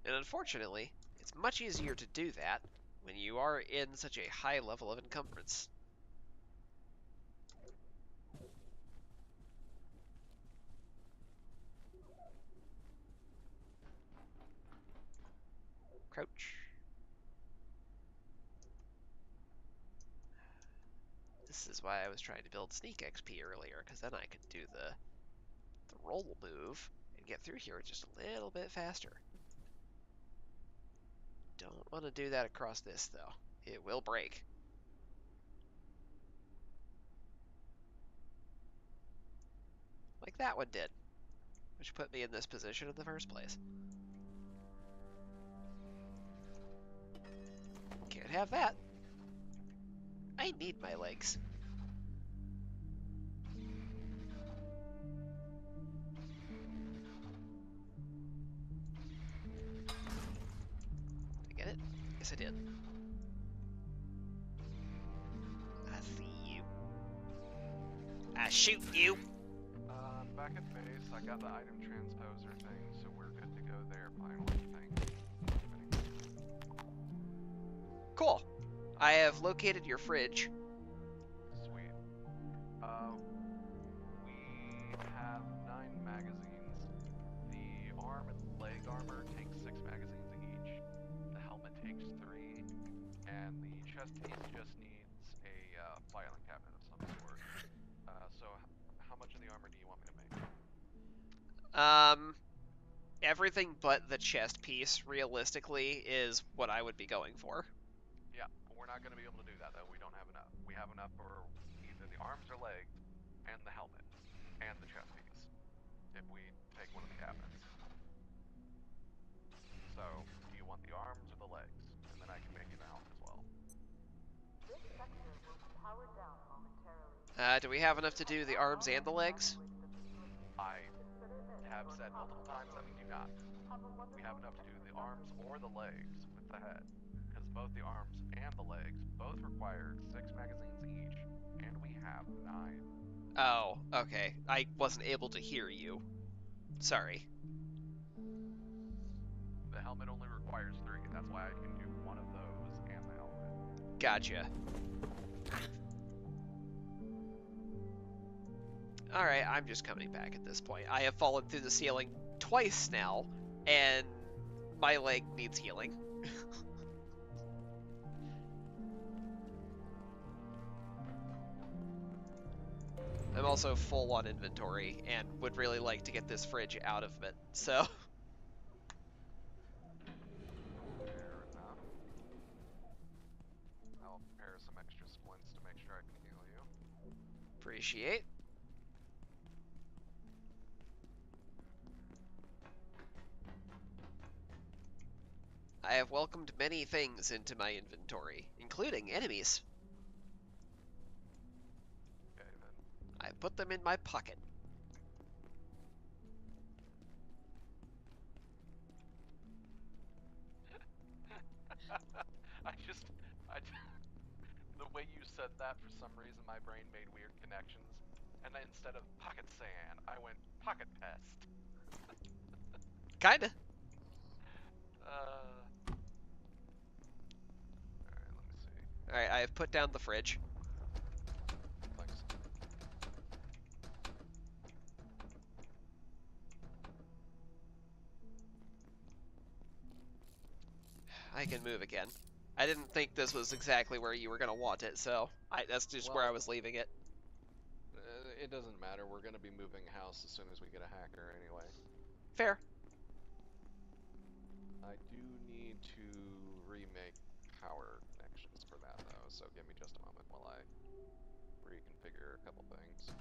And unfortunately, it's much easier to do that when you are in such a high level of encumbrance. Crouch. This is why I was trying to build sneak XP earlier, because then I could do the roll move and get through here just a little bit faster. Don't want to do that across this, though. It will break. Like that one did, which put me in this position in the first place. Can't have that. I need my legs. Did I get it? Yes, I did. I see you. I shoot you.
Back at base, I got the item transposer thing, so we're good to go there finally, I think.
Cool. I have located your fridge.
Sweet. We have 9 magazines. The arm and leg armor takes 6 magazines each. The helmet takes 3. And the chest piece just needs a filing cabinet of some sort. So how much of the armor do you want me to make?
Everything but the chest piece, realistically, is what I would be going for.
Yeah, we're not going to be able to do that, though. We don't have enough. We have enough for either the arms or legs, and the helmet, and the chest piece, if we take one of the cabinets. So, do you want the arms or the legs? And then I can make you the helmet as well.
This sector will be powered down momentarily.
Do we have enough to do the arms and the legs?
I have said multiple times that we do not. We have enough to do the arms or the legs with the head, because both the arms and the legs both require 6 magazines each, and we have 9.
Oh, okay. I wasn't able to hear you. Sorry.
The helmet helmet only requires 3. That's why I can do one of those and the helmet.
Gotcha. Alright, I'm just coming back at this point. I have fallen through the ceiling twice now, and my leg needs healing. I'm also full on inventory, and would really like to get this fridge out of it, so...
Fair enough. I'll prepare some extra splints to make sure I can heal you.
Appreciate. I have welcomed many things into my inventory, including enemies.
Okay, then.
I put them in my pocket.
The way you said that, for some reason, my brain made weird connections. And then instead of pocket sand, I went pocket pest.
Kinda.
Alright, let me see.
Alright, I have put down the fridge.
Thanks.
I can move again. I didn't think this was exactly where you were going to want it, so that's just where I was leaving it.
It doesn't matter. We're going to be moving house as soon as we get a hacker anyway.
Fair.
I do need to remake power connections for that, though, so give me just a moment while I reconfigure a couple things.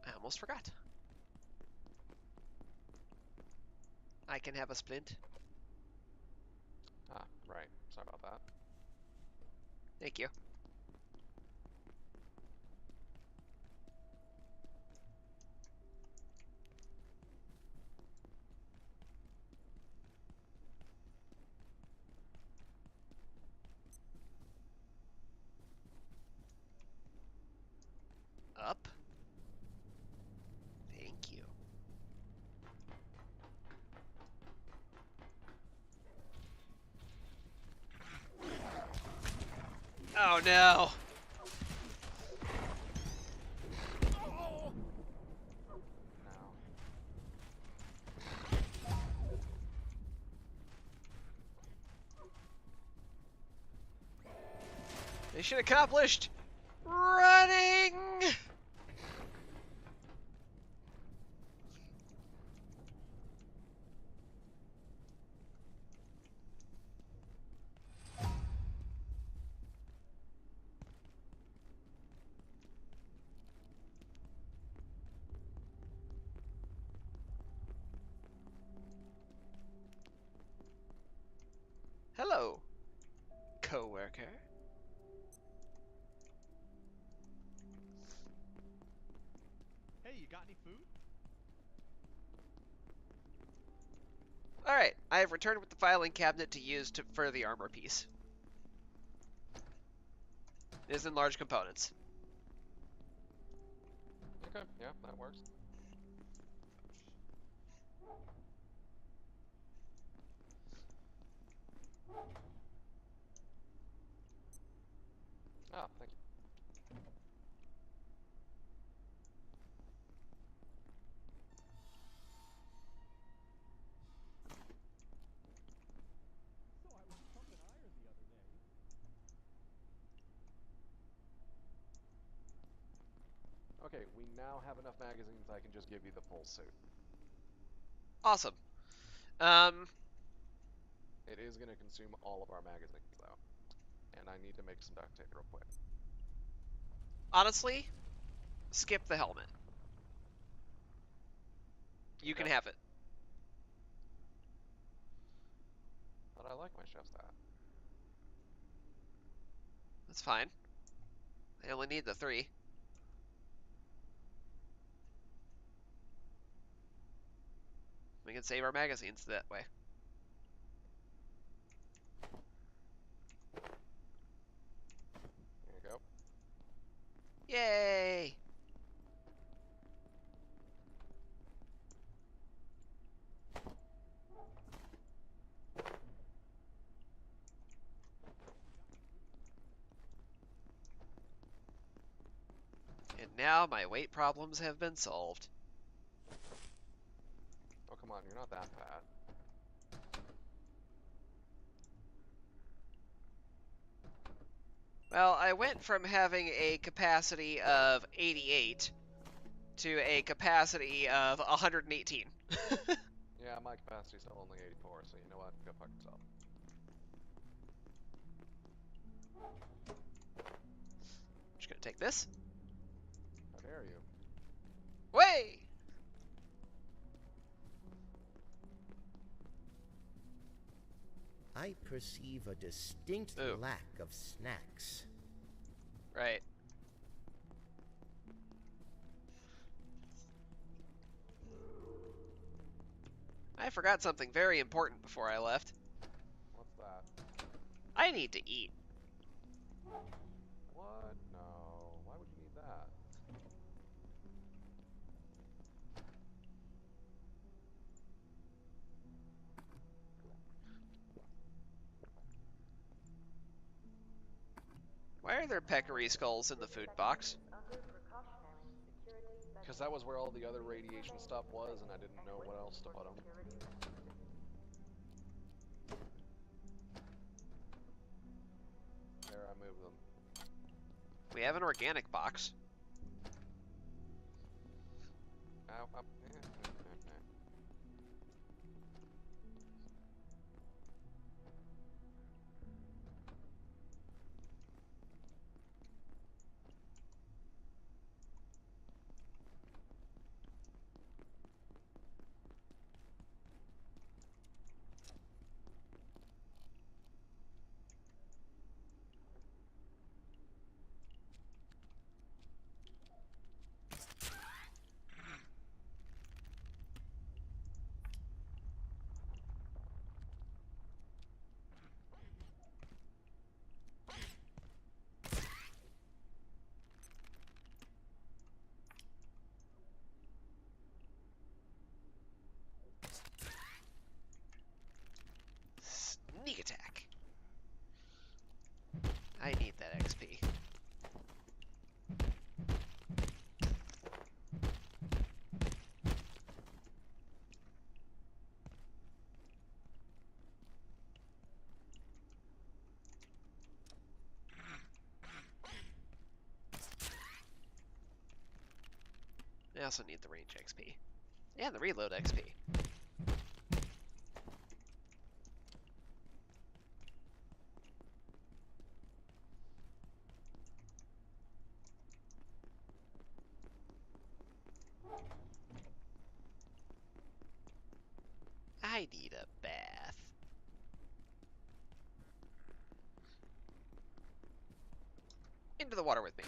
I almost forgot. I can have a splint.
Ah, right. Sorry about that.
Thank you. Up. Thank you. Oh no! Mission accomplished! Running! Hello, co-worker.
Hey, you got any food?
Alright, I have returned with the filing cabinet to use for the armor piece. It is in large components.
Okay, yeah, that works. Oh, thank you.
So I was pumping iron the other day.
Okay, we now have enough magazines I can just give you the full suit.
Awesome.
It is going to consume all of our magazines, though. And I need to make some duct tape real quick.
Honestly, skip the helmet. You can have it.
But I like my chef's hat.
That's fine. I only need the 3. We can save our magazines that way.
There you go.
Yay! And now my weight problems have been solved.
Oh, come on, you're not that fat.
Well, I went from having a capacity of 88 to a capacity of 118.
Yeah, my capacity's still only 84, so you know what? Go fuck yourself.
Just gonna take this.
How dare you?
Way!
I perceive a distinct lack of snacks.
Right. I forgot something very important before I left.
What's that?
I need to eat.
What? No. Why would you need that?
Why are there peccary skulls in the food box?
Because that was where all the other radiation stuff was, and I didn't know what else to put them. There, I moved them.
We have an organic box.
Ow, ow.
Sneak attack. I need that XP. I also need the range XP. And the reload XP. I need a bath. Into the water with me.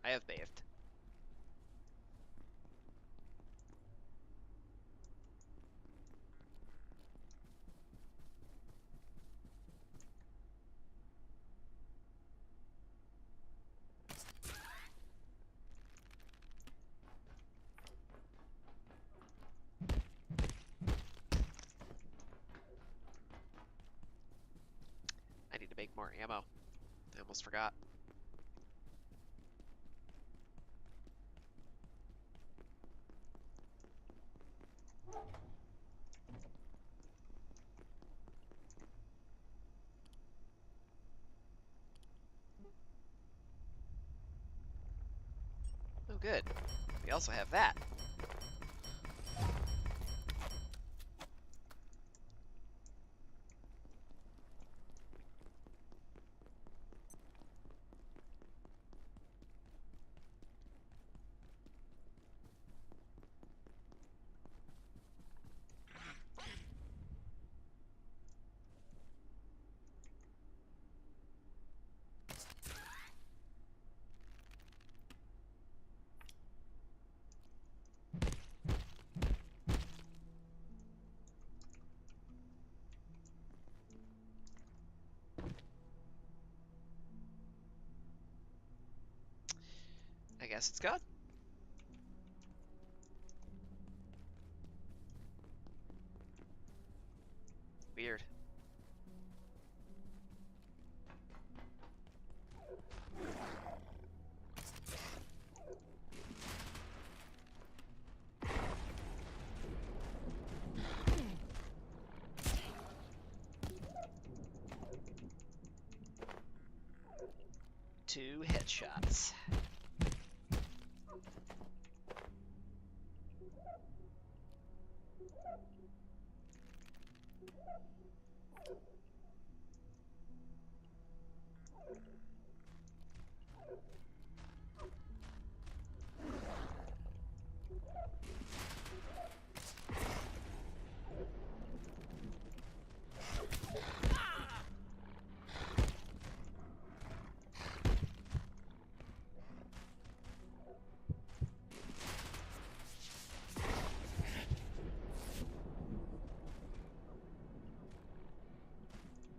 I have bathed. I need to make more ammo. I almost forgot. Oh, good. We also have that. guess it's gone. Weird. Two headshots.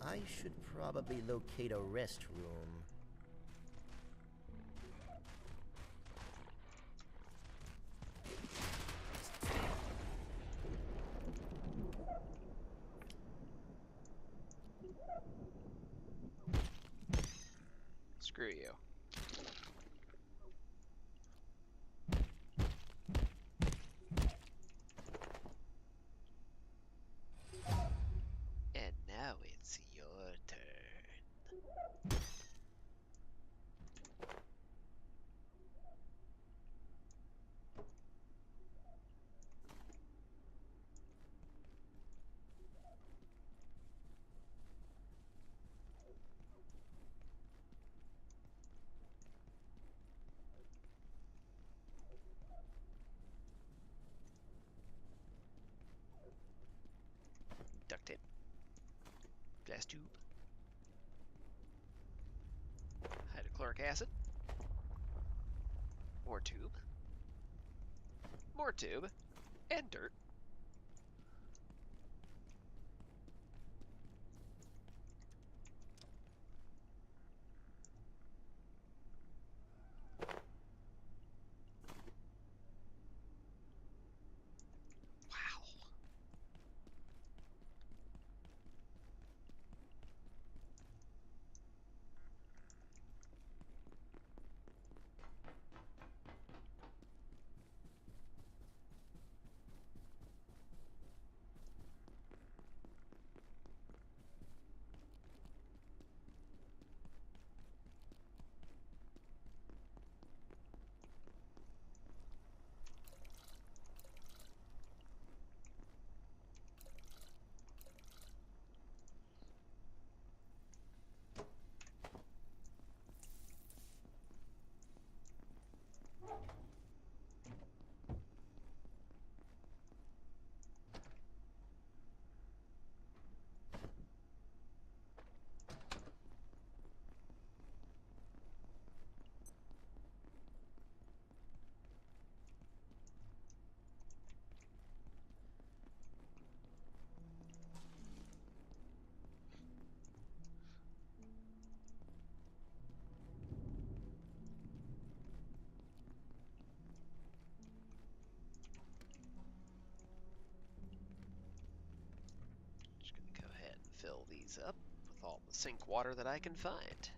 I should probably locate a restroom.
Screw you. And now it's your turn. Duct tape. Glass tube. Hydrochloric acid. More tube. More tube. And dirt. Fill these up with all the sink water that I can find.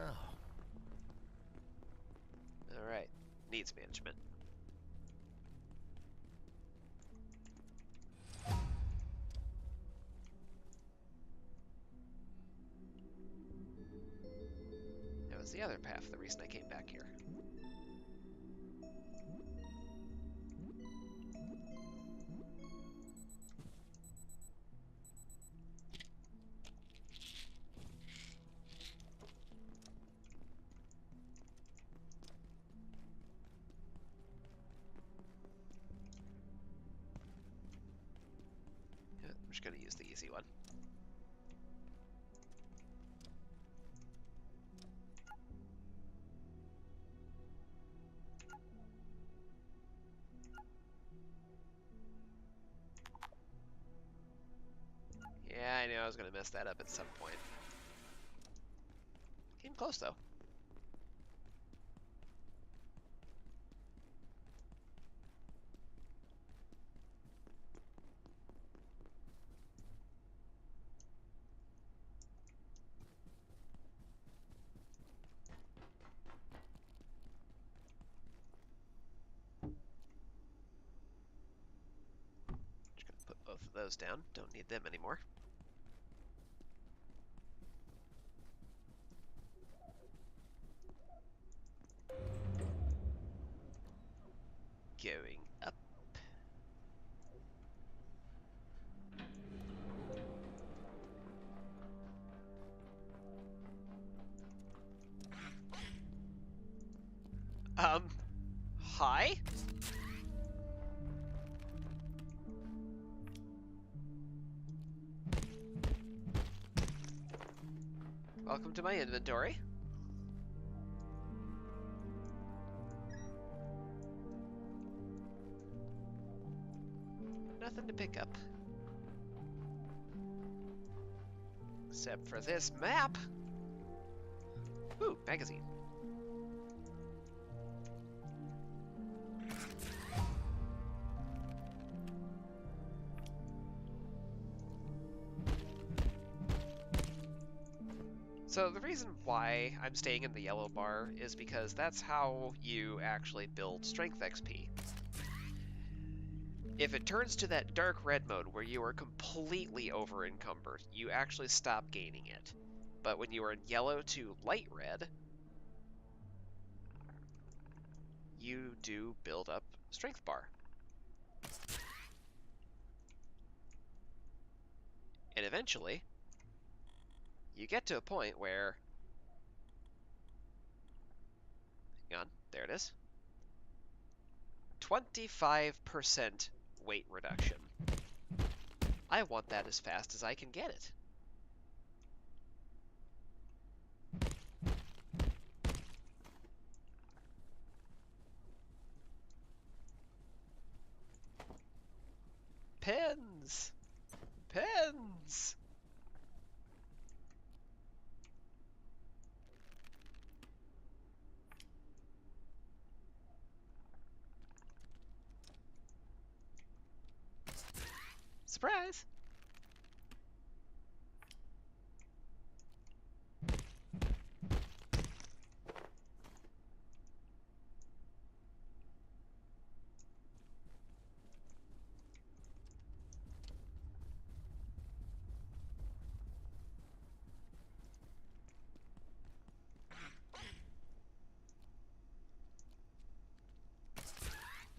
Oh.
Alright, needs management. That was the other path, the reason I came back here. I'm just going to use the easy one. going to mess that up at some point. Came close, though. Just going to put both of those down. Don't need them anymore. Going up. Hi? Welcome to my inventory. Nothing to pick up. Except for this map. Ooh, magazine. So the reason why I'm staying in the yellow bar is because that's how you actually build strength XP. If it turns to that dark red mode where you are completely over encumbered, you actually stop gaining it. But when you are in yellow to light red, you do build up strength bar. And eventually, you get to a point where, hang on, there it is, 25% weight reduction. I want that as fast as I can get it. Pens! Pens! Surprise!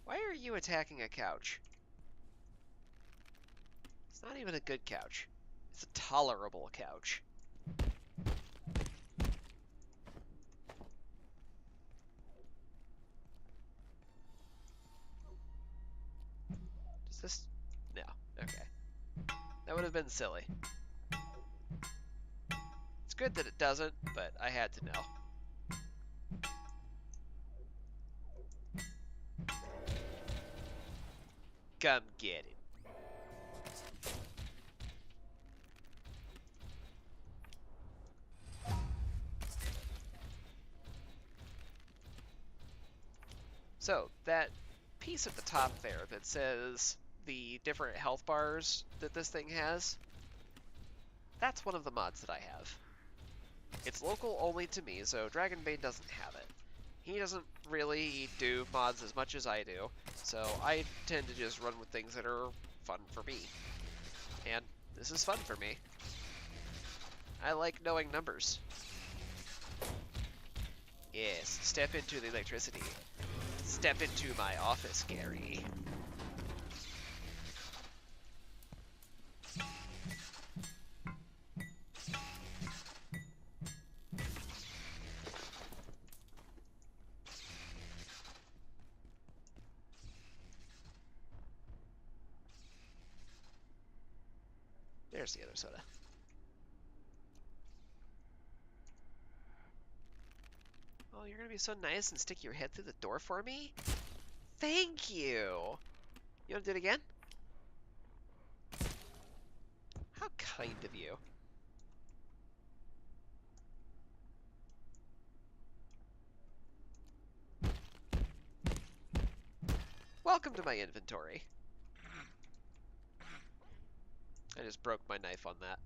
Why are you attacking a couch? It's not even a good couch. It's a tolerable couch. Does this... No. Okay. That would have been silly. It's good that it doesn't, but I had to know. Come get it. So, that piece at the top there that says the different health bars that this thing has, that's one of the mods that I have. It's local only to me, so Dragonbane doesn't have it. He doesn't really do mods as much as I do, so I tend to just run with things that are fun for me. And this is fun for me. I like knowing numbers. Yes, step into the electricity. Step into my office, Gary. There's the other soda. Oh, you're gonna be so nice and stick your head through the door for me? Thank you! You wanna do it again? How kind of you. Welcome to my inventory. I just broke my knife on that.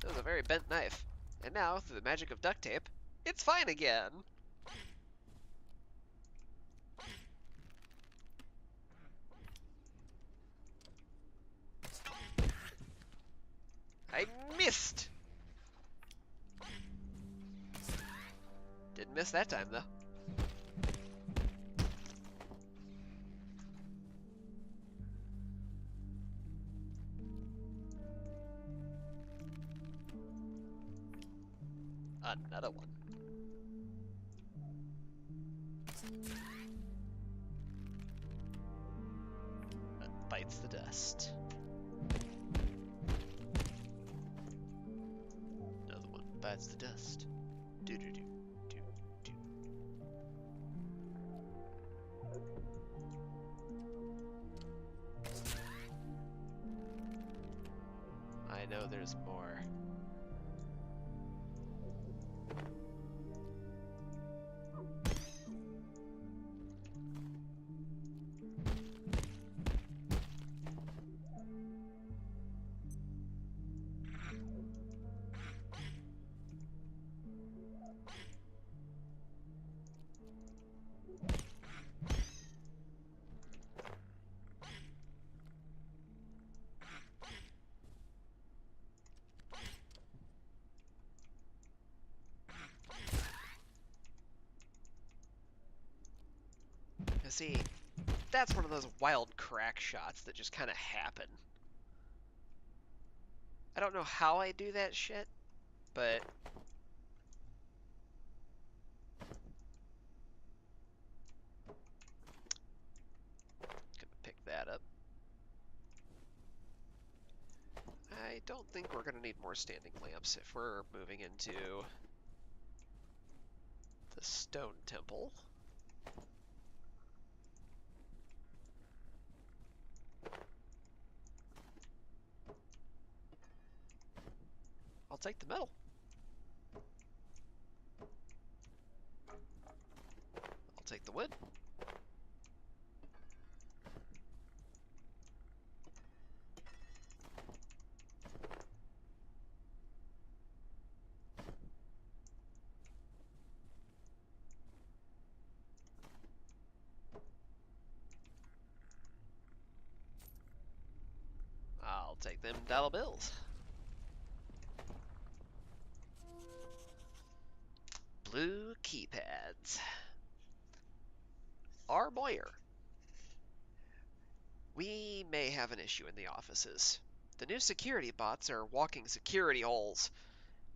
That was a very bent knife. And now, through the magic of duct tape, it's fine again! I missed! Didn't miss that time, though. Another one. That bites the dust. Another one bites the dust. Do do do do do. I know there's more. See, that's one of those wild crack shots that just kind of happen. I don't know how I do that shit, but gonna pick that up. I don't think we're gonna need more standing lamps if we're moving into the stone temple. I'll take the metal. I'll take the wood. I'll take them dollar bills. Blue keypads. R. Moyer. We may have an issue in the offices. The new security bots are walking security holes.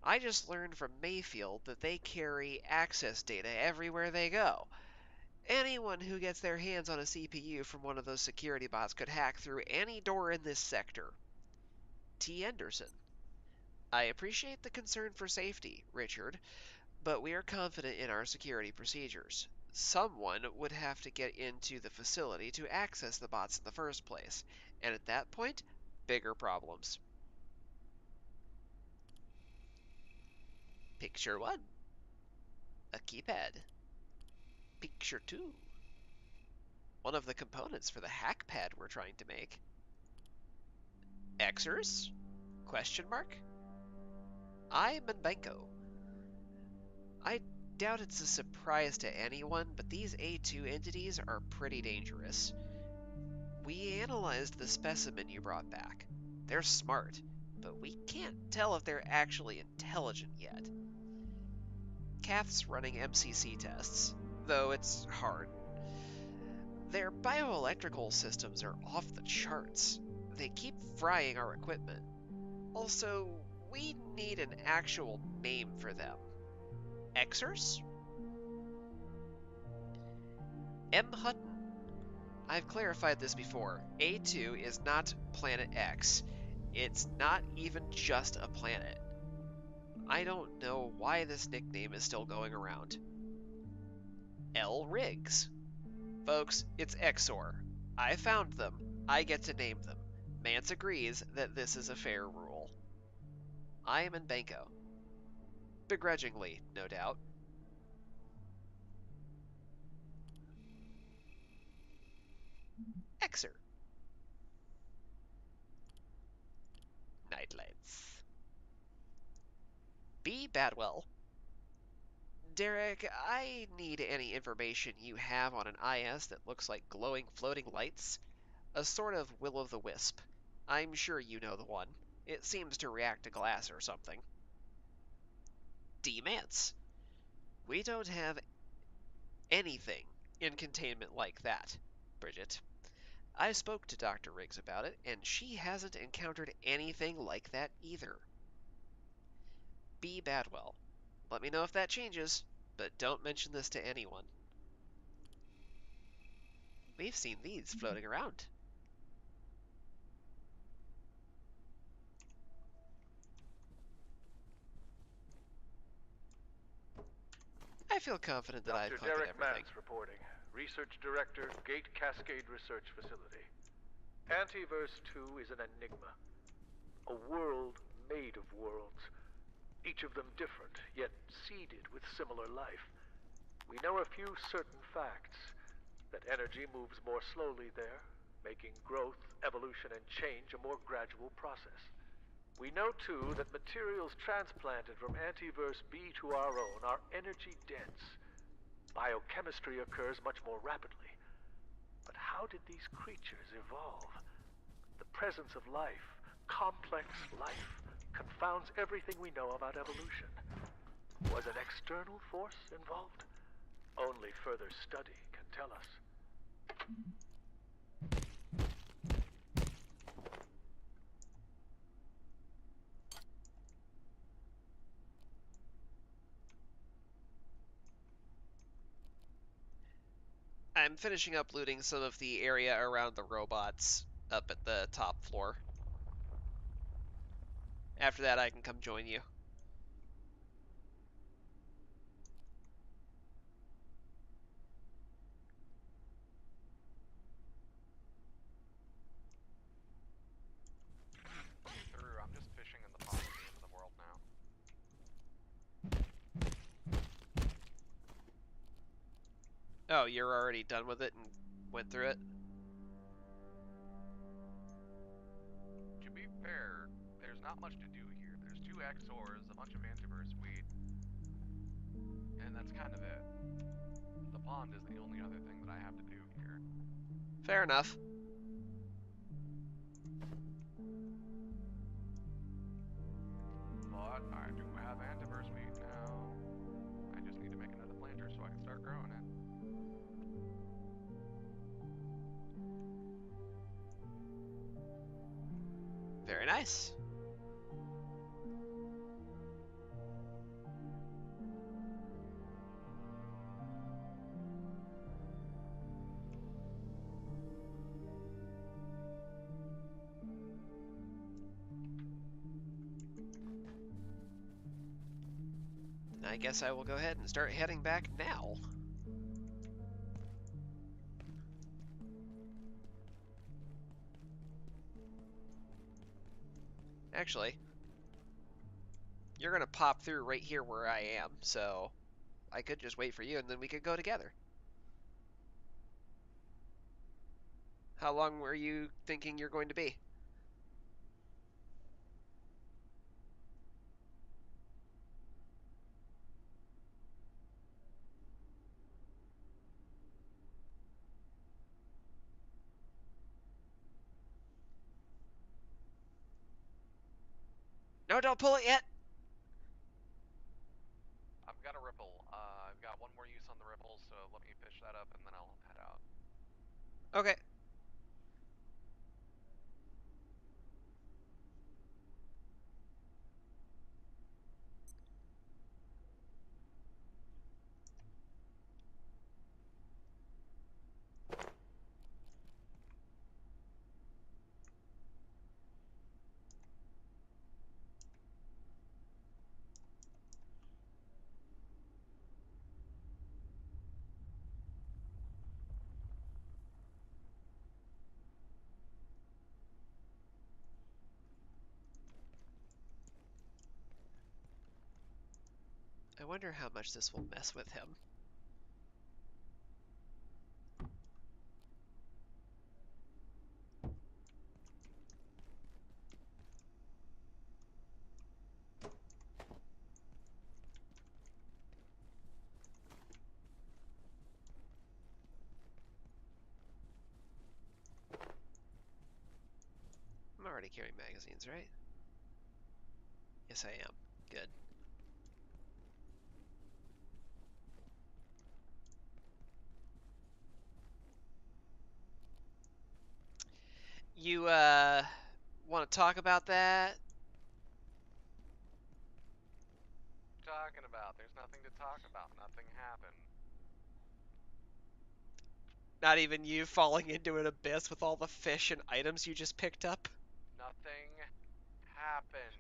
I just learned from Mayfield that they carry access data everywhere they go. Anyone who gets their hands on a CPU from one of those security bots could hack through any door in this sector. T. Anderson. I appreciate the concern for safety, Richard, but we are confident in our security procedures. Someone would have to get into the facility to access the bots in the first place, and at that point, bigger problems. Picture 1. A keypad. Picture 2. One of the components for the hack pad we're trying to make. Xers? Question mark? I'm Manbenko. I doubt it's a surprise to anyone, but these A2 entities are pretty dangerous. We analyzed the specimen you brought back. They're smart, but we can't tell if they're actually intelligent yet. Kath's running MCC tests, though it's hard. Their bioelectrical systems are off the charts. They keep frying our equipment. Also, we need an actual name for them. Xers? M. Hutton. I've clarified this before. A2 is not Planet X. It's not even just a planet. I don't know why this nickname is still going around. L. Riggs. Folks, it's Exor. I found them. I get to name them. Mance agrees that this is a fair rule. I am in Banco. Begrudgingly, no doubt. Xer. Nightlights. B. Badwell. Derek, I need any information you have on an IS that looks like glowing floating lights. A sort of will-o'-the-wisp. I'm sure you know the one. It seems to react to glass or something. D. Mance. We don't have anything in containment like that, Bridget. I spoke to Dr. Riggs about it, and she hasn't encountered anything like that either. B. Badwell. Let me know if that changes, but don't mention this to anyone. We've seen these floating around. I feel confident that I've
Dr.
collected
Derek
everything.
Mance reporting. Research Director, Gate Cascade Research Facility. Antiverse 2 is an enigma. A world made of worlds. Each of them different, yet seeded with similar life. We know a few certain facts. That energy moves more slowly there, making growth, evolution, and change a more gradual process. We know, too, that materials transplanted from Antiverse B to our own are energy-dense. Biochemistry occurs much more rapidly. But how did these creatures evolve? The presence of life, complex life, confounds everything we know about evolution. Was an external force involved? Only further study can tell us.
I'm finishing up looting some of the area around the robots up at the top floor. After that, I can come join you.
I'm just fishing in the pond at the end of the world now.
Oh, you're already done with it and went through it?
To be fair, there's not much to do here. There's 2 XORs, a bunch of antiverse weed, and that's kind of it. The pond is the only other thing that I have to do here.
Fair enough.
But I do have antiverse weed now. I just need to make another planter so I can start growing it.
Very nice. I guess I will go ahead and start heading back now. Actually, you're gonna pop through right here where I am, so I could just wait for you and then we could go together. How long were you thinking you're going to be? No, don't pull it yet!
I've got a ripple. I've got one more use on the ripple, so let me fish that up and then I'll head out.
Okay. I wonder how much this will mess with him. already carrying magazines, right? Yes, I am. Good. You, want to talk about that?
Talking about? There's nothing to talk about. Nothing happened.
Not even you falling into an abyss with all the fish and items you just picked up?
Nothing happened.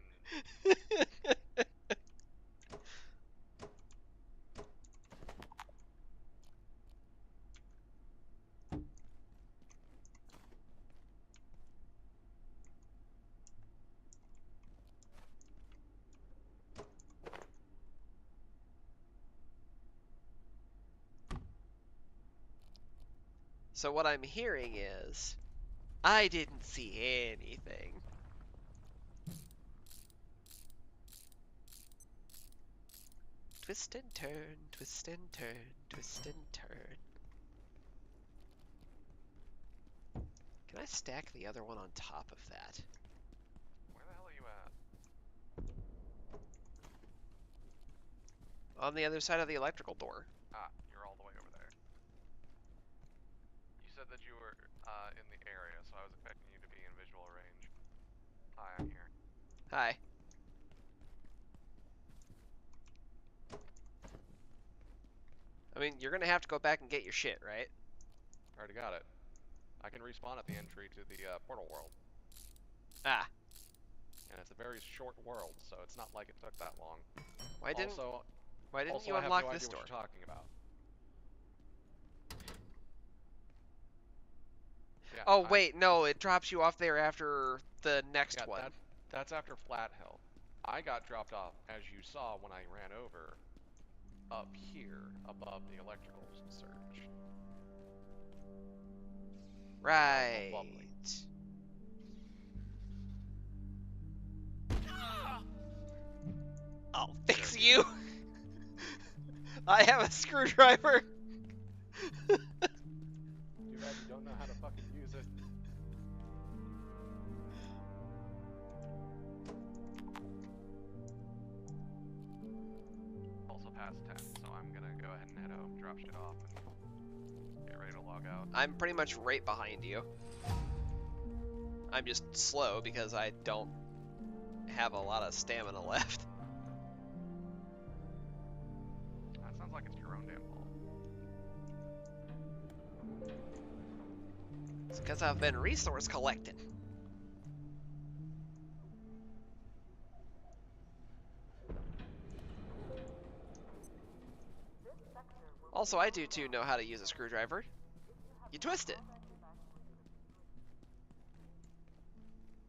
So what I'm hearing is, I didn't see anything. Twist and turn, twist and turn, twist and turn. Can I stack the other one on top of that?
Where the hell are you at?
On the other side of the electrical door.
Ah, you're all the way over there. You said that you were in the area, so I was expecting you to be in visual range. Hi, I'm here.
Hi. I mean, you're gonna have to go back and get your shit, right?
Already got it. I can respawn at the entry to the portal world.
Ah.
And it's a very short world, so it's not like it took that long.
Why didn't
Also,
you
I have
unlock
no
this
idea
door?
what you're talking about. Yeah,
Oh, wait, no, it drops you off there after the next one.
That's after Flat Hill. I got dropped off, as you saw when I ran over, up here above the electrical surge.
Right. I'll fix you! I have a screwdriver!
Too bad you don't know how to fucking use it. Also past 10, so I'm gonna go ahead and head home, drop shit off, and get ready to log out.
I'm pretty much right behind you. I'm just slow because I don't have a lot of stamina left.
That sounds like it's your own damn fault.
It's because I've been resource collecting. Also, I do too know how to use a screwdriver. You twist it.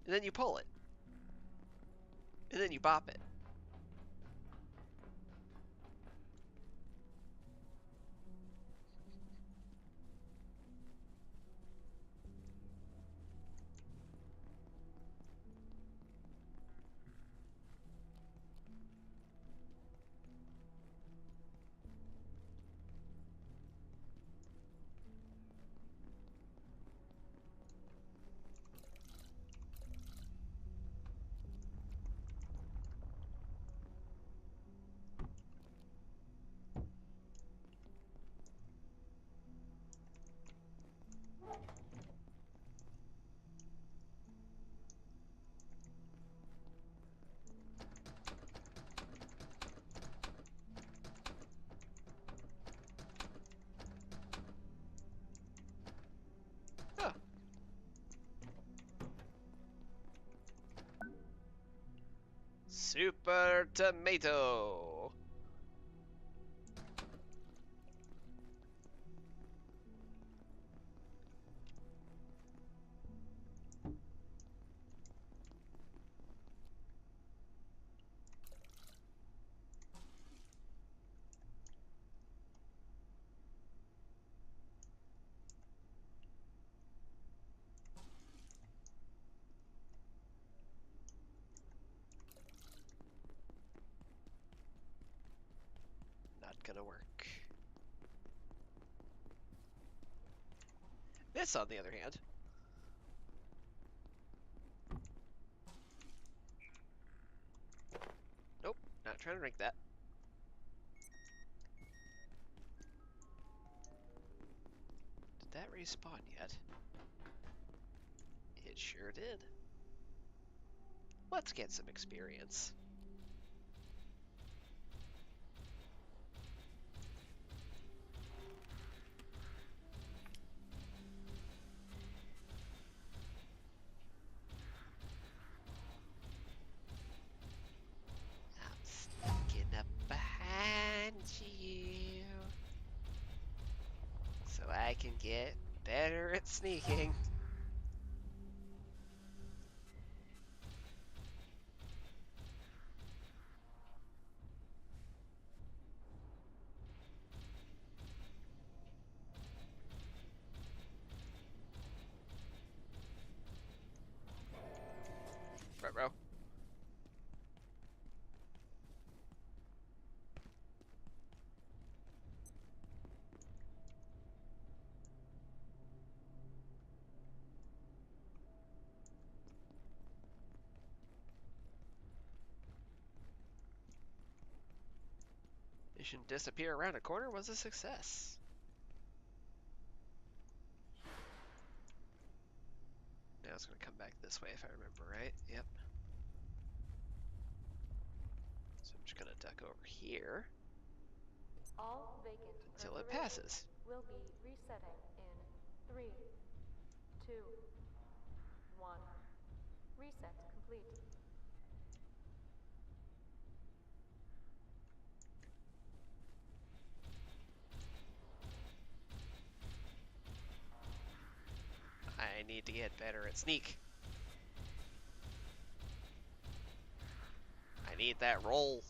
And then you pull it. And then you bop it. Super Tomato. Not gonna work. This, on the other hand. trying to drink that. Did that respawn yet? It sure did. Let's get some experience. I'm sneaking up behind you so I can get better at sneaking. Right, bro. Mission disappear around a corner was a success. Now it's going to come back this way if I remember right. Yep. So I'm just going to duck over here
All vacant
until it
reservations
passes.
will be resetting in 3, 2, 1. Reset complete.
I need to get better at sneak. I need that roll.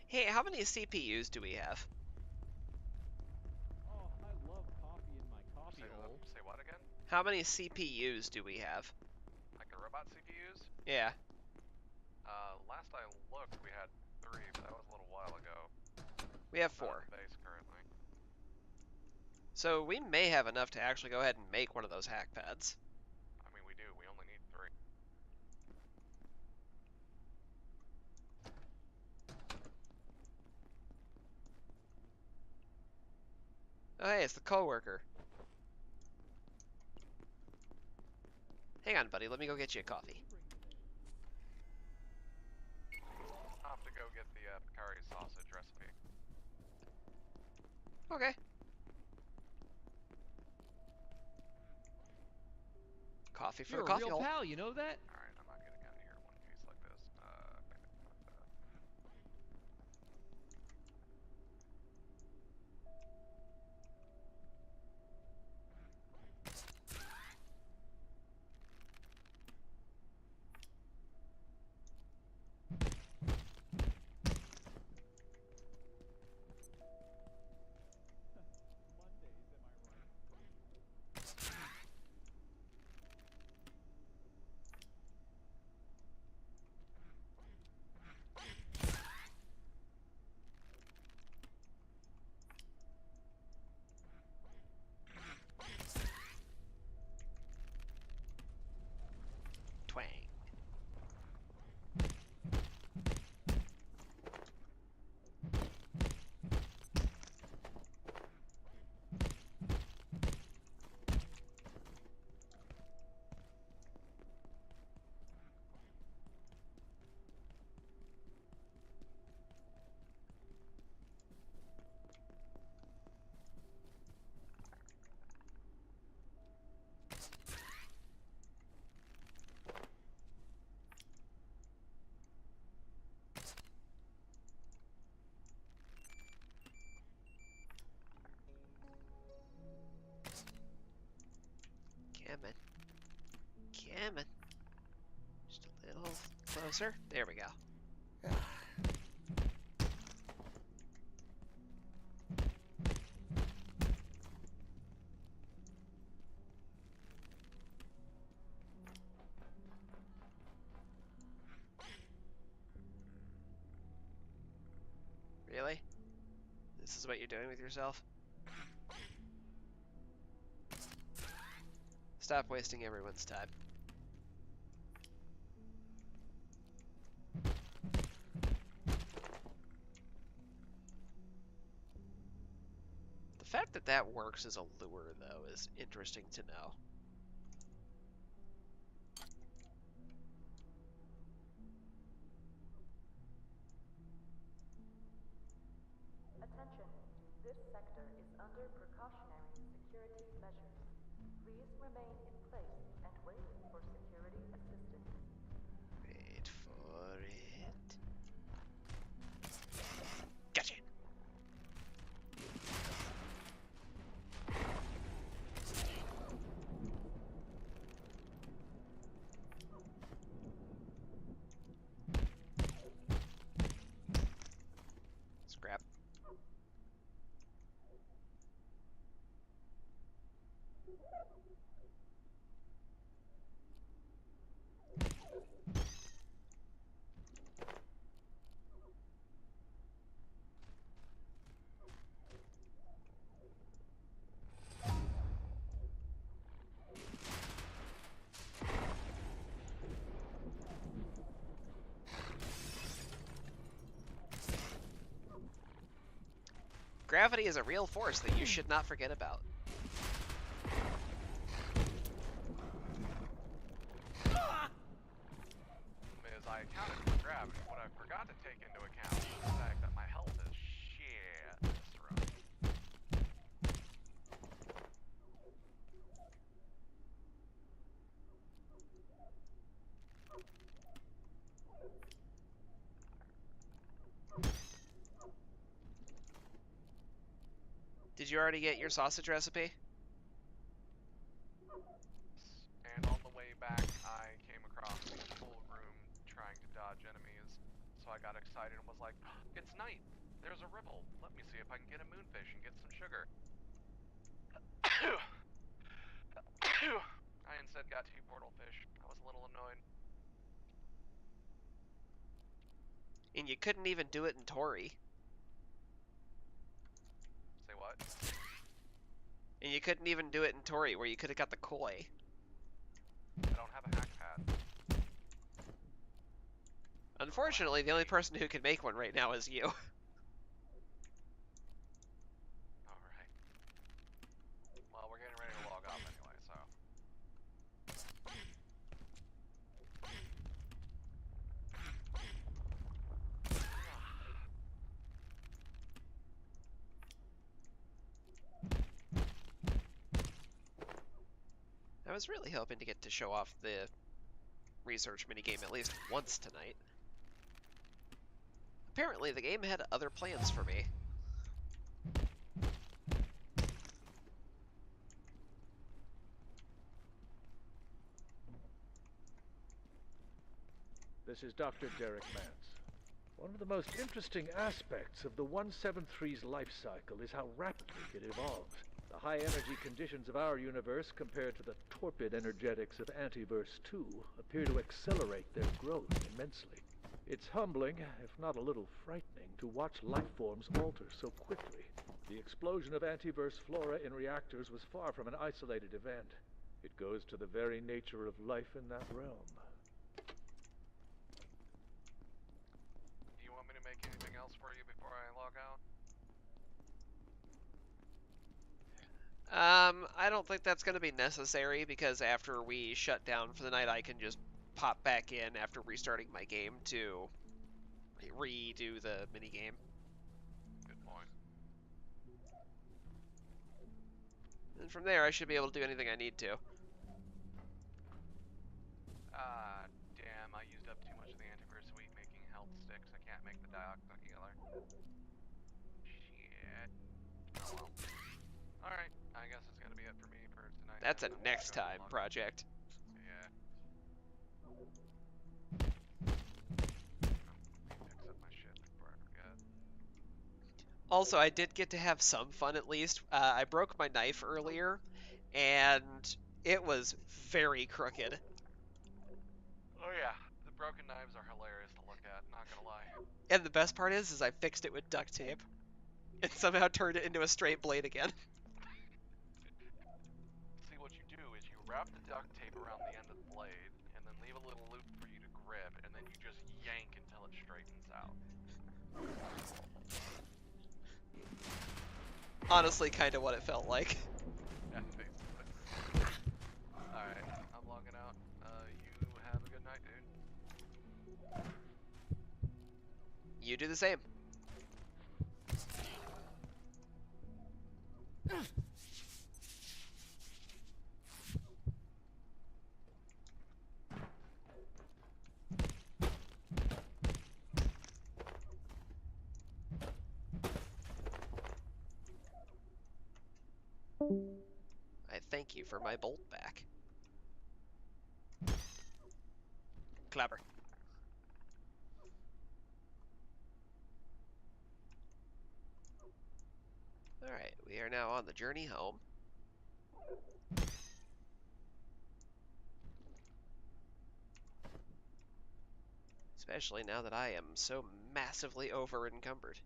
Hey, how many CPUs do we have?
Oh, I love coffee in my coffee hole.
Say what again?
How many CPUs do we have?
Like the robot CPUs?
Yeah.
Last I looked, we had 3, but that was a little while ago.
We have
Not
4.
at the base currently.
So we may have enough to actually go ahead and make one of those hack pads.
I mean, we do. We only need 3.
Oh, hey, it's the coworker. Hang on, buddy. Let me go get you a coffee.
I'll have to go get the Picari sausage recipe.
Okay. Coffee for
You're
the coffee
a real
hole.
pal, you know that?
Alright, I'm not getting out of here in one piece like this.
Mondays, am I right?
Twang. Coming. Coming. Just a little closer. There we go. This is what you're doing with yourself? Stop wasting everyone's time. The fact that that works as a lure, though, is interesting to know.
Attention, this sector is under precautionary security measures. Please remain in place and wait for security assistance.
Wait for it. Gotcha! Scrap. Gravity is a real force that you should not forget about.
As I accounted for gravity, what I forgot to take into account is the fact that my health is shit this run.
Did you already get your sausage recipe?
And on the way back, I came across a full room trying to dodge enemies. So I got excited and was like, it's night. There's a ripple. Let me see if I can get a moonfish and get some sugar. I instead got 2 portal fish. I was a little annoyed.
And you couldn't even do it in Tori.
Say what?
And you couldn't even do it in Tori, where you could have got the koi.
I don't have a hack pad.
Unfortunately, the only person who can make one right now is you.
Alright. Well, we're getting ready to log off anyway, so.
I was really hoping to get to show off the research minigame at least once tonight. Apparently, the game had other plans for me.
This is Dr. Derek Mance. One of the most interesting aspects of the 173's life cycle is how rapidly it evolves. The high-energy conditions of our universe compared to the torpid energetics of Antiverse 2 appear to accelerate their growth immensely. It's humbling, if not a little frightening, to watch life forms alter so quickly. The explosion of Antiverse flora in reactors was far from an isolated event. It goes to the very nature of life in that realm.
Do you want me to make anything else for you before I log out?
I don't think that's going to be necessary, because after we shut down for the night, I can just pop back in after restarting my game to redo the minigame.
Good point.
And from there, I should be able to do anything I need to.
Damn, I used up too much of the Antiverse wheat making health sticks. I can't make the dioxin healer. Shit. Oh well. Alright, I guess it's gonna be it for me for tonight.
That's a next time project.
Yeah. Fix up my shit before I forget.
Also, I did get to have some fun at least. I broke my knife earlier, and it was very crooked.
Oh yeah, the broken knives are hilarious to look at, not gonna lie.
And the best part is I fixed it with duct tape. and somehow turned it into a straight blade again.
See, what you do is you wrap the duct tape around the end of the blade, and then leave a little loop for you to grip, and then you just yank until it straightens out.
Honestly, kind of what it felt like.
Yeah, basically. Alright, I'm logging out. You have a good night, dude.
You do the same. I thank you for my bolt back. Clever. Alright, we are now on the journey home. Especially now that I am so massively over encumbered.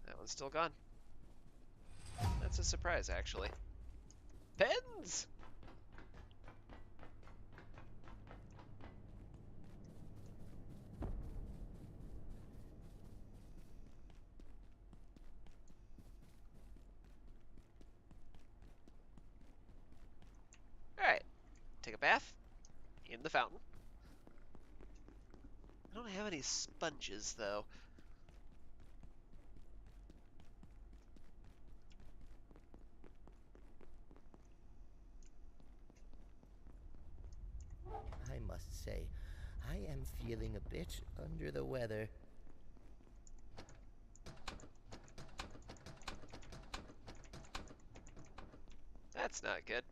That one's still gone. That's a surprise, actually. Pens! Alright. Take a bath in the fountain. I don't have any sponges, though.
I must say, I am feeling a bit under the weather.
That's not good.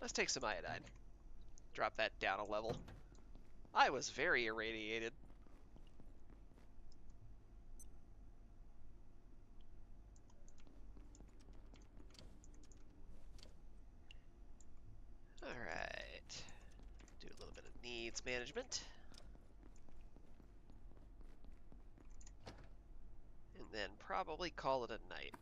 Let's take some iodine. Drop that down a level. I was very irradiated. Alright. Do a little bit of needs management. And then probably call it a night.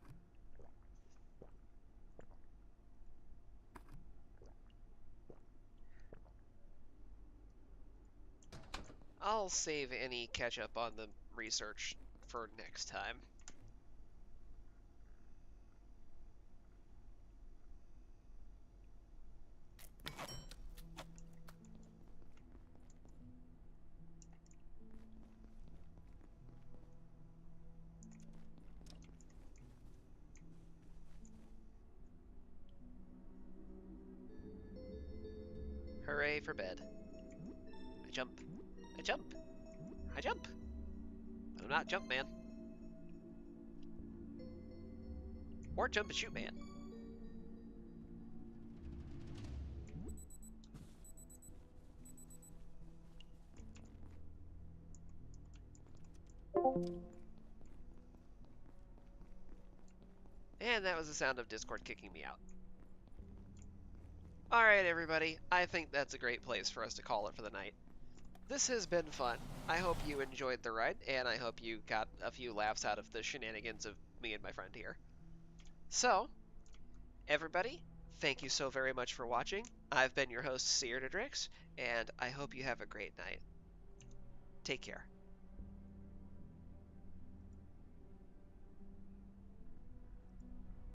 I'll save any catch up on the research for next time. Hooray for bed. I jump. I jump. I jump. But I'm not Jump Man. Or Jump and Shoot Man. And that was the sound of Discord kicking me out. Alright everybody, I think that's a great place for us to call it for the night. This has been fun. I hope you enjoyed the ride, and I hope you got a few laughs out of the shenanigans of me and my friend here. So, everybody, thank you so very much for watching. I've been your host, Searnadrix, and I hope you have a great night. Take care.